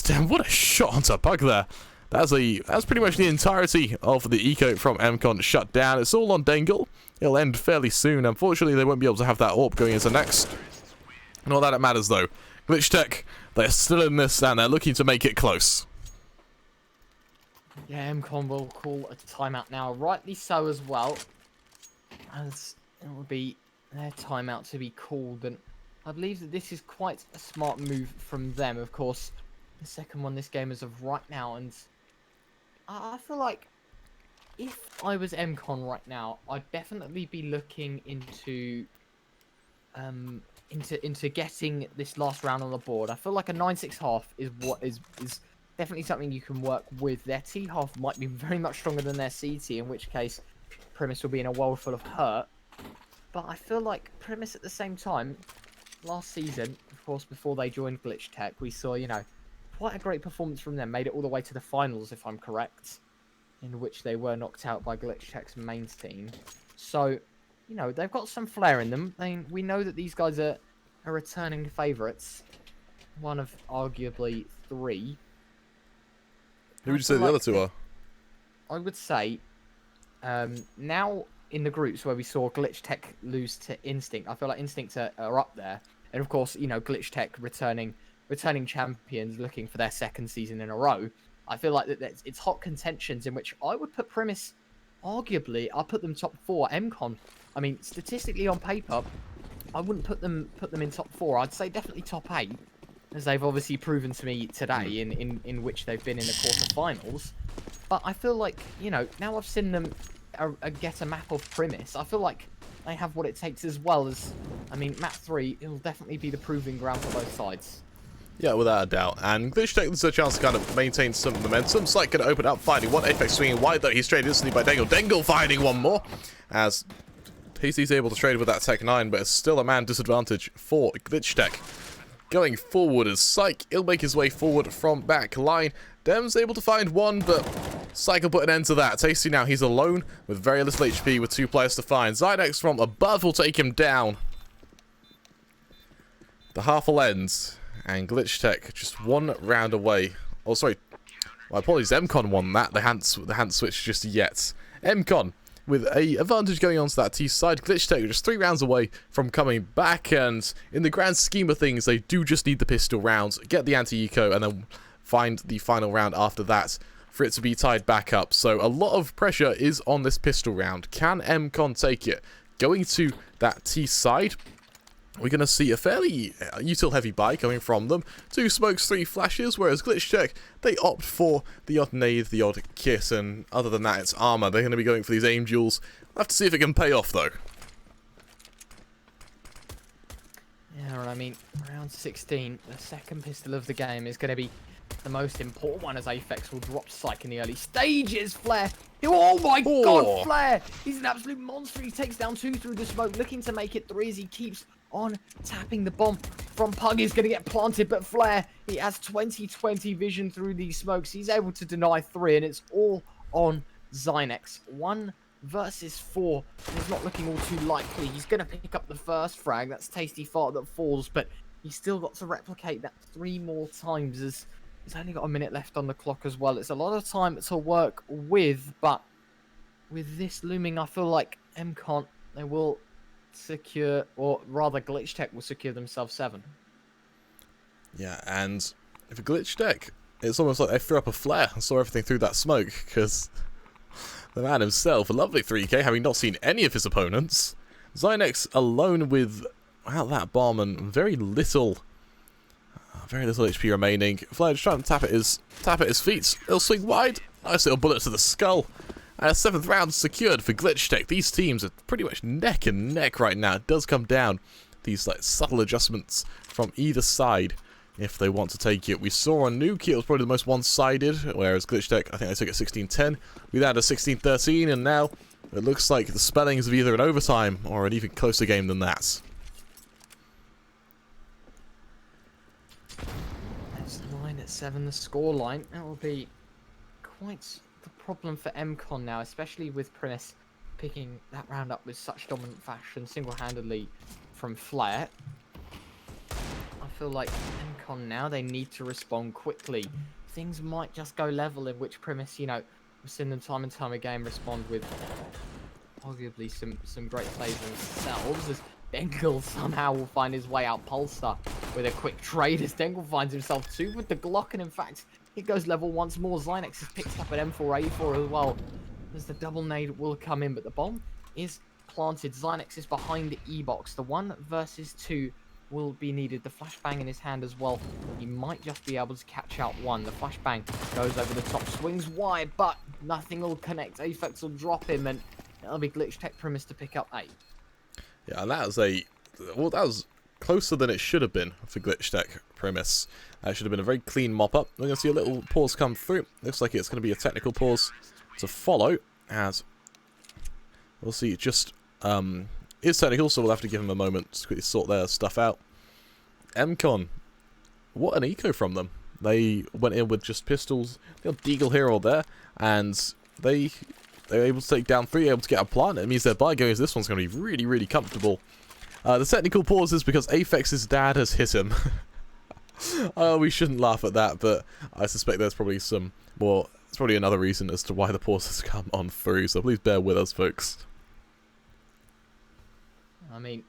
Damn, what a shot onto Pug there. That's pretty much the entirety of the eco from mCon shut down. It's all on Dengle. It'll end fairly soon. Unfortunately, they won't be able to have that AWP going into next. Not that it matters, though. Glitchtech, they're still in this, and they're looking to make it close. Yeah, mCon will call a timeout now. Rightly so as well, as it will be their timeout to be called. And I believe that this is quite a smart move from them. Of course, the second one this game as of right now, and I feel like if I was mCon right now, I'd definitely be looking into getting this last round on the board. I feel like a 9-6 half is what is definitely something you can work with. Their T half might be very much stronger than their CT, in which case Primis will be in a world full of hurt. But I feel like Primis at the same time, last season, of course, before they joined Glitchtech, we saw, you know, quite a great performance from them. Made it all the way to the finals, if I'm correct, in which they were knocked out by Glitchtech's main team. So, you know, they've got some flair in them. We know that these guys are returning favourites. One of arguably 3. Who would you say the other 2 are? I would say, now in the groups where we saw Glitchtech lose to Instinct, I feel like Instinct are up there. And of course, you know, Glitchtech returning champions, looking for their 2nd season in a row. I feel like it's hot contentions in which I would put Primis, arguably, I'll put them top 4. mCon, I mean, statistically on paper, I wouldn't put them in top 4. I'd say definitely top 8, as they've obviously proven to me today in which they've been in the quarterfinals. But I feel like, you know, now I've seen them get a map of Primis, I feel like they have what it takes as well as, I mean, map 3, it'll definitely be the proving ground for both sides. Yeah, without a doubt. And Glitchtech, there's a chance to kind of maintain some momentum. Sight going to open up, finding one. Apex swinging wide, though. He's traded instantly by Dengle. Dengle finding one more, as Tasty's able to trade with that Tech 9, but it's still a man disadvantage for Glitchtech. Going forward as Psych, he'll make his way forward from back line. Dem's able to find one, but Psych will put an end to that. Tasty now, he's alone with very little HP with 2 players to find. Zynex from above will take him down. The half will end, and Glitchtech just 1 round away. Oh, sorry. My apologies, mCon won that. They hadn't switched just yet. mCon with a advantage going on to that T side. Glitchtech just 3 rounds away from coming back, and in the grand scheme of things, they do just need the pistol rounds, get the anti-eco, and then find the final round after that for it to be tied back up. So a lot of pressure is on this pistol round. Can mCon take it? Going to that T side, we're going to see a fairly util heavy buy coming from them. 2 smokes, 3 flashes, whereas Glitchtech, they opt for the odd nade, the odd kit, and other than that, it's armor. They're going to be going for these aim duels. We'll have to see if it can pay off, though. Yeah, and I mean, round 16, the second pistol of the game is going to be the most important one, as Aphex will drop Psych in the early stages. Flare. Oh my god, Flare! He's an absolute monster. He takes down 2 through the smoke, looking to make it 3 as he keeps on tapping the bomb from Pug. Is going to get planted, but Flare, he has 20/20 vision through these smokes. He's able to deny 3, and it's all on Zynex. 1 versus 4. It's not looking all too likely. He's going to pick up the first frag. That's Tasty Fart that falls, but he's still got to replicate that 3 more times, as he's only got a minute left on the clock as well. It's a lot of time to work with, but with this looming, I feel like mCon, they will secure, or rather Glitchtech will secure themselves 7. Yeah, and if a Glitchtech, it's almost like they threw up a flare and saw everything through that smoke, because the man himself, a lovely 3k, having not seen any of his opponents. Zynex alone with, wow, that bomb and very little HP remaining. Flare just trying to tap at his feet. It'll swing wide. Nice little bullet to the skull. And a 7th round secured for Glitchtech. These teams are pretty much neck and neck right now. It does come down these like subtle adjustments from either side if they want to take it. We saw on Nuke, it was probably the most one-sided, whereas Glitchtech, I think they took it 16-10. We had a 16-13, and now it looks like the spellings of either an overtime or an even closer game than that. That's 9-7, the scoreline. That will be quite the problem for mCon now, especially with Primis picking that round up with such dominant fashion single-handedly from Flare. I feel like mCon now, they need to respond quickly. Things might just go level, in which Primis, you know, we've seen them time and time again respond with arguably some great plays themselves, as Dengle somehow will find his way out Pulsar with a quick trade, as Dengle finds himself 2 with the Glock, and in fact, it goes level once more. Zynex has picked up an M4A4 as well, as the double nade will come in, but the bomb is planted. Zynex is behind the E-box. The 1 versus 2 will be needed. The flashbang in his hand as well. He might just be able to catch out 1. The flashbang goes over the top, swings wide, but nothing will connect. Aphex will drop him, and it'll be Glitchtech Primis to pick up 8. Yeah, and that was closer than it should have been for Glitchtech Primis. That should have been a very clean mop-up. We're going to see a little pause come through. Looks like it's going to be a technical pause to follow, as we'll see it just is technical, so we'll have to give him a moment to quickly sort their stuff out. mCon, what an eco from them. They went in with just pistols. They got Deagle here or there, and they're able to take down 3, able to get a plant. It means their buy goes, this one's going to be really, really comfortable. The technical pause is because Aphex's dad has hit him. We shouldn't laugh at that, but I suspect there's probably some more. It's probably another reason as to why the pause has come on through, so please bear with us, folks. I mean,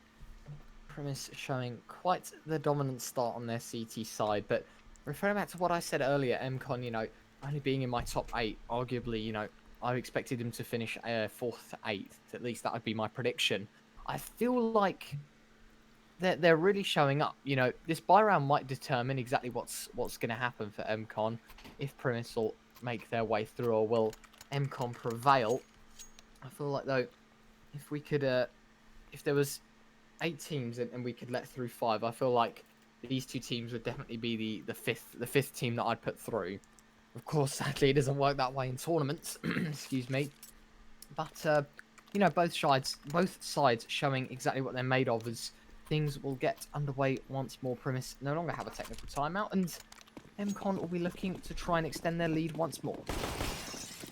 Primis showing quite the dominant start on their CT side, but referring back to what I said earlier, mCon, you know, only being in my top 8, arguably, you know, I expected him to finish 4th to 8th. At least that would be my prediction. I feel like they're really showing up. You know, this buy round might determine exactly what's going to happen for mCon, if Primis will make their way through, or will mCon prevail. I feel like, though, if we could, if there was 8 teams and we could let through 5, I feel like these 2 teams would definitely be the fifth team that I'd put through. Of course, sadly, it doesn't work that way in tournaments. Excuse me. But you know, both sides showing exactly what they're made of, as things will get underway once more. Primis no longer have a technical timeout, and mCon will be looking to try and extend their lead once more.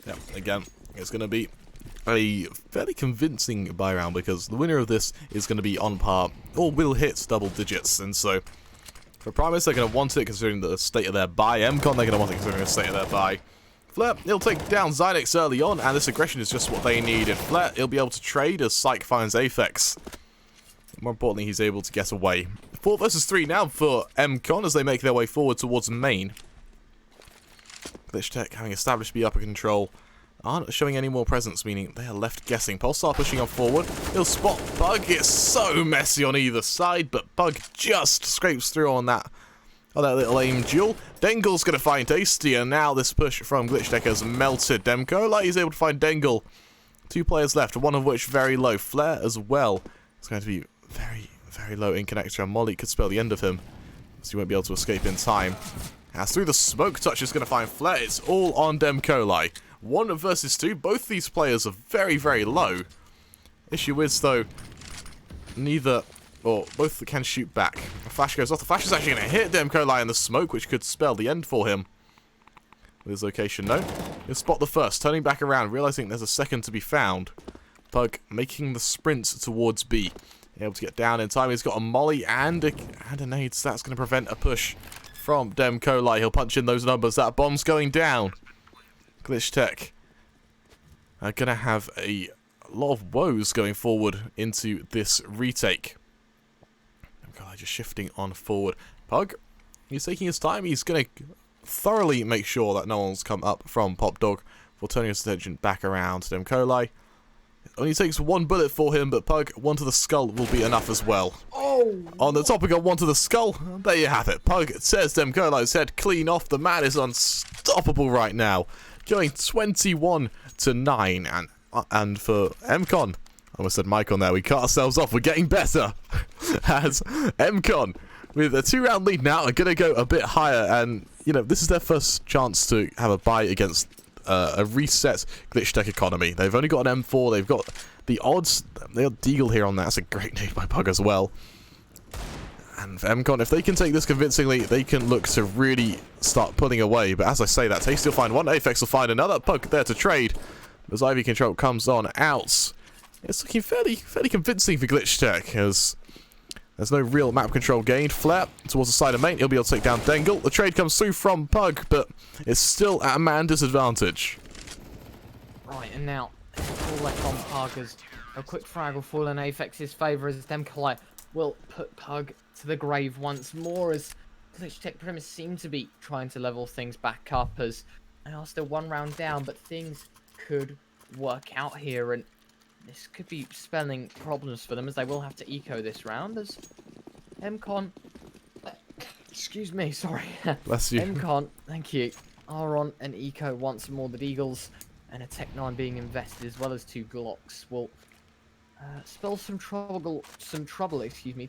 Yeah, again, it's going to be a fairly convincing buy round, because the winner of this is going to be on par, or will hit double digits, and so For Primis, they're going to want it considering the state of their buy. mCon, they're going to want it considering the state of their buy. Flair, he'll take down Zynex early on, and this aggression is just what they need. And Flair, he'll be able to trade as Psych finds Aphex. More importantly, he's able to get away. 4 versus 3 now for mCon as they make their way forward towards main. Glitchtech, having established B upper control, aren't showing any more presence, meaning they are left guessing. Pulsar pushing on forward. He'll spot Pug. It's so messy on either side, but Pug just scrapes through on that little aim duel. Dengle's going to find Tasty, and now this push from Glitchtech has melted Demko. Like he's able to find Dengle. 2 players left, one of which very low. Flair as well. It's going to be very, very low in connector, and Molly could spell the end of him, so he won't be able to escape in time. As through the smoke touch is going to find Flair. It's all on Demko. 1 versus 2. Both these players are very, very low. Issue is, though, both can shoot back. A flash goes off. The flash is actually going to hit Demko in the smoke, which could spell the end for him. With his location, no. He'll spot the first, turning back around, realizing there's a second to be found. Pug making the sprint towards B. Able to get down in time. He's got a molly and a nade, so that's going to prevent a push from Demko. He'll punch in those numbers. That bomb's going down. Glitchtech are going to have a lot of woes going forward into this retake. Demko just shifting on forward. Pug, he's taking his time. He's going to thoroughly make sure that no one's come up from Pop Dog for turning his attention back around to Demko. It only takes 1 bullet for him, but Pug, 1 to the skull will be enough as well. Oh! On the topic of 1 to the skull, there you have it. Pug tears Demko's head clean off. The man is unstoppable right now. Going 21 to 9, and for mCon, I almost said mCon there, we cut ourselves off, we're getting better. As mCon, with a 2-round lead now, are going to go a bit higher, and, you know, this is their first chance to have a bye against a reset Glitchtech economy. They've only got an M4, they've got the odds, they'll deagle here on that. That's a great nade by Pug as well. And for mCon, if they can take this convincingly, they can look to really start pulling away. But as I say that, Tasty will find one, Aphex will find another. Pug there to trade. As Ivy control comes on out. It's looking fairly convincing for Glitchtech, as there's no real map control gained. Flair towards the side of main, he'll be able to take down Dengle. The trade comes through from Pug, but it's still at a man disadvantage. Right, and now, all left on Pug as a quick frag will fall in Aphex's favour as Demko will put Pug to the grave once more, as Glitchtech Primis seem to be trying to level things back up as they are still 1 round down, but things could work out here, and this could be spelling problems for them as they will have to eco this round as mCon, excuse me, sorry. Bless you. mCon, thank you, are on an eco once more. The Deagles and a Tech 9 being invested, as well as 2 Glocks, will spell some trouble,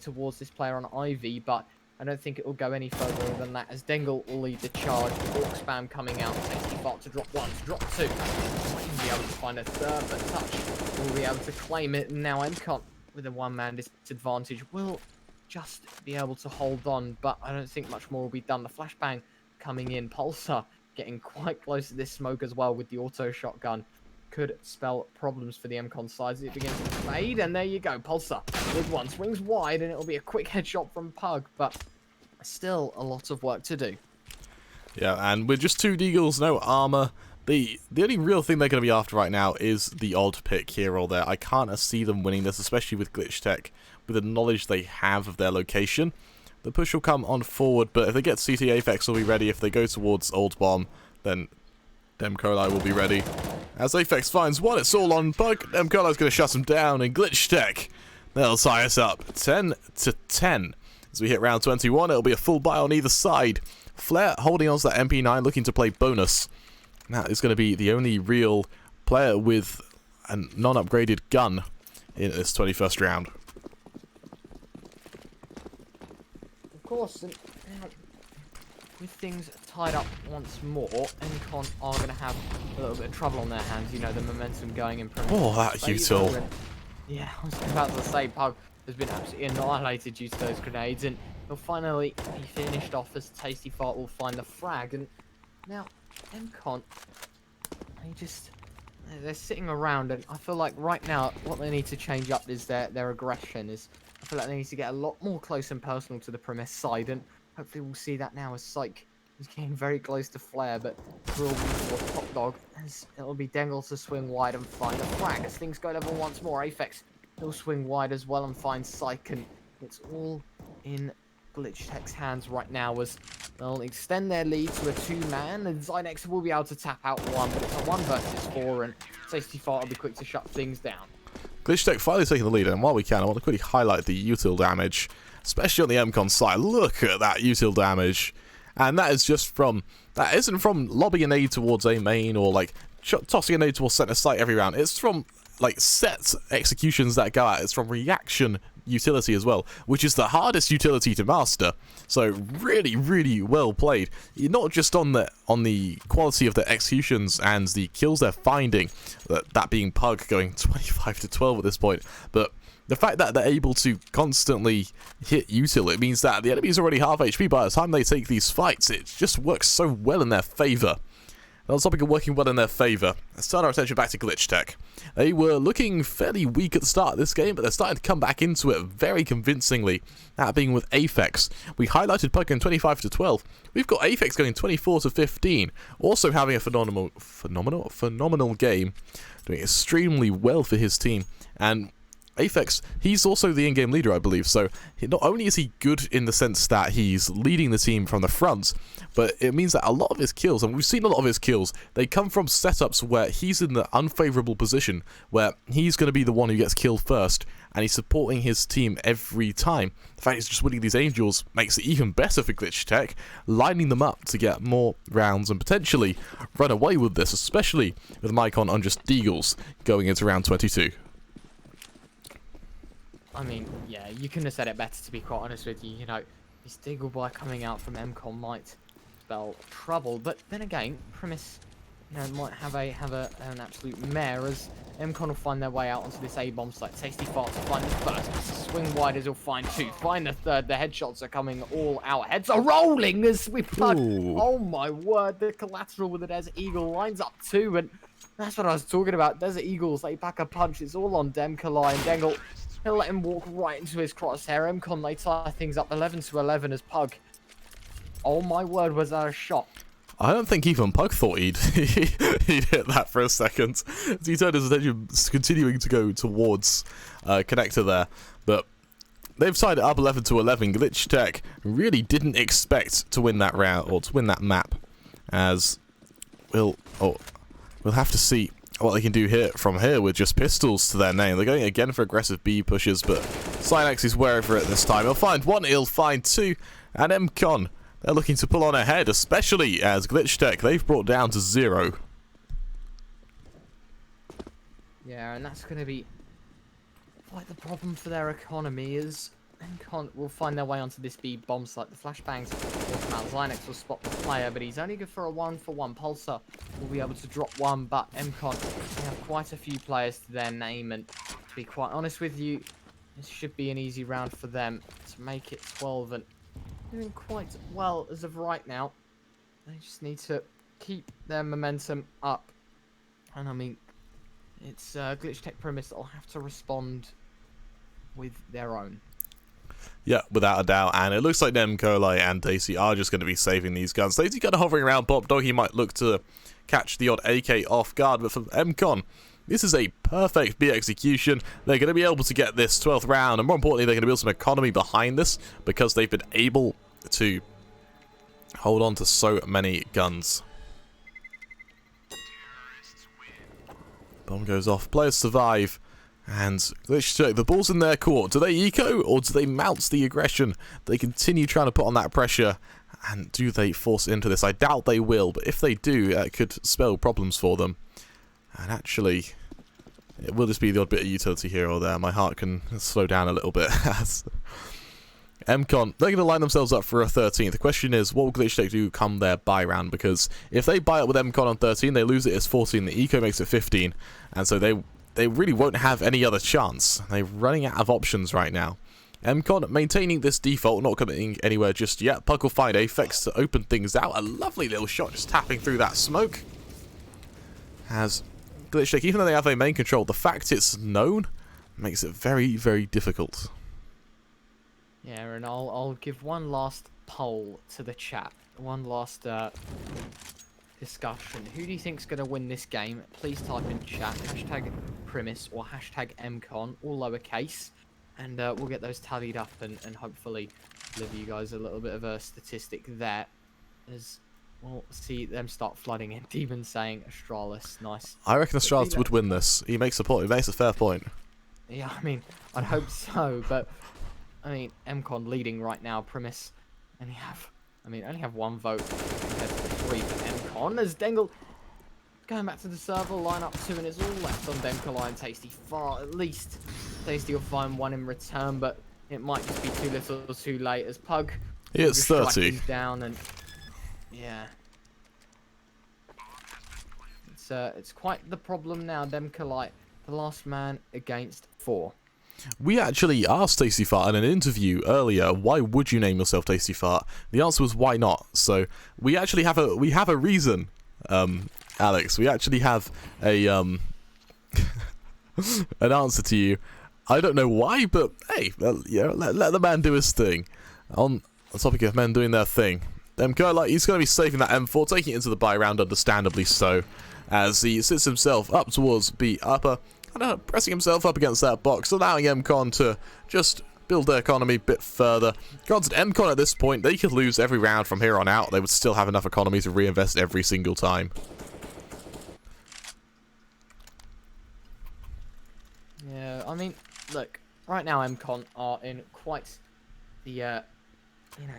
towards this player on Ivy, but I don't think it will go any further than that, as Dengle will lead the charge. The Glock spam coming out, Tasty Fart to drop 1, to drop 2. Might even be able to find a third, but Touch will be able to claim it. And now mCon, with a 1-man disadvantage, will just be able to hold on, but I don't think much more will be done. The flashbang coming in, Pulsar getting quite close to this smoke as well with the auto shotgun. Could spell problems for the mCon side as it begins to fade, and there you go, Pulsar with 1, swings wide, and it'll be a quick headshot from Pug, but still a lot of work to do. Yeah, and with just 2 Deagles, no armor, the only real thing they're going to be after right now is the odd pick here or there. I can't see them winning this, especially with Glitchtech, with the knowledge they have of their location. The push will come on forward, but if they get CT, Aphex will be ready. If they go towards Old Bomb, then Demko will be ready. As Aphex finds 1, it's all on Pug. Demko's going to shut him down, and Glitchtech, they'll tie us up 10 to 10. As we hit round 21, it'll be a full buy on either side. Flair holding on to that MP9, looking to play bonus. That is going to be the only real player with a non-upgraded gun in this 21st round. Of course, and with things tied up once more, mCon are going to have a little bit of trouble on their hands. You know, the momentum going in Primis. Oh, that util. Yeah, I was about to say, Pug has been absolutely annihilated due to those grenades, and he'll finally be finished off as Tasty Fart will find the frag. And now, mCon, they're sitting around, and I feel like right now what they need to change up is their aggression. I feel like they need to get a lot more close and personal to the Primis side, and hopefully we'll see that now as Psych is getting very close to Flare, but we'll be for Top Dog as it'll be Dengle to swing wide and find a frag as things go level once more. Aphex will swing wide as well and find Psych, and it's all in Glitchtech's hands right now as they'll extend their lead to a 2-man, and Zynex will be able to tap out one, but it's a 1 versus 4, and Tasty Fart will be quick to shut things down. Glitchtech finally taking the lead, and while we can, I want to quickly highlight the util damage, especially on the mCon side. Look at that util damage, and that isn't from lobbing a nade towards A main or like tossing a nade towards center site every round. It's from like set executions that go out. It's from reaction utility as well, which is the hardest utility to master. So really, really well played. Not just on the quality of the executions and the kills they're finding, that being Pug going 25 to 12 at this point, but the fact that they're able to constantly hit util, it means that the enemy's already half HP by the time they take these fights. It just works so well in their favor. On the topic of working well in their favour, let's turn our attention back to Glitchtech. They were looking fairly weak at the start of this game, but they're starting to come back into it very convincingly, that being with Aphex. We highlighted Pug going 25 to 12. We've got Aphex going 24 to 15, also having a phenomenal game, doing extremely well for his team, and Aphex, he's also the in-game leader, I believe, so not only is he good in the sense that he's leading the team from the front, but it means that a lot of his kills, and we've seen a lot of his kills, they come from setups where he's in the unfavourable position, where he's going to be the one who gets killed first, and he's supporting his team every time. The fact he's just winning these Angels makes it even better for Glitchtech, lining them up to get more rounds and potentially run away with this, especially with mCon on just Deagles going into round 22. I mean, yeah, you couldn't have said it better, to be quite honest with you. You know, this Deagle Boy coming out from mCon might spell trouble, but then again, Primis, you know, might have an absolute mare as mCon will find their way out onto this A-bomb site. Tasty Fart to find the first, swing wide as he'll find 2, find the third. The headshots are coming all out. Heads are rolling as we plug. Oh my word, the collateral with the Desert Eagle lines up 2, and that's what I was talking about. Desert Eagles, they pack a punch. It's all on Demkalai, and Dengle, he'll let him walk right into his crosshair. mCon, they tie things up 11 to 11 as Pug. Oh my word, was that a shot? I don't think even Pug thought he'd hit that for a second. He turned his attention continuing to go towards connector there. But they've tied it up 11 to 11. Glitchtech really didn't expect to win that round, or to win that map. As we'll have to see what they can do from here with just pistols to their name. They're going again for aggressive B pushes, but Cynex is wary for it this time. He'll find 1, he'll find 2, and mCon, they're looking to pull on ahead, especially as Glitchtech, they've brought down to 0. Yeah, and that's going to be quite the problem for their economy, is mCon will find their way onto this B bomb site. The flashbangs will come out. Zynex will spot the player, but he's only good for a 1-for-1. Pulsar will be able to drop 1, but mCon, they have quite a few players to their name, and to be quite honest with you, this should be an easy round for them to make it 12, and doing quite well as of right now. They just need to keep their momentum up, and I mean, it's Glitchtech Primis that'll have to respond with their own. Yeah, without a doubt, and it looks like Nemkolai and Daisy are just going to be saving these guns. Daisy kind of hovering around Pop Dog, he might look to catch the odd AK off guard, but for mCon, this is a perfect B execution. They're going to be able to get this 12th round, and more importantly, they're going to build some economy behind this, because they've been able to hold on to so many guns. Bomb goes off, players survive. And let's check, the ball's in their court. Do they eco, or do they mount the aggression? They continue trying to put on that pressure, and do they force into this? I doubt they will, but if they do, it could spell problems for them. And actually, it will just be the odd bit of utility here or there. My heart can slow down a little bit. As mCon, they're going to line themselves up for a 13th. The question is, what will Glitchtech do come their buy round? Because if they buy it with mCon on 13, they lose it as 14. The eco makes it 15, and so they really won't have any other chance. They're running out of options right now. mCon maintaining this default, not coming anywhere just yet. Puck will find Aphex to open things out. A lovely little shot just tapping through that smoke. As Glitchtech, even though they have a main control, the fact it's known makes it very, very difficult. Yeah, and I'll give one last poll to the chat. One last discussion. Who do you think's going to win this game? Please type in chat hashtag Primis or hashtag mCon, all lowercase, and we'll get those tallied up and hopefully give you guys a little bit of a statistic there. As we'll see them start flooding in. Demon saying Astralis, nice. I reckon Astralis would win this. He makes a point. He makes a fair point. Yeah, I mean, I'd hope so, but I mean, mCon leading right now. Primis only have one vote compared to 3 for mCon. As Dengle going back to the server, line up 2, and it's all left on Demkolai and Tasty. Far at least Tasty will find 1 in return, but it might just be too little or too late. As Pug, It's 30 down, and yeah, it's quite the problem now. Demkolai, the last man against 4. We actually asked Tasty Fart in an interview earlier, why would you name yourself Tasty Fart? The answer was why not. So we actually have a reason, Alex. We actually have a an answer to you. I don't know why, but hey, let the man do his thing. On the topic of men doing their thing, Demko, he's going to be saving that M4, taking it into the buy round, understandably so, as he sits himself up towards B upper. Pressing himself up against that box, allowing mCon to just build their economy a bit further. Granted, mCon at this point, they could lose every round from here on out. They would still have enough economy to reinvest every single time. Yeah, I mean, look, right now mCon are in quite the,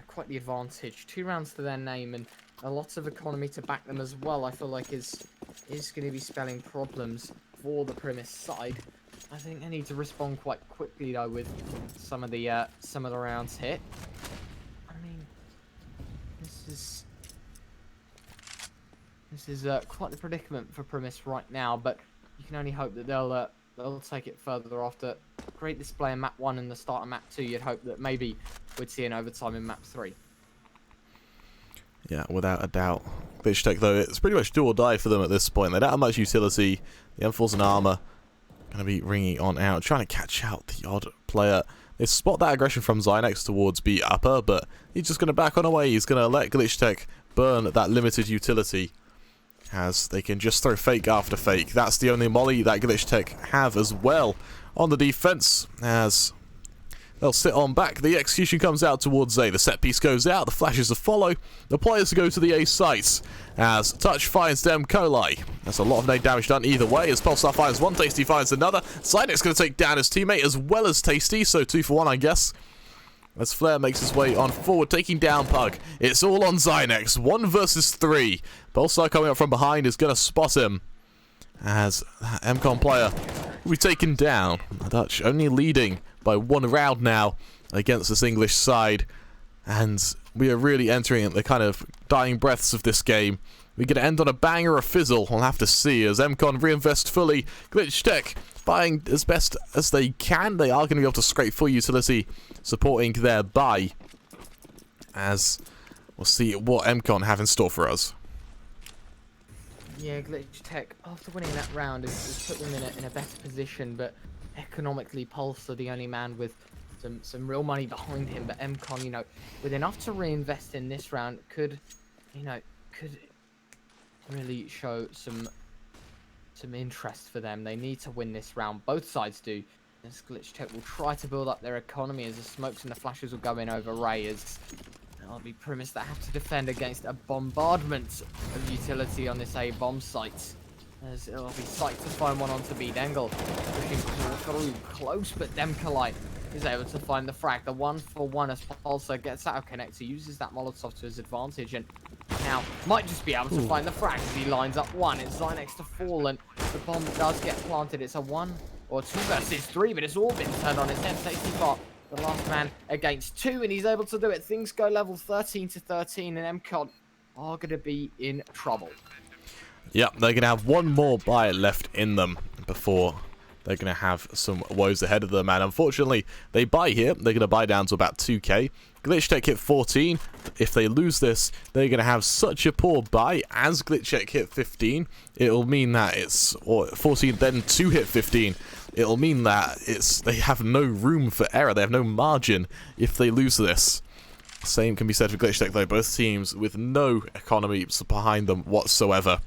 quite the advantage. 2 rounds to their name and a lot of economy to back them as well. I feel like is going to be spelling problems for the Primis side. I think they need to respond quite quickly though with some of the rounds hit. I mean, this is quite the predicament for Primis right now, but you can only hope that they'll take it further after great display in map 1 and the start of map 2. You'd hope that maybe we'd see an overtime in map 3. Yeah, without a doubt. Glitchtech, though, it's pretty much do or die for them at this point. They don't have much utility. The M4's and armor going to be ringing on out, trying to catch out the odd player. They spot that aggression from Zynex towards B upper, but he's just going to back on away. He's going to let Glitchtech burn that limited utility, as they can just throw fake after fake. That's the only molly that Glitchtech have as well on the defense, as they'll sit on back. The execution comes out towards A. The set piece goes out. The flashes to follow. The players go to the A site as Touch finds Demkolai. That's a lot of nade damage done either way, as Pulsar finds one, Tasty finds another. Zynex going to take down his teammate as well as Tasty, so 2 for 1, I guess. As Flair makes his way on forward, taking down Pug. It's all on Zynex. 1 versus 3. Pulsar coming up from behind is going to spot him, as that mCon player will be taken down. The Dutch only leading by 1 round now against this English side, and we are really entering the kind of dying breaths of this game. We're going to end on a bang or a fizzle, we'll have to see, as mCon reinvest fully. Glitchtech buying as best as they can. They are going to be able to scrape full utility, supporting their buy, as we'll see what mCon have in store for us. Yeah, Glitchtech, after winning that round, has put them in a better position, but economically, Pulsar the only man with some real money behind him. But mCon, with enough to reinvest in this round, could really show some interest for them. They need to win this round. Both sides do. As Glitchtech will try to build up their economy, as the smokes and the flashes will go in over Ray, as there'll be Primis that have to defend against a bombardment of utility on this A bomb site. As it'll be sight to find one onto B. Dengle pushing through close, but Demkolai is able to find the frag. The 1 for 1 as Pulsar gets out of connector, uses that Molotov to his advantage, and now might just be able to find the frag as he lines up 1. It's Zynex to fall, and the bomb does get planted. It's a 1 or 2 versus 3, but it's all been turned on its head. Tasty Fart, the last man against 2, and he's able to do it. Things go level 13 to 13, and mCon are going to be in trouble. Yep, they're going to have 1 more buy left in them before they're going to have some woes ahead of them. And unfortunately, they buy here. They're going to buy down to about 2k. Glitchtech hit 14. If they lose this, they're going to have such a poor buy. As Glitchtech hit 15, it'll mean that it's... or 14, then 2 hit 15. It'll mean that they have no room for error. They have no margin if they lose this. Same can be said for Glitchtech, though. Both teams with no economy behind them whatsoever.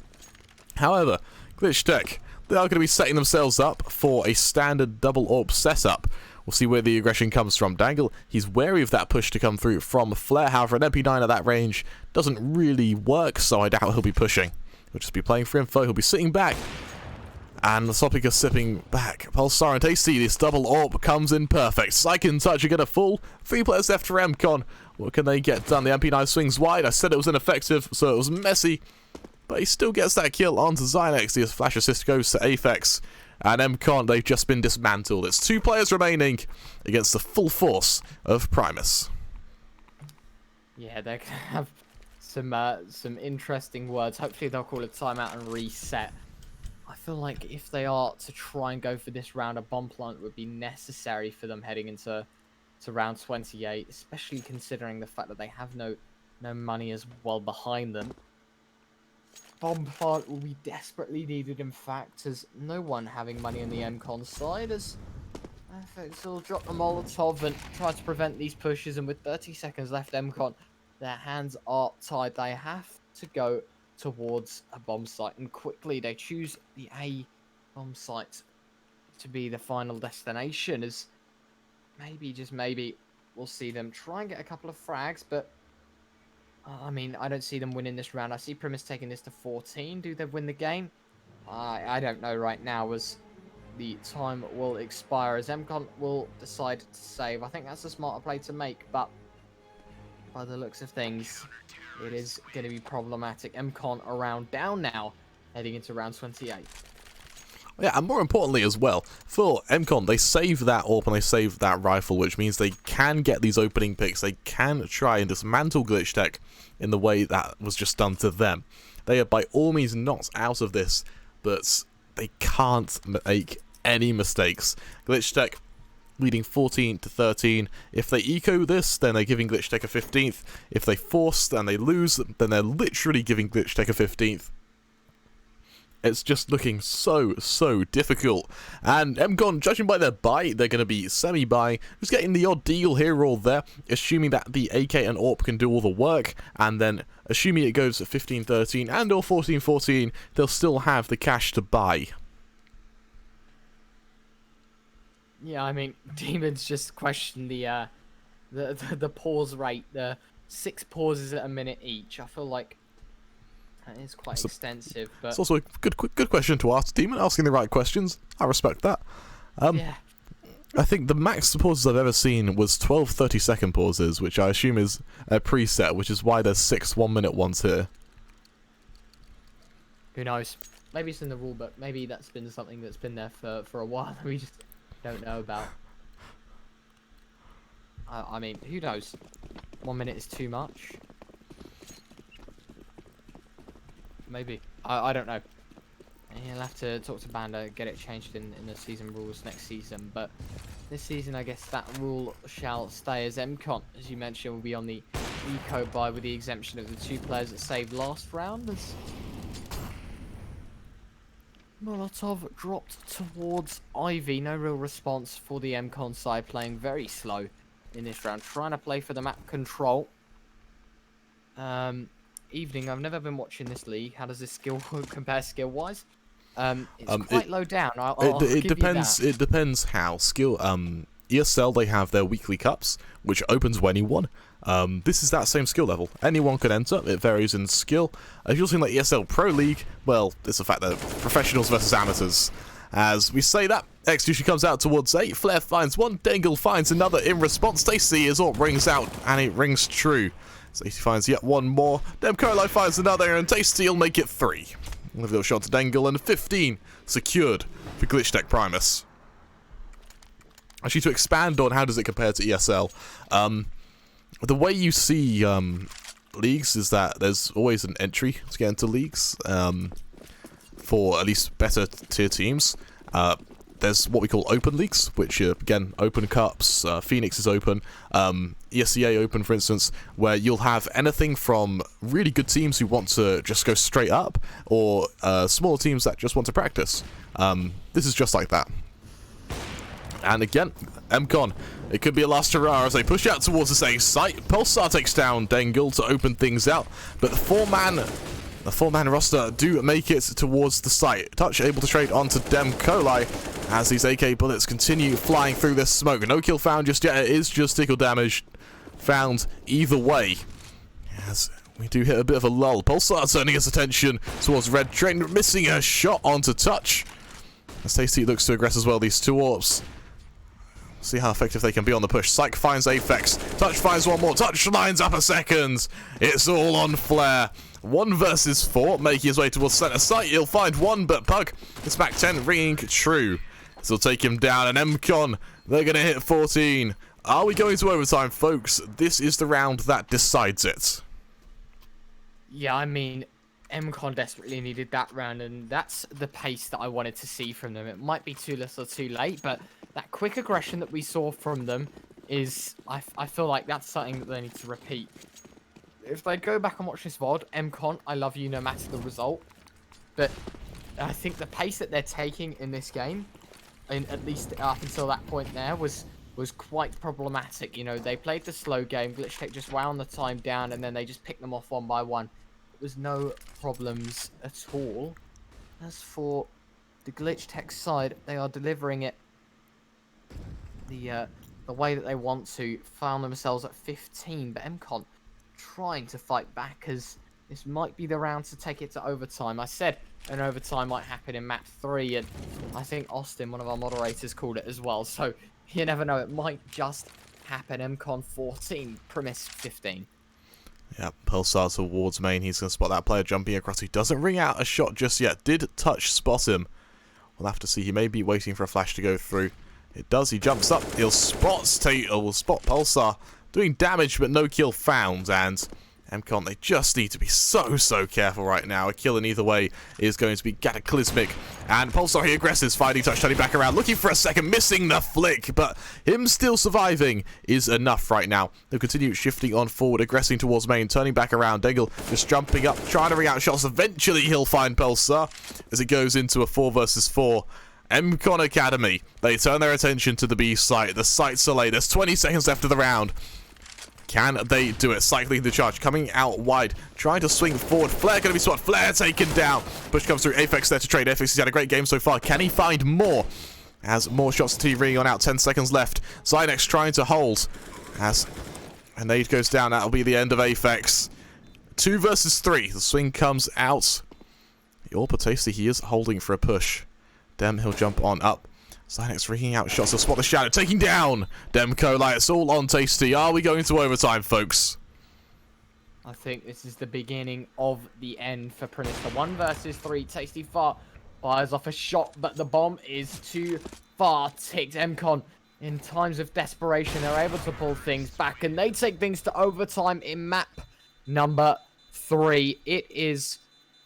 However, Glitchtech, they are going to be setting themselves up for a standard double AWP setup. We'll see where the aggression comes from. Dangle, he's wary of that push to come through from Flare. However, an MP9 at that range doesn't really work, so I doubt he'll be pushing. He'll just be playing for info. He'll be sitting back. And the Sopica sipping back. Pulsar and Tasty, this double AWP comes in perfect. Psych and Touch are going to fall. 3 players left for mCon. What can they get done? The MP9 swings wide. I said it was ineffective, so it was messy. But he still gets that kill onto Zynex. The flash assist goes to Aphex. And mCon, they've just been dismantled. It's 2 players remaining against the full force of Primis. Yeah, they're going to have some interesting words. Hopefully they'll call a timeout and reset. I feel like if they are to try and go for this round, a bomb plant would be necessary for them heading into round 28, especially considering the fact that they have no money as well behind them. Bomb plant will be desperately needed, in fact, as no one having money on the mCon side, as Aphex will drop the Molotov and try to prevent these pushes, and with 30 seconds left, mCon, their hands are tied. They have to go towards a bomb site, and quickly they choose the A bomb site to be the final destination, as maybe, just maybe, we'll see them try and get a couple of frags, but I mean, I don't see them winning this round. I see Primis taking this to 14. Do they win the game? I don't know right now, as the time will expire, as mCon will decide to save. I think that's a smarter play to make, but by the looks of things, it is going to be problematic. mCon a round down now, heading into round 28. Yeah, and more importantly as well, for mCon, they save that AWP and they save that rifle, which means they can get these opening picks. They can try and dismantle Glitchtech in the way that was just done to them. They are by all means not out of this, but they can't make any mistakes. Glitchtech leading 14-13. If they eco this, then they're giving Glitchtech a 15th. If they force, then they lose, then they're literally giving Glitchtech a 15th. It's just looking so difficult. And mCon, judging by their buy, they're going to be semi-buy, just getting the odd deal here or there, assuming that the AK and AWP can do all the work, and then assuming it goes at 15-13 and or 14-14, they'll still have the cash to buy. Yeah, I mean, Demons just questioned the pause rate, the 6 pauses at a minute each. I feel like that is quite extensive, but it's also a good question to ask. Demon asking the right questions. I respect that. yeah. I think the max pauses I've ever seen was 12 30-second pauses, which I assume is a preset, which is why there's 6 1-minute ones here. Who knows? Maybe it's in the rule book. Maybe that's been something that's been there for a while that we just don't know about. I mean, who knows? 1 minute is too much. Maybe. I don't know. You'll have to talk to Banda, get it changed in the season rules next season. But this season, I guess that rule shall stay, as mCon, as you mentioned, will be on the eco buy with the exemption of the 2 players that saved last round. As Molotov dropped towards Ivy. No real response for the mCon side, playing very slow in this round, trying to play for the map control. Evening, I've never been watching this league. How does this skill compare skill-wise? It's quite low down. It depends. It depends how skill. ESL, they have their weekly cups, which opens when you want. This is that same skill level. Anyone can enter. It varies in skill. If you're looking like ESL Pro League, well, it's the fact that professionals versus amateurs. As we say that, Execution comes out towards 8. Flare finds one. Dangle finds another in response. Tasty is all rings out, and it rings true. So he finds yet one more. Demcolo finds another, and Tasty will make it 3. A little shot to Dangle, and 15 secured for Glitchtech Primis. Actually, to expand on how does it compare to ESL, the way you see leagues is that there's always an entry to get into leagues for at least better tier teams. There's what we call open leagues, which are, again, open cups. Phoenix is open. ESEA open, for instance, where you'll have anything from really good teams who want to just go straight up, or smaller teams that just want to practice. This is just like that. And again, mCon, it could be a last hurrah as they push out towards the same site. Pulsar takes down Dengle to open things out, but the four-man roster do make it towards the site. Touch able to trade onto mCon as these AK bullets continue flying through this smoke. No kill found just yet. It is just tickle damage found either way. As we do hit a bit of a lull. Pulsar turning his attention towards Red Train, missing a shot onto Touch. As Tasty looks to aggress as well, these two orbs. See how effective they can be on the push. Psych finds Aphex. Touch finds one more. Touch lines up a second. It's all on Flare. 1 versus 4, making his way towards center site. He'll find one, but Pug, it's back 10 ringing true. This will take him down. And mCon, they're going to hit 14. Are we going to overtime, folks? This is the round that decides it. Yeah, I mean, mCon desperately needed that round, and that's the pace that I wanted to see from them. It might be too little too late, but that quick aggression that we saw from them is, I feel like that's something that they need to repeat. If they go back and watch this VOD, mCon, I love you no matter the result, but I think the pace that they're taking in this game, and at least up until that point there, was quite problematic. You know, they played the slow game, Glitchtech just wound the time down, and then they just picked them off one by one. It was no problems at all. As for the Glitchtech side, they are delivering it the way that they want to. Found themselves at 15, but mCon trying to fight back, as this might be the round to take it to overtime. I said an overtime might happen in map 3, and I think Austin, one of our moderators, called it as well, so you never know, it might just happen. mCon 14, Primis 15. Yeah, Pulsar towards main. He's going to spot that player jumping across. He doesn't ring out a shot just yet. Did Touch spot him? We'll have to see. He may be waiting for a flash to go through. It does. He jumps up. He'll spot Pulsar doing damage, but no kill found. And mCon, they just need to be so careful right now. A kill in either way is going to be cataclysmic. And Pulsar, he aggresses, finding Touch, turning back around, looking for a second, missing the flick, but him still surviving is enough right now. They'll continue shifting on forward, aggressing towards main, turning back around. Dengle just jumping up, trying to ring out shots. Eventually he'll find Pulsar as it goes into a 4 versus 4. mCon Academy, they turn their attention to the B site. The site's delayed. There's 20 seconds left of the round. Can they do it? Cycling the charge, coming out wide, trying to swing forward. Flare going to be spotted. Flare taken down. Push comes through. Aphex there to trade. Aphex has had a great game so far. Can he find more? As more shots to T ringing on out. 10 seconds left. Zynex trying to hold. As a nade goes down, that'll be the end of Aphex. 2 versus 3. The swing comes out. The AWP Tasty, he is holding for a push. He'll jump on up. Zynex ringing out shots to spot the shadow, taking down mCon. It's all on Tasty. Are we going to overtime, folks? I think this is the beginning of the end for Primis. 1 versus 3. Tasty fires off a shot, but the bomb is too far ticked. mCon, in times of desperation, they're able to pull things back, and they take things to overtime in map number 3. It is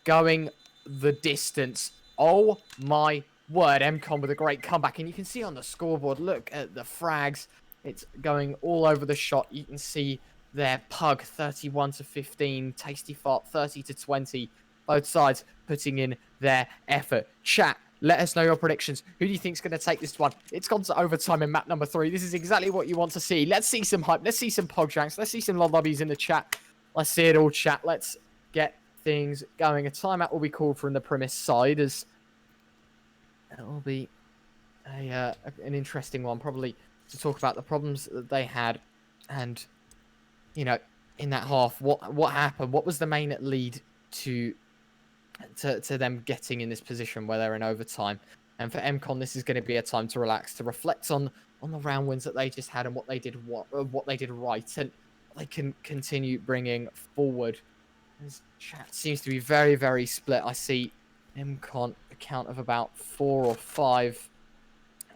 going the distance. Oh my word, mCon with a great comeback, and you can see on the scoreboard, look at the frags, it's going all over the shot. You can see there, Pug 31 to 15, Tasty Fart 30 to 20, both sides putting in their effort. Chat, let us know your predictions. Who do you think's going to take this one? It's gone to overtime in map number 3. This is exactly what you want to see. Let's see some hype, let's see some Pog ranks, let's see some lobbies in the chat. Let's see it all, chat. Let's get things going. A timeout will be called from the Primis side, as it will be an interesting one, probably, to talk about the problems that they had, and, you know, in that half, what happened, what was the main lead to them getting in this position where they're in overtime. And for mCon, this is going to be a time to relax, to reflect on the round wins that they just had, and what they did right, and they can continue bringing forward. This chat seems to be very split. I see mCon a count of about 4 or 5,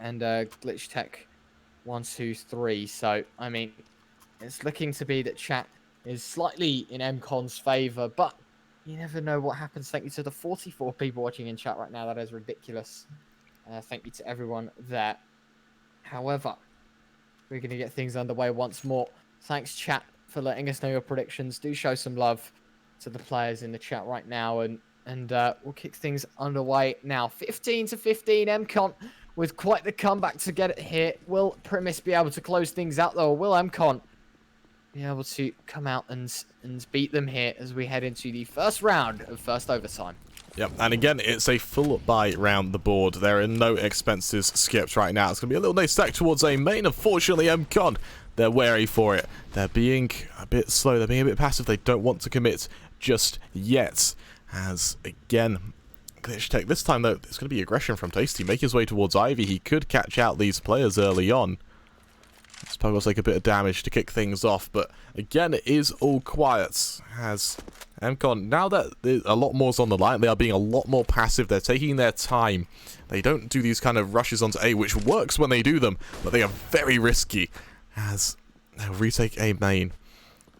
and Glitchtech 1, 2, 3. So I mean, it's looking to be that chat is slightly in mCon's favor, but you never know what happens. Thank you to the 44 people watching in chat right now. That is ridiculous. Thank you to everyone there. However, we're going to get things underway once more. Thanks, chat, for letting us know your predictions. Do show some love to the players in the chat right now, and we'll kick things underway now. 15 to 15, mCon with quite the comeback to get it here. Will Primis be able to close things out, though? Or will mCon be able to come out and beat them here as we head into the first round of first overtime? Yep, and again, it's a full buy round the board. There are no expenses skipped right now. It's going to be a little nice stack towards a main. Unfortunately, mCon, they're wary for it. They're being a bit slow. They're being a bit passive. They don't want to commit just yet. As, again, Glitchtech, this time, though, it's going to be aggression from Tasty. Make his way towards Ivy. He could catch out these players early on. This pug will take a bit of damage to kick things off, but again, it is all quiet as mCon, now that a lot more's on the line, they are being a lot more passive. They're taking their time. They don't do these kind of rushes onto A, which works when they do them, but they are very risky as they'll retake A main.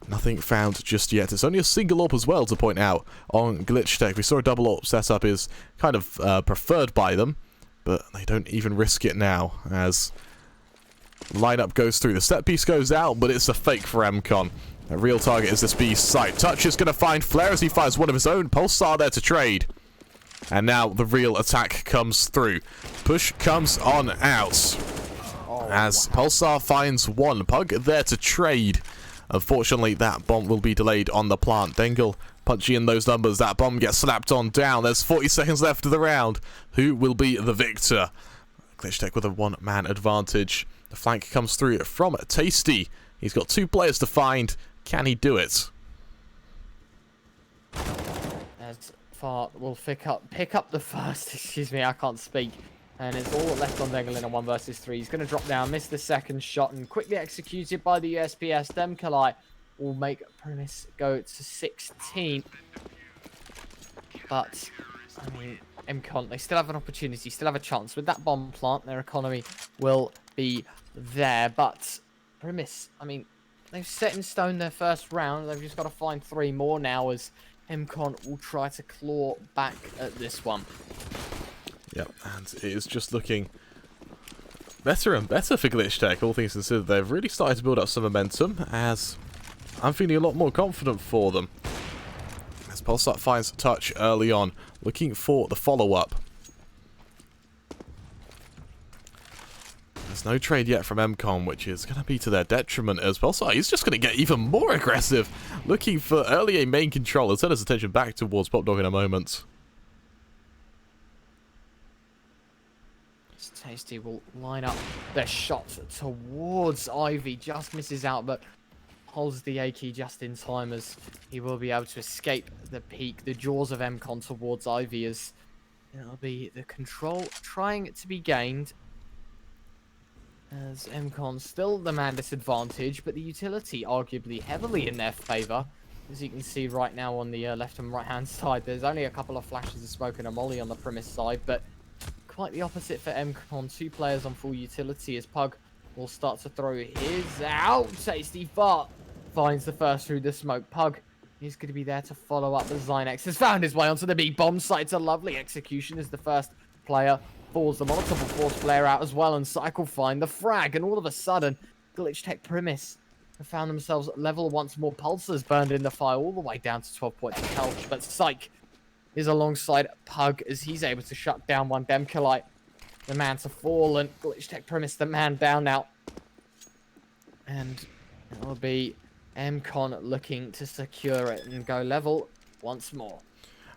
Nothing found just yet. It's only a single AWP as well to point out on Glitchtech. We saw a double AWP setup is kind of preferred by them, but they don't even risk it now as lineup goes through. The set piece goes out, but it's a fake for mCon. A real target is this B site. Touch is going to find Flare as he finds one of his own. Pulsar there to trade. And now the real attack comes through. Push comes on out. As Pulsar finds one. Pug there to trade. Unfortunately, that bomb will be delayed on the plant. Dengle punchy in those numbers. That bomb gets slapped on down. There's 40 seconds left of the round. Who will be the victor? Glitchtech with a one-man advantage. The flank comes through from Tasty. He's got two players to find. Can he do it? As far will pick up the first. Excuse me, I can't speak. And it's all left on Dengle in a 1 versus 3. He's going to drop down, miss the second shot, and quickly executed by the USPS. Demkalai will make Primis go to 16. But I mean, mCon, they still have an opportunity, still have a chance. With that bomb plant, their economy will be there. But Primis, I mean, they've set in stone their first round. They've just got to find 3 more now as mCon will try to claw back at this one. Yep, and it is just looking better and better for Glitchtech, all things considered. They've really started to build up some momentum, as I'm feeling a lot more confident for them. As Pulsar finds Touch early on, looking for the follow-up. There's no trade yet from mCon, which is going to be to their detriment as Pulsar. He's just going to get even more aggressive, looking for early A main control. He'll turn his attention back towards Popdog in a moment. Tasty will line up their shot towards Ivy. Just misses out, but holds the A key just in time as he will be able to escape the peak, the jaws of mCon towards Ivy, as it'll be the control trying to be gained. As mCon still the man disadvantage, but the utility arguably heavily in their favour. As you can see right now on the left and right hand side, there's only a couple of flashes of smoke and a molly on the Primis side, but quite the opposite for mCon. 2 players on full utility as Pug will start to throw his out. Tasty fart finds the first through the smoke. Pug is going to be there to follow up. The Zynex has found his way onto the B bomb site. It's a lovely execution as the first player falls. The Molotov will force Flare out as well, and Cycle find the frag. And all of a sudden, Glitchtech Primis have found themselves at level once more. Pulsars burned in the fire all the way down to 12 points of health, but Psych is alongside Pug as he's able to shut down one. Demkalite, the man to fall, and Glitchtech Primis, the man down now. And it'll be mCon looking to secure it and go level once more.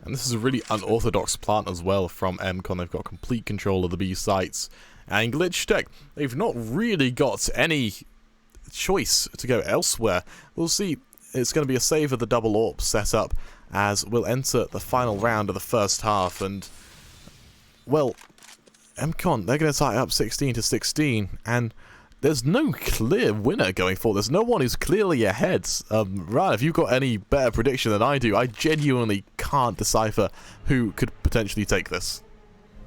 And this is a really unorthodox plant as well from mCon. They've got complete control of the B sites. And Glitchtech, they've not really got any choice to go elsewhere. We'll see. It's going to be a save of the double AWP setup as we'll enter the final round of the first half. And, well, mCon, they're going to tie it up 16 to 16. And there's no clear winner going forward. There's no one who's clearly ahead. Ryan, have you got any better prediction than I do? I genuinely can't decipher who could potentially take this.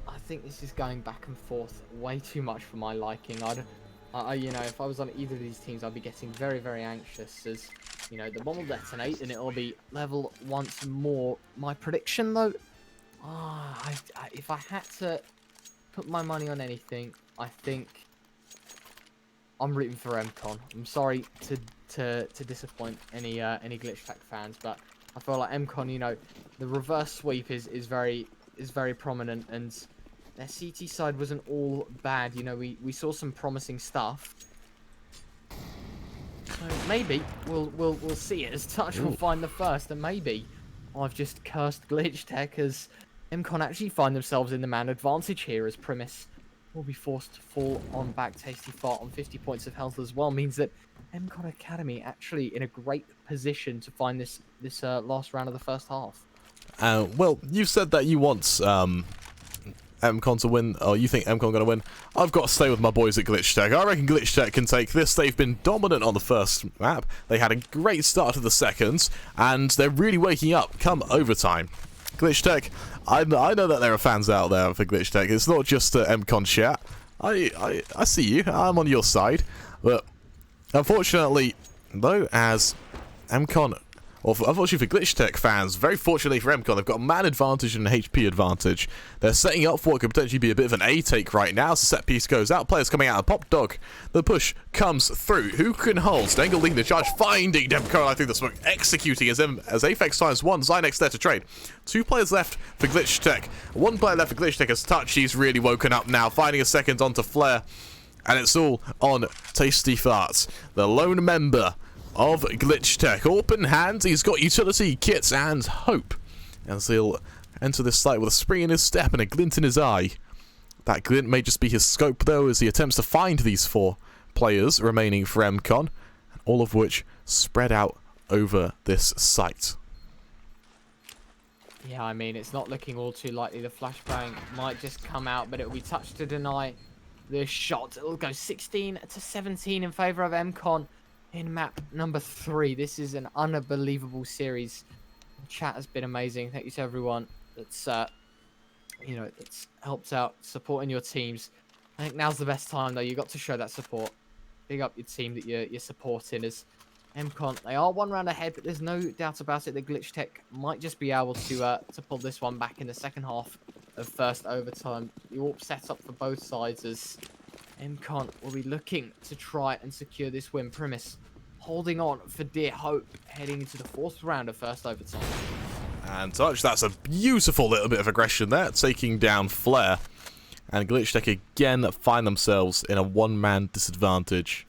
I think this is going back and forth way too much for my liking. You know, if I was on either of these teams, I'd be getting very, very anxious as, you know, the bomb will detonate and it'll be level once more. My prediction, though, if I had to put my money on anything, I think I'm rooting for mCon. I'm sorry to disappoint any Glitchtech fans, but I feel like mCon, you know, the reverse sweep is very prominent, and their CT side wasn't all bad. You know, we saw some promising stuff. So maybe we'll see it as Touch will find the first, and maybe I've just cursed Glitchtech as mCon actually find themselves in the man advantage here, as Primis will be forced to fall on back. Tasty Fart on 50 points of health as well means that mCon Academy actually in a great position to find this last round of the first half. Well, you've said that you want mCon to win, or you think mCon going to win. I've got to stay with my boys at Glitchtech. I reckon Glitchtech can take this. They've been dominant on the first map. They had a great start to the second, and they're really waking up come overtime. Glitchtech, I know that there are fans out there for Glitchtech. It's not just mCon chat. I see you. I'm on your side. But unfortunately, though, as mCon, or unfortunately for Glitchtech fans, very fortunately for mCon, they've got a man advantage and an HP advantage. They're setting up for what could potentially be a bit of an A-take right now. Set piece goes out, players coming out of Pop Dog. The push comes through. Who can hold? Stengel leading the charge, finding mCon through the smoke, executing as Aphex times one. Zynex there to trade. 2 players left for Glitchtech. 1 player left for Glitchtech as Touch. He's really woken up now, finding a second onto Flare. And it's all on Tasty Farts, the lone member of Glitchtech. Open hands, he's got utility kits and hope as he'll enter this site with a spring in his step and a glint in his eye. That glint may just be his scope though, as he attempts to find these 4 players remaining for mCon, all of which spread out over this site. Yeah, I mean, it's not looking all too likely. The flashbang might just come out, but it'll be Touch to deny the shot. It'll go 16 to 17 in favour of mCon in map number 3. This is an unbelievable series. The chat has been amazing. Thank you to everyone that's that's helped out supporting your teams. I think now's the best time though. You got to show that support. Big up your team that you're supporting. As mCon, they are 1 round ahead, but there's no doubt about it that Glitchtech might just be able to pull this one back in the second half of first overtime. The AWP set up for both sides as mCon will be looking to try and secure this win. Primis holding on for dear hope, heading into the 4th round of first overtime. And Touch, that's a beautiful little bit of aggression there, taking down Flare. And Glitchtech again find themselves in a 1-man disadvantage.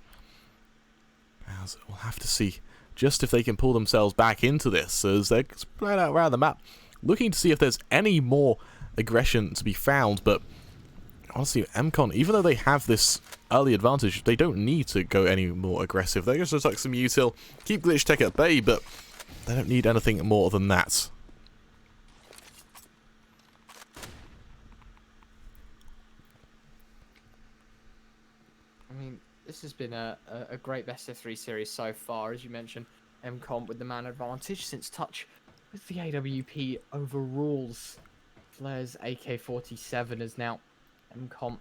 As we'll have to see just if they can pull themselves back into this, as they're spread out around the map, looking to see if there's any more aggression to be found. But honestly, mCon, even though they have this early advantage, they don't need to go any more aggressive. They're just going to tuck some util, keep Glitchtech at bay, but they don't need anything more than that. I mean, this has been a great best of 3 series so far. As you mentioned, mCon with the man advantage, since Touch with the AWP overrules Flare's AK-47 is now mCon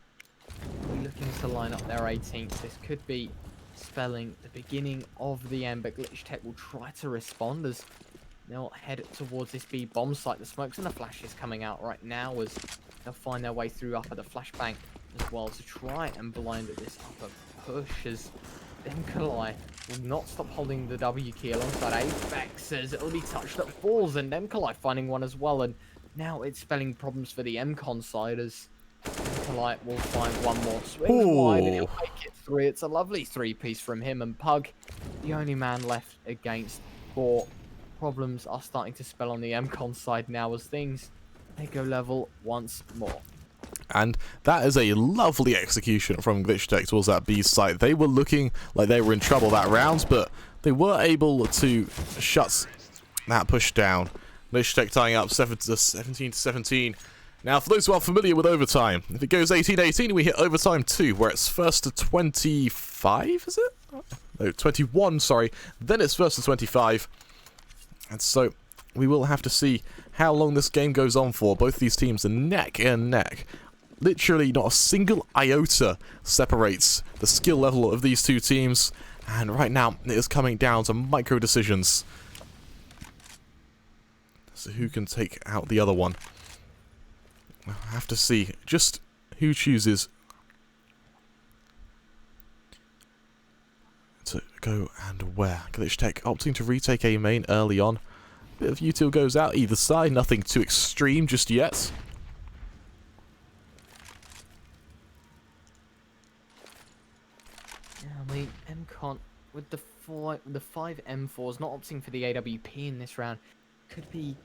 looking to line up their 18th. This could be spelling the beginning of the end, but Glitchtech will try to respond as they'll head towards this B bomb site. The smokes and the flashes coming out right now as they'll find their way through upper the flashbang as well to try and blind at this upper push, as mCon will not stop holding the W key alongside Aphex as it'll be Touch that falls, and mCon finding one as well, and now it's spelling problems for the mCon side as mCon will find one more swing wide and he'll make it 3. It's a lovely 3-piece from him, and Pug, the only man left against 4. Problems are starting to spell on the mCon side now as things they go level once more. And that is a lovely execution from Glitchtech towards that B site. They were looking like they were in trouble that round, but they were able to shut that push down. Glitchtech tying up 17 to 17. Now, for those who are familiar with overtime, if it goes 18-18, we hit overtime 2, where it's first to 25, is it? No, 21, sorry. Then it's first to 25. And so we will have to see how long this game goes on for. Both these teams are neck and neck. Literally not a single iota separates the skill level of these 2 teams. And right now, it is coming down to micro decisions. So who can take out the other one? We'll have to see just who chooses to go and where. Glitchtech opting to retake A main early on. Bit of util goes out either side, nothing too extreme just yet. mean, mCon with the 5 M4s not opting for the AWP in this round could be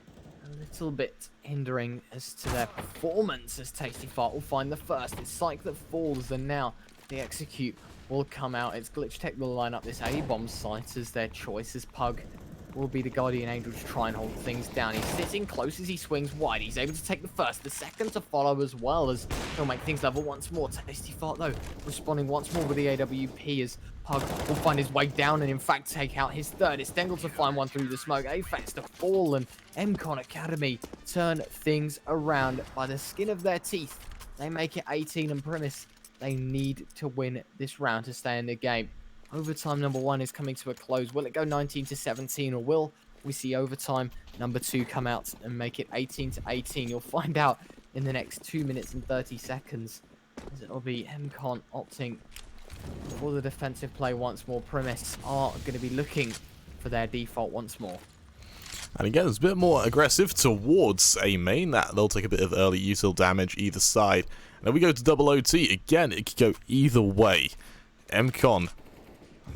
a little bit hindering as to their performance, as Tasty Fart will find the first. It's Psych that falls, and now the execute will come out. It's Glitchtech will line up this A-bomb site as their choice, as Pug will be the guardian angel to try and hold things down. He's sitting close as he swings wide. He's able to take the first, the second to follow, as well as he'll make things level once more. Tasty Fart, though, responding once more with the AWP, as Pug will find his way down and, in fact, take out his third. It's Dengle to find one through the smoke. Aphex to fall, and mCon Academy turn things around by the skin of their teeth. They make it 18, and Primis, they need to win this round to stay in the game. Overtime number 1 is coming to a close. Will it go 19-17, or will we see overtime number 2 come out and make it 18-18? You'll find out in the next 2 minutes and 30 seconds, as it'll be mCon opting for the defensive play once more. Primis are going to be looking for their default once more. And again, it's a bit more aggressive towards A main. That they'll take a bit of early util damage either side. And then we go to double OT. Again, it could go either way. mCon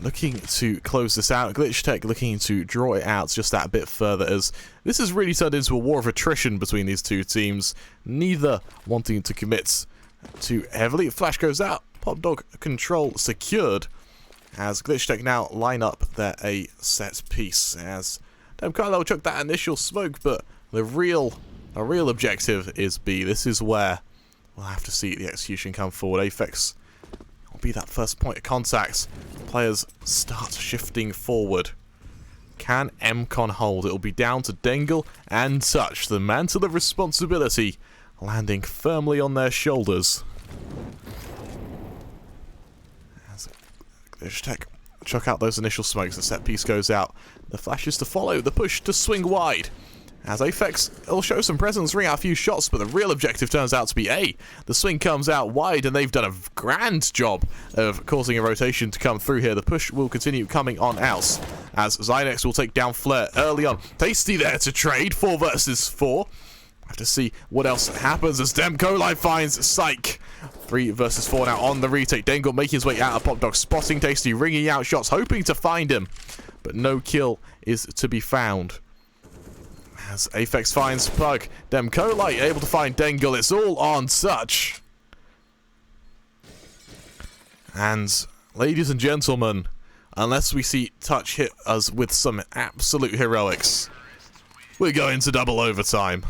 looking to close this out. Glitchtech looking to draw it out just that bit further, as this has really turned into a war of attrition between these two teams. Neither wanting to commit too heavily. Flash goes out. Pop Dog control secured, as Glitchtech now line up their A set piece. As Carlo chucked that initial smoke, but the real objective is B. This is where we'll have to see the execution come forward. Aphex will be that first point of contact. Players start shifting forward. Can mCon hold? It will be down to Dengle and Touch. The mantle of responsibility landing firmly on their shoulders. As Glitchtech chuck out those initial smokes, the set piece goes out. The flashes to follow, the push to swing wide. As Aphex will show some presence, ring out a few shots, but the real objective turns out to be A. The swing comes out wide, and they've done a grand job of causing a rotation to come through here. The push will continue coming on out, as Zynex will take down Flare early on. Tasty there to trade, 4 versus 4. Have to see what else happens as Demcolai finds Psych. 3 versus 4 now on the retake. Dengle making his way out of Pop Dog, spotting Tasty, ringing out shots, hoping to find him, but no kill is to be found. As Aphex finds Pug, Demcolai able to find Dengle. It's all on Touch. And ladies and gentlemen, unless we see Touch hit us with some absolute heroics, we're going to double overtime.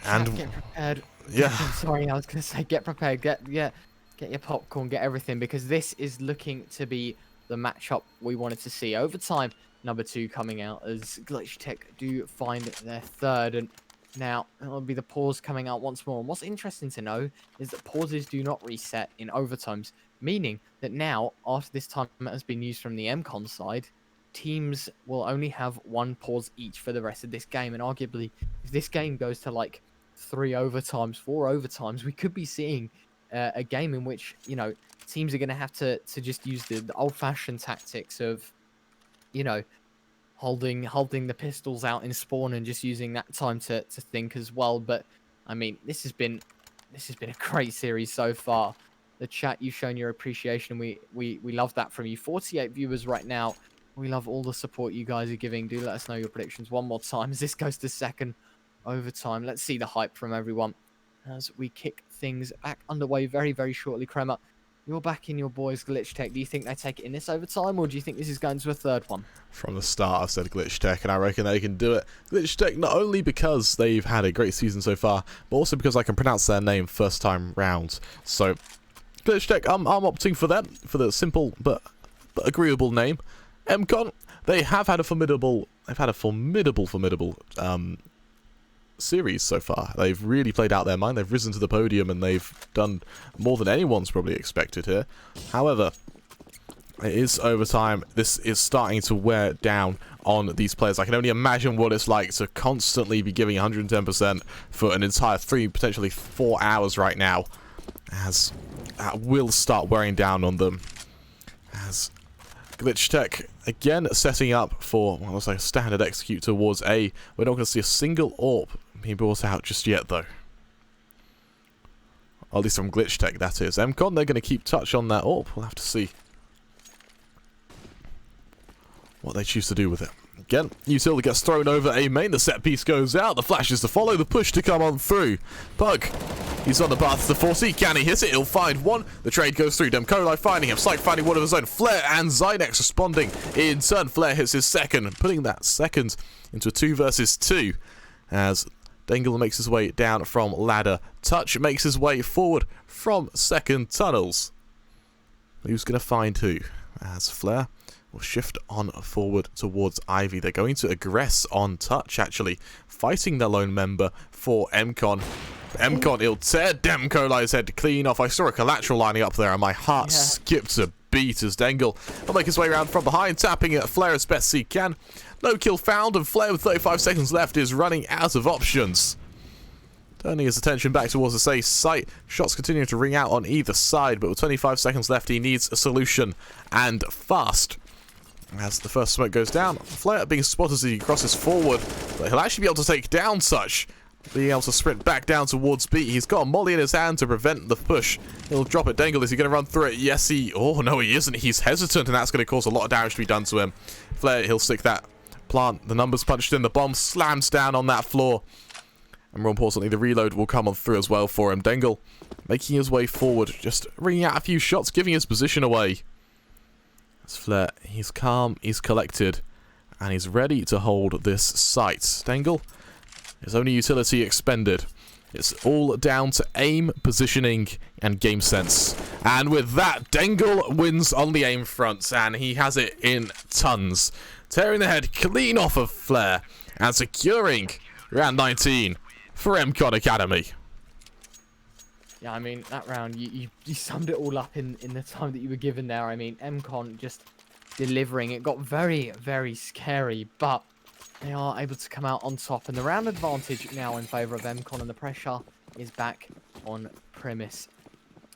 And Get prepared. yeah, Sorry, I was going to say get prepared. Get your popcorn, get everything, because this is looking to be the matchup we wanted to see. Overtime number 2 coming out as Glitchtech do find their third, and now it'll be the pause coming out once more. And what's interesting to know is that pauses do not reset in overtimes, meaning that now, after this time has been used from the mCon side, teams will only have 1 pause each for the rest of this game. And arguably, if this game goes to like 3 overtimes, 4 overtimes, we could be seeing a game in which, you know, teams are going to have to just use the old-fashioned tactics of, you know, holding the pistols out in spawn and just using that time to think as well. But I mean, this has been a great series so far. The chat, you've shown your appreciation. We love that from you. 48 viewers right now. We love all the support you guys are giving. Do let us know your predictions one more time as this goes to second overtime. Let's see the hype from everyone as we kick things back underway very, very shortly. Kremer, you're back in your boys Glitchtech. Do you think they take it in this overtime, or do you think this is going to a third one? from the start I've said Glitchtech, and I reckon they can do it. Glitchtech, not only because they've had a great season so far, but also because I can pronounce their name first time round. So Glitchtech, I'm opting for them, for the simple but agreeable name. mCon, they have had a formidable series so far. They've really played out their mind. They've risen to the podium, and they've done more than anyone's probably expected here. However, it is overtime. This is starting to wear down on these players. I can only imagine what it's like to constantly be giving 110% for an entire 3, potentially 4 hours right now, as that will start wearing down on them. As Glitchtech, again, setting up for, well, let's say, a standard execute towards A. We're not going to see a single AWP being brought out just yet, though. Or at least from Glitchtech, that is. mCon, they're going to keep touch on that AWP. We'll have to see what they choose to do with it. Again, utility gets thrown over A main. The set piece goes out. The flash is to follow. The push to come on through. Pug, he's on the path to 40. Can he hit it? He'll find one. The trade goes through. Demkolai finding him. Psych finding one of his own. Flare and Zynex responding in turn. Flare hits his second, putting that second into a 2 versus 2 as Dengle makes his way down from ladder. Touch makes his way forward from second tunnels. Who's going to find who? As Flare will shift on forward towards Ivy. They're going to aggress on Touch, actually, fighting their lone member for mCon. mCon, he'll tear Demkolai's head clean off. I saw a collateral lining up there, and my heart skipped a beat as Dengle will make his way around from behind, tapping at Flare as best he can. No kill found, and Flare with 35 seconds left is running out of options. Turning his attention back towards the safe site. Shots continue to ring out on either side, but with 25 seconds left, he needs a solution, and fast. As the first smoke goes down, Flare being spotted as he crosses forward, but he'll actually be able to take down Touch. Being able to sprint back down towards B. He's got a molly in his hand to prevent the push. He'll drop it. Dengle, is he going to run through it? Yes, he... Oh, no, he isn't. He's hesitant, and that's going to cause a lot of damage to be done to him. Flare, he'll stick that plant. The numbers punched in. The bomb slams down on that floor. And more importantly, the reload will come on through as well for him. Dengle making his way forward, just ringing out a few shots, giving his position away. As Flare, he's calm, he's collected, and he's ready to hold this site. Dengle, his only utility expended. It's all down to aim, positioning, and game sense. And with that, Dengle wins on the aim front, and he has it in tons. Tearing the head clean off of Flare, and securing round 19 for mCon Academy. Yeah, I mean, that round, you summed it all up in the time that you were given there. I mean, mCon just delivering. It got very, very scary, but they are able to come out on top. And the round advantage now in favour of mCon, and the pressure is back on Primis.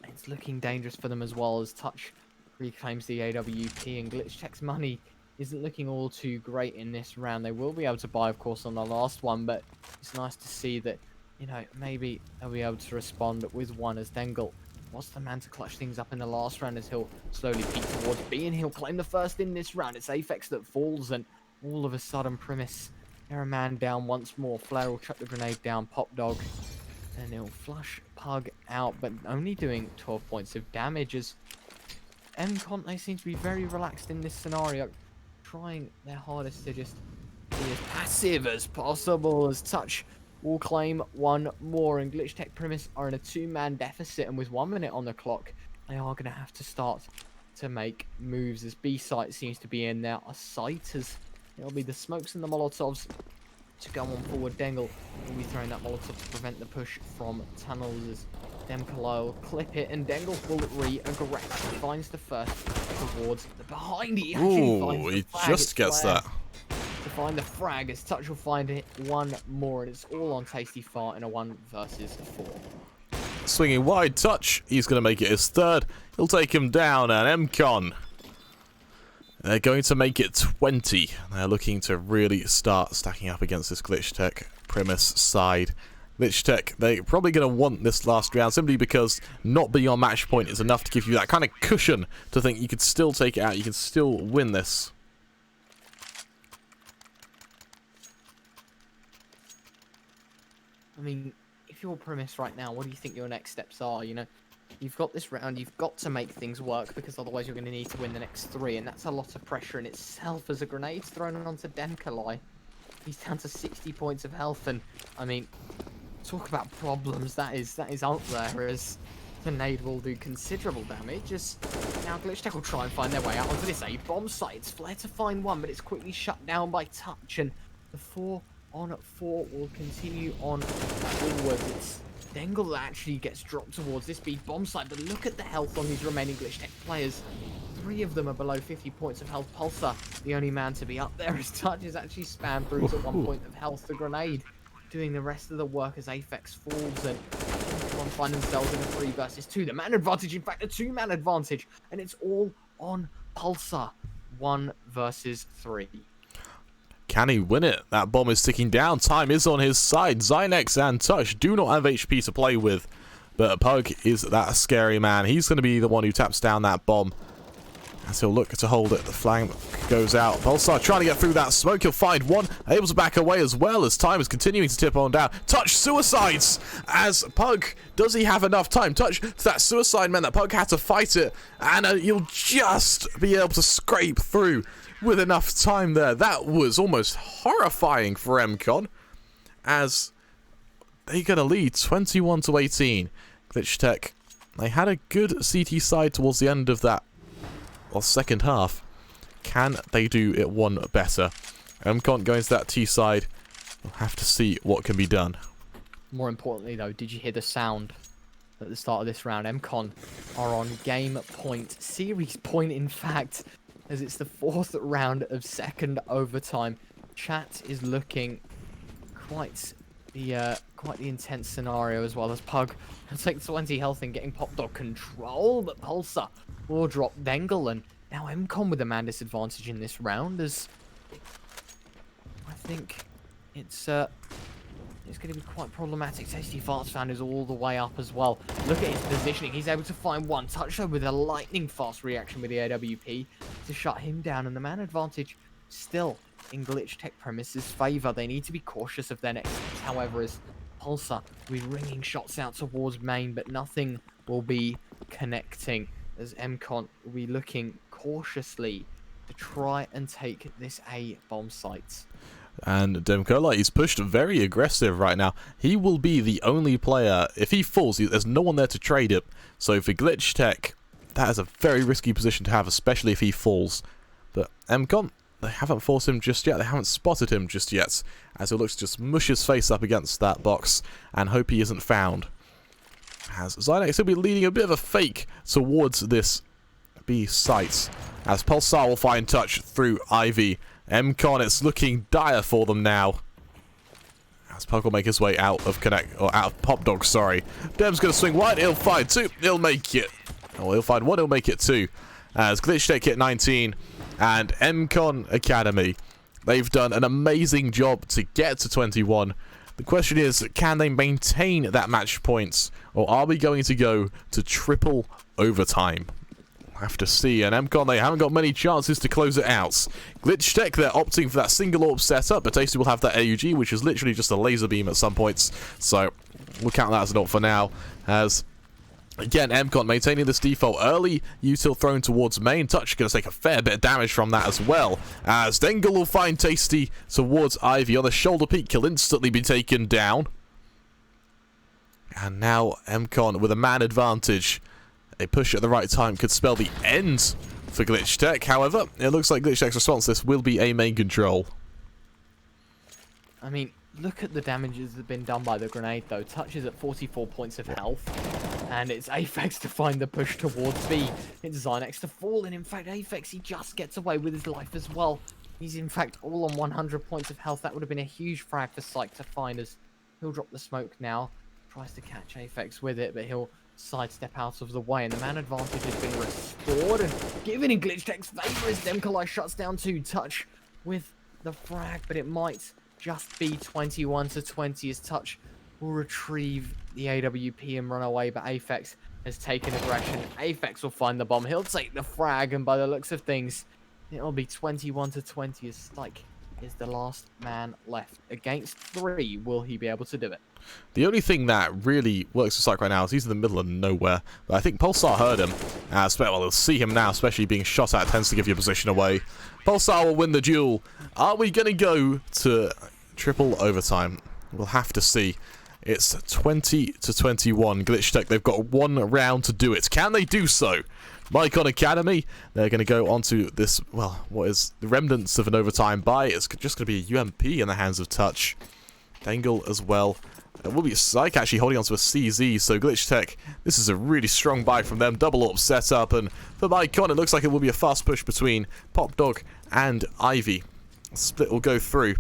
It's looking dangerous for them as well, as Touch reclaims the AWP, and Glitchtech's money isn't looking all too great in this round. They will be able to buy, of course, on the last one, but it's nice to see that, you know, maybe they'll be able to respond with one, as Dengle was the man to clutch things up in the last round, as he'll slowly peek towards B, and he'll claim the first in this round. It's Aphex that falls, and all of a sudden Primis, they're a man down once more. Flare will chuck the grenade down, Pop Dog, and he'll flush Pug out, but only doing 12 points of damage, as mCon, they seem to be very relaxed in this scenario, trying their hardest to just be as passive as possible, as Touch will claim one more, and Glitchtech Primis are in a 2-man deficit, and with 1 minute on the clock, they are going to have to start to make moves, as B site seems to be in there. A site, as it'll be the smokes and the molotovs to go on forward. Dengle will be throwing that molotov to prevent the push from tunnels, as Demkolai will clip it, and Dengle will re-aggress. He finds the first towards the behind. He actually finds the flag. Just gets that. To find the frag, as Touch will find it one more, and it's all on Tasty Fart in a 1 versus 4. Swinging wide, Touch, he's going to make it his third. He'll take him down, and mCon, they're going to make it 20. They're looking to really start stacking up against this Glitchtech Primis side. Glitchtech, they're probably going to want this last round, simply because not being on match point is enough to give you that kind of cushion to think you could still take it out, you can still win this. I mean, if you're Primis right now, what do you think your next steps are? You know, you've got this round, you've got to make things work, because otherwise you're going to need to win the next 3, and that's a lot of pressure in itself, as a grenade's thrown onto Demkolai. He's down to 60 points of health, and, I mean, talk about problems, that is out there, as the nade will do considerable damage. As now Glitchtech will try and find their way out onto this A-bomb site. It's Flare to find one, but it's quickly shut down by Touch, and the 4-on-4 will continue on forward. It's Dengle that actually gets dropped towards this B-bomb site, but look at the health on these remaining Glitchtech players. 3 of them are below 50 points of health. Pulsar, the only man to be up there, as Touch is actually spammed through to 1 point of health. The grenade doing the rest of the work as Aphex falls, and everyone find themselves in a 3 versus 2. The man advantage, in fact, a 2-man advantage, and it's all on Pulsar. 1 versus 3. Can he win it? That bomb is ticking down. Time is on his side. Zynex and Touch do not have HP to play with. But Pug is that scary man. He's going to be the one who taps down that bomb. As he'll look to hold it. The flank goes out. Pulsar trying to get through that smoke. He'll find one. Able to back away as well as time is continuing to tip on down. Touch suicides as Pug. Does he have enough time? Touch that suicide meant that Pug had to fight it. And you'll just be able to scrape through with enough time there. That was almost horrifying for mCon. As they're going to lead 21-18. Glitchtech, they had a good CT side towards the end of that second half. Can they do it one better? mCon going to that T side. We'll have to see what can be done. More importantly, though, did you hear the sound at the start of this round? mCon are on game point, series point, in fact, as it's the 4th round of second overtime. Chat is looking quite the intense scenario, as well as Pug will take 20 health and getting Pop Dog control, but Pulsar will drop Dengle, and now mCon with a man disadvantage in this round, as I think it's going to be quite problematic. Tasty Fast Fan is all the way up as well. Look at his positioning. He's able to find one touch though with a lightning fast reaction with the AWP to shut him down, and the man advantage still in Glitchtech Primis' favour. They need to be cautious of their next hits, however, as Pulsar will be ringing shots out towards main, but nothing will be connecting, as mCon will be looking cautiously to try and take this A bomb site. And Demkola, he's pushed very aggressive right now. He will be the only player. If he falls, there's no one there to trade him. So for Glitchtech, that is a very risky position to have, especially if he falls. But mCon, they haven't forced him just yet. They haven't spotted him just yet, as he looks to just mush his face up against that box and hope he isn't found. As Zynex will be leading a bit of a fake towards this B site, as Pulsar will find touch through Ivy. mCon, it's looking dire for them now. As Pug will make his way out of Pop Dog, sorry. Dem's going to swing wide. He'll find two. He'll make it. Oh, he'll find one. He'll make it two. As Glitchtech hit 19 and mCon Academy, they've done an amazing job to get to 21. The question is, can they maintain that match points, or are we going to go to triple overtime? We'll have to see. And mCon, they haven't got many chances to close it out. Glitchtech, they're opting for that single orb setup, but Tasty will have that AUG, which is literally just a laser beam at some points. So we'll count that as an AWP for now. As again, mCon maintaining this default early util thrown towards main. Touch going to take a fair bit of damage from that as well. As Dengle will find Tasty towards Ivy on the shoulder peak. He'll instantly be taken down. And now mCon with a man advantage. A push at the right time could spell the end for Glitchtech. However, it looks like Glitchtech's response to this will be a main control. I mean, look at the damages that have been done by the grenade, though. Touch is at 44 points of health, and it's Aphex to find the push towards B. It's Zynex to fall, and in fact, Aphex, he just gets away with his life as well. He's in fact all on 100 points of health. That would have been a huge frag for Psych to find, as he'll drop the smoke now. Tries to catch Aphex with it, but he'll sidestep out of the way, and the man advantage has been restored and given in Glitchtech's favour as Demkolai shuts down 2. Touch with the frag, but it might just be 21-20 as Touch will retrieve the AWP and run away, but Aphex has taken aggression. Aphex will find the bomb, he'll take the frag, and by the looks of things, it'll be 21-20 as Stike is the last man left. Against 3, will he be able to do it? The only thing that really works for Psych right now is he's in the middle of nowhere. But I think Pulsar heard him. Well, he'll see him now, especially being shot at tends to give your position away. Pulsar will win the duel. Are we going to go to triple overtime? We'll have to see. It's 20-21. Glitchtech, they've got one round to do it. Can they do so? mCon Academy, they're going to go on to this, well, what is the remnants of an overtime buy. It's just going to be a UMP in the hands of Touch. Dangle as well. It will be Psych actually holding onto a CZ, so Glitchtech, this is a really strong buy from them. Double AWP set up, and for mCon, it looks like it will be a fast push between Pop Dog and Ivy. Split will go through.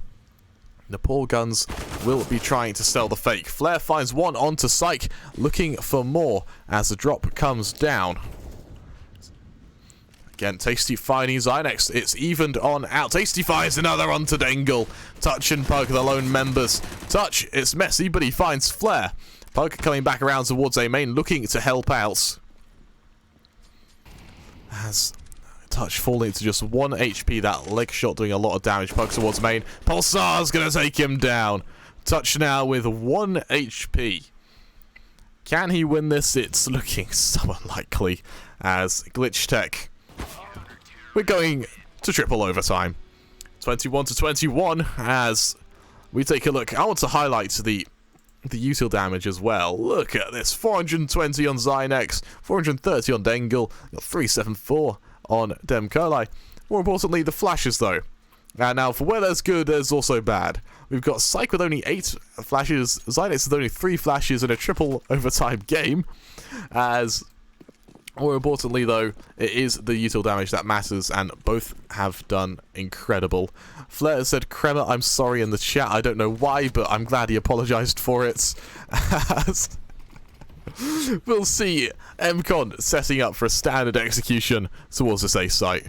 The poor guns will be trying to sell the fake. Flare finds one onto Psych, looking for more as the drop comes down. Again, Tasty finding Zynex. It's evened on out. Tasty finds another onto Dengle. Touch and Pug, the lone members. Touch, it's messy, but he finds Flare. Pug coming back around towards A main, looking to help out. As Touch falling to just 1 HP, that leg shot doing a lot of damage. Pug towards main. Pulsar's going to take him down. Touch now with 1 HP. Can he win this? It's looking so unlikely as Glitchtech. We're going to triple overtime. 21-21 as we take a look. I want to highlight the util damage as well. Look at this. 420 on Zynex, 430 on Dengle, got 374 on Demkolai. More importantly, the flashes though. And now for where there's good, there's also bad. We've got Psych with only 8 flashes, Zynex with only 3 flashes in a triple overtime game. As more importantly though, it is the util damage that matters, and both have done incredible. Flair said, Kremer, I'm sorry in the chat. I don't know why, but I'm glad he apologized for it. As we'll see mCon setting up for a standard execution towards this A site.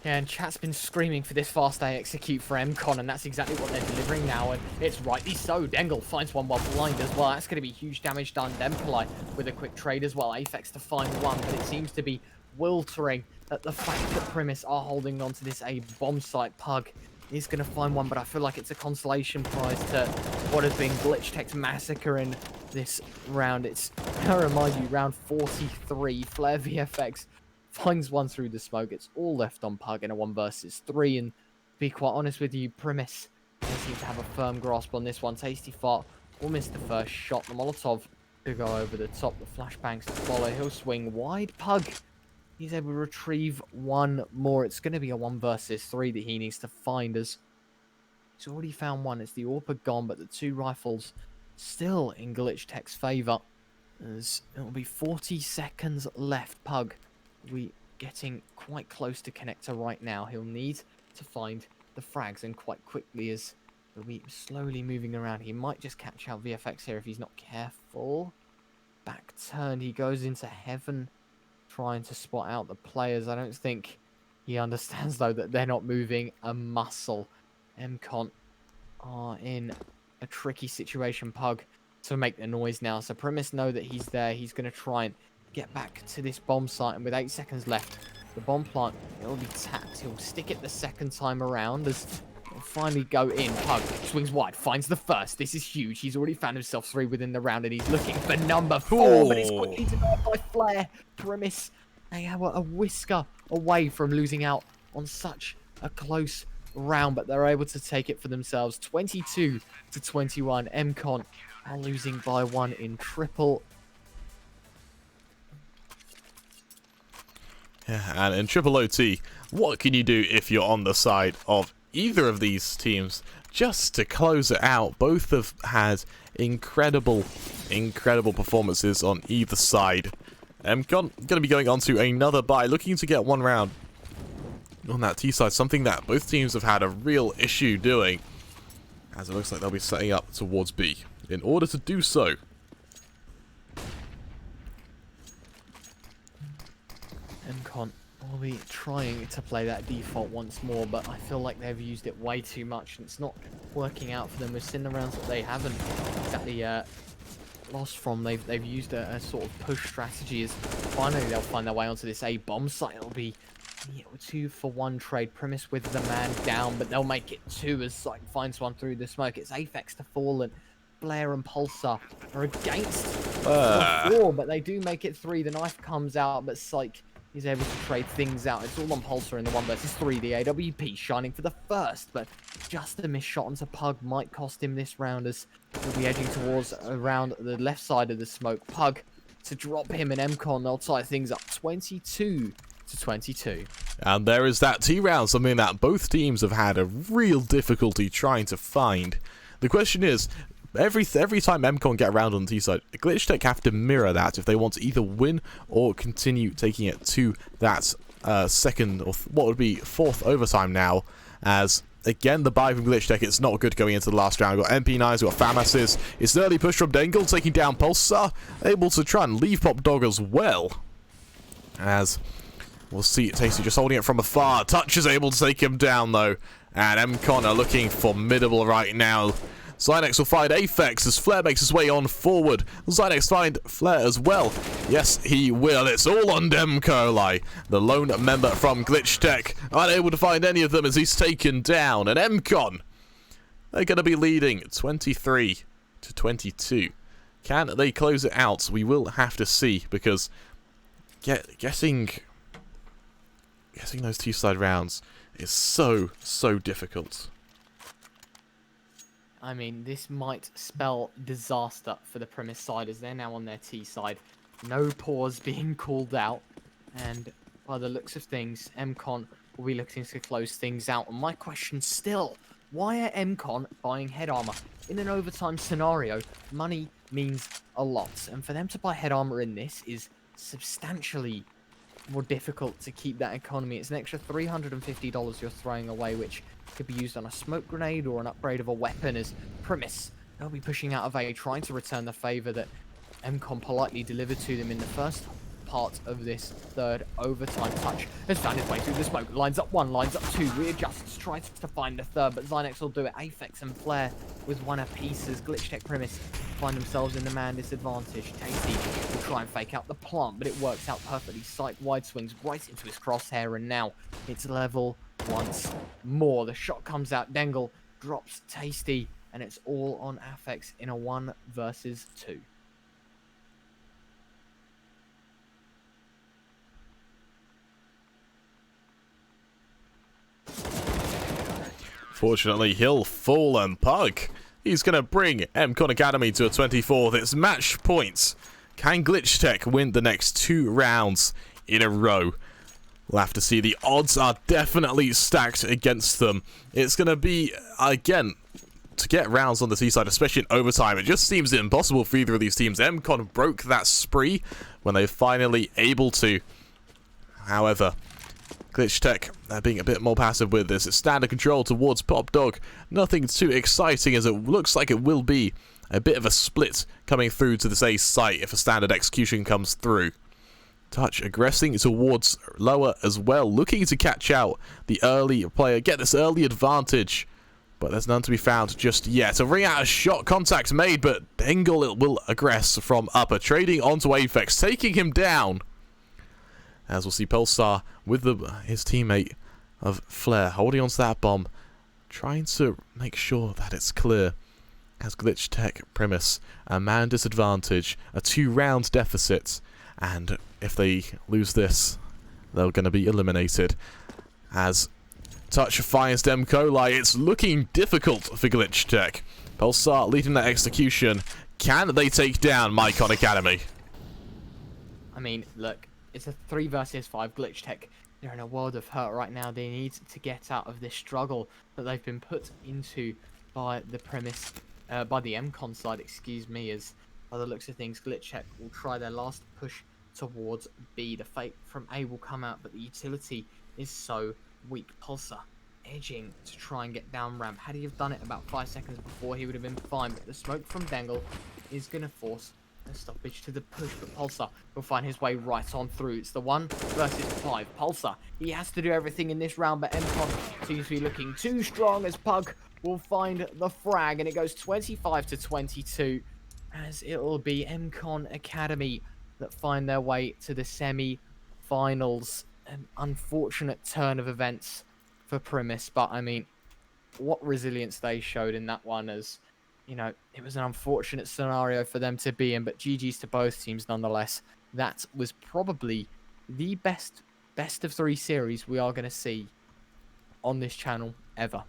Yeah, and chat's been screaming for this fast A execute for mCon, and that's exactly what they're delivering now, and it's rightly so. Dengle finds one while blind as well. That's going to be huge damage done. Demkolai with a quick trade as well. Aphex to find one, but it seems to be wiltering at the fact that Primis are holding on to this A bomb site. Pug is going to find one, but I feel like it's a consolation prize to what has been Glitchtech's massacre in this round. It's, I remind you, round 43. Flare VFX finds one through the smoke. It's all left on Pug in a 1 versus 3. And to be quite honest with you, Primis seem to have a firm grasp on this one. Tasty Fart will miss the first shot. The Molotov to go over the top. The flashbangs to follow. He'll swing wide. Pug, he's able to retrieve one more. It's going to be a 1 versus 3 that he needs to find, as he's already found one. It's the AWP gone, but the 2 rifles still in Glitchtech's favour, as it will be 40 seconds left. Pug, we getting quite close to connector right now. He'll need to find the frags, and quite quickly, as he'll be slowly moving around. He might just catch out VFX here if he's not careful. Back turned, he goes into heaven trying to spot out the players. I don't think he understands though that they're not moving a muscle. mCon are in a tricky situation. Pug to make the noise now, so Primis know that he's there. He's going to try and get back to this bomb site, and with 8 seconds left, the bomb plant, it'll be tapped. He'll stick it the second time around as it'll finally go in. Pug swings wide, finds the first. This is huge. He's already found himself 3 within the round, and he's looking for number 4, but it's quickly denied by Flare. Primis, they are a whisker away from losing out on such a close round, but they're able to take it for themselves. 22-21. mCon are losing by 1 in triple. Yeah, and in triple OT, what can you do if you're on the side of either of these teams just to close it out? Both have had incredible performances on either side. Going to be going on to another bye, looking to get 1 round on that T side, something that both teams have had a real issue doing, as it looks like they'll be setting up towards B. In order to do so, mCon will be trying to play that default once more, but I feel like they've used it way too much, and it's not working out for them. We've seen the rounds that they haven't exactly lost from. They've used a sort of push strategy, as finally they'll find their way onto this A bomb site. It'll be 2-for-1 trade. Primis with the man down, but they'll make it 2 as Psych finds one through the smoke. It's Aphex to fall, and Blair and Pulsar are against the 4, but they do make it 3. The knife comes out, but Psych is able to trade things out. It's all on Pulsar in the 1 versus 3. The AWP shining for the first, but just a missed shot onto Pug might cost him this round, as he'll be edging towards around the left side of the smoke. Pug to drop him, and mCon, they'll tie things up 22-22. And there is that T round, something that both teams have had a real difficulty trying to find. The question is, every time mCon get around on the T side, Glitchtech have to mirror that if they want to either win or continue taking it to that second, or what would be 4th overtime now, as again the buy from Glitchtech, it's not good going into the last round. We've got MP9s, we've got FAMASs. It's an early push from Dengle, taking down Pulsar, able to try and leave Pop Dog as well, as we'll see Tasty just holding it from afar. Touch is able to take him down though, and mCon are looking formidable right now. Zynex will find Aphex as Flare makes his way on forward. Will Zynex find Flare as well? Yes, he will. It's all on mCon. The lone member from Glitchtech, unable to find any of them as he's taken down. And mCon, they're going to be leading 23-22. Can they close it out? We will have to see, because getting those two-side rounds is so difficult. I mean, this might spell disaster for the Primis side as they're now on their T side. No pause being called out, and by the looks of things, mCon will be looking to close things out. And my question still, why are mCon buying head armor? In an overtime scenario, money means a lot, and for them to buy head armor in this is substantially more difficult to keep that economy. It's an extra $350 you're throwing away, which could be used on a smoke grenade or an upgrade of a weapon. As Primis, they'll be pushing out of A, trying to return the favor that mCon politely delivered to them in the first part of this third overtime. Touch has found his way through the smoke. Lines up one, lines up two, readjusts, tries to find the third, but Zynex will do it. Aphex and Flare with one apiece as Glitchtech Primis find themselves in the man disadvantage. Tasty will try and fake out the plant, but it works out perfectly. Sight wide swings right into his crosshair, and now it's level once more. The shot comes out. Dengle drops Tasty, and it's all on Aphex in a 1 versus 2. Fortunately, he'll fall, and Pug, he's going to bring mCon Academy to a 24th. It's match points. Can Glitchtech win the next 2 rounds in a row? We'll have to see. The odds are definitely stacked against them. It's going to be, again, to get rounds on the T side, especially in overtime, it just seems impossible for either of these teams. mCon broke that spree when they finally able to. However, Glitchtech, they're being a bit more passive with this. It's standard control towards Pop Dog. Nothing too exciting, as it looks like it will be a bit of a split coming through to this ace site if a standard execution comes through. Touch aggressing towards lower as well, looking to catch out the early player, get this early advantage. But there's none to be found just yet. A ring out of shot, contact made, but Dengle will aggress from upper, trading onto Aphex, taking him down. As we'll see Pulsar with his teammate of Flare holding onto that bomb, trying to make sure that it's clear. As Glitchtech Primis, a man disadvantage, a 2-round deficit, and if they lose this, they're going to be eliminated. As Touch finds mCon, it's looking difficult for Glitchtech. Pulsar leading that execution. Can they take down mCon Academy? I mean, look, it's a 3 versus 5. Glitchtech, they're in a world of hurt right now. They need to get out of this struggle that they've been put into by the Primis, by the mCon side, excuse me, as by the looks of things, Glitchtech will try their last push towards B. The fate from A will come out, but the utility is so weak. Pulsar edging to try and get down ramp. Had he have done it about 5 seconds before, he would have been fine, but the smoke from Dengle is going to force a stoppage to the push, but Pulsar will find his way right on through. It's the 1 versus 5. Pulsar, he has to do everything in this round, but mCon seems to be looking too strong as Pug will find the frag, and it goes 25-22, as it will be mCon Academy that find their way to the semi-finals. An unfortunate turn of events for Primis, but I mean, what resilience they showed in that one, as you know, it was an unfortunate scenario for them to be in, but GG's to both teams nonetheless. That was probably the best of 3 series we are going to see on this channel ever.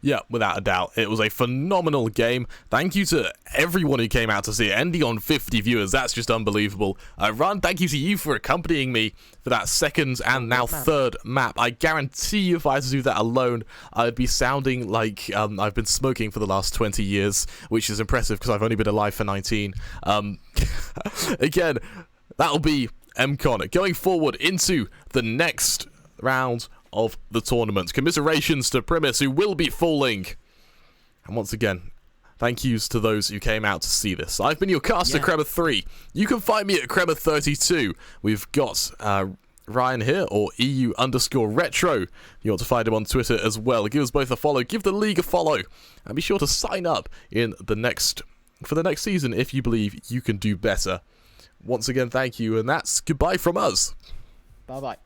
Yeah, without a doubt. It was a phenomenal game. Thank you to everyone who came out to see it. Ending on 50 viewers, that's just unbelievable. Ron, thank you to you for accompanying me for that second and now third map. I guarantee you if I had to do that alone, I'd be sounding like I've been smoking for the last 20 years, which is impressive because I've only been alive for 19. Again, that'll be mCon going forward into the next round of the tournament. Commiserations to Primis, who will be falling. And once again, thank yous to those who came out to see this. I've been your caster, Crema3. You can find me at Crema32. We've got Ryan here, or EU_retro. You want to find him on Twitter as well. Give us both a follow, give the league a follow, and be sure to sign up for the next season if you believe you can do better. Once again, thank you, and that's goodbye from us. Bye bye.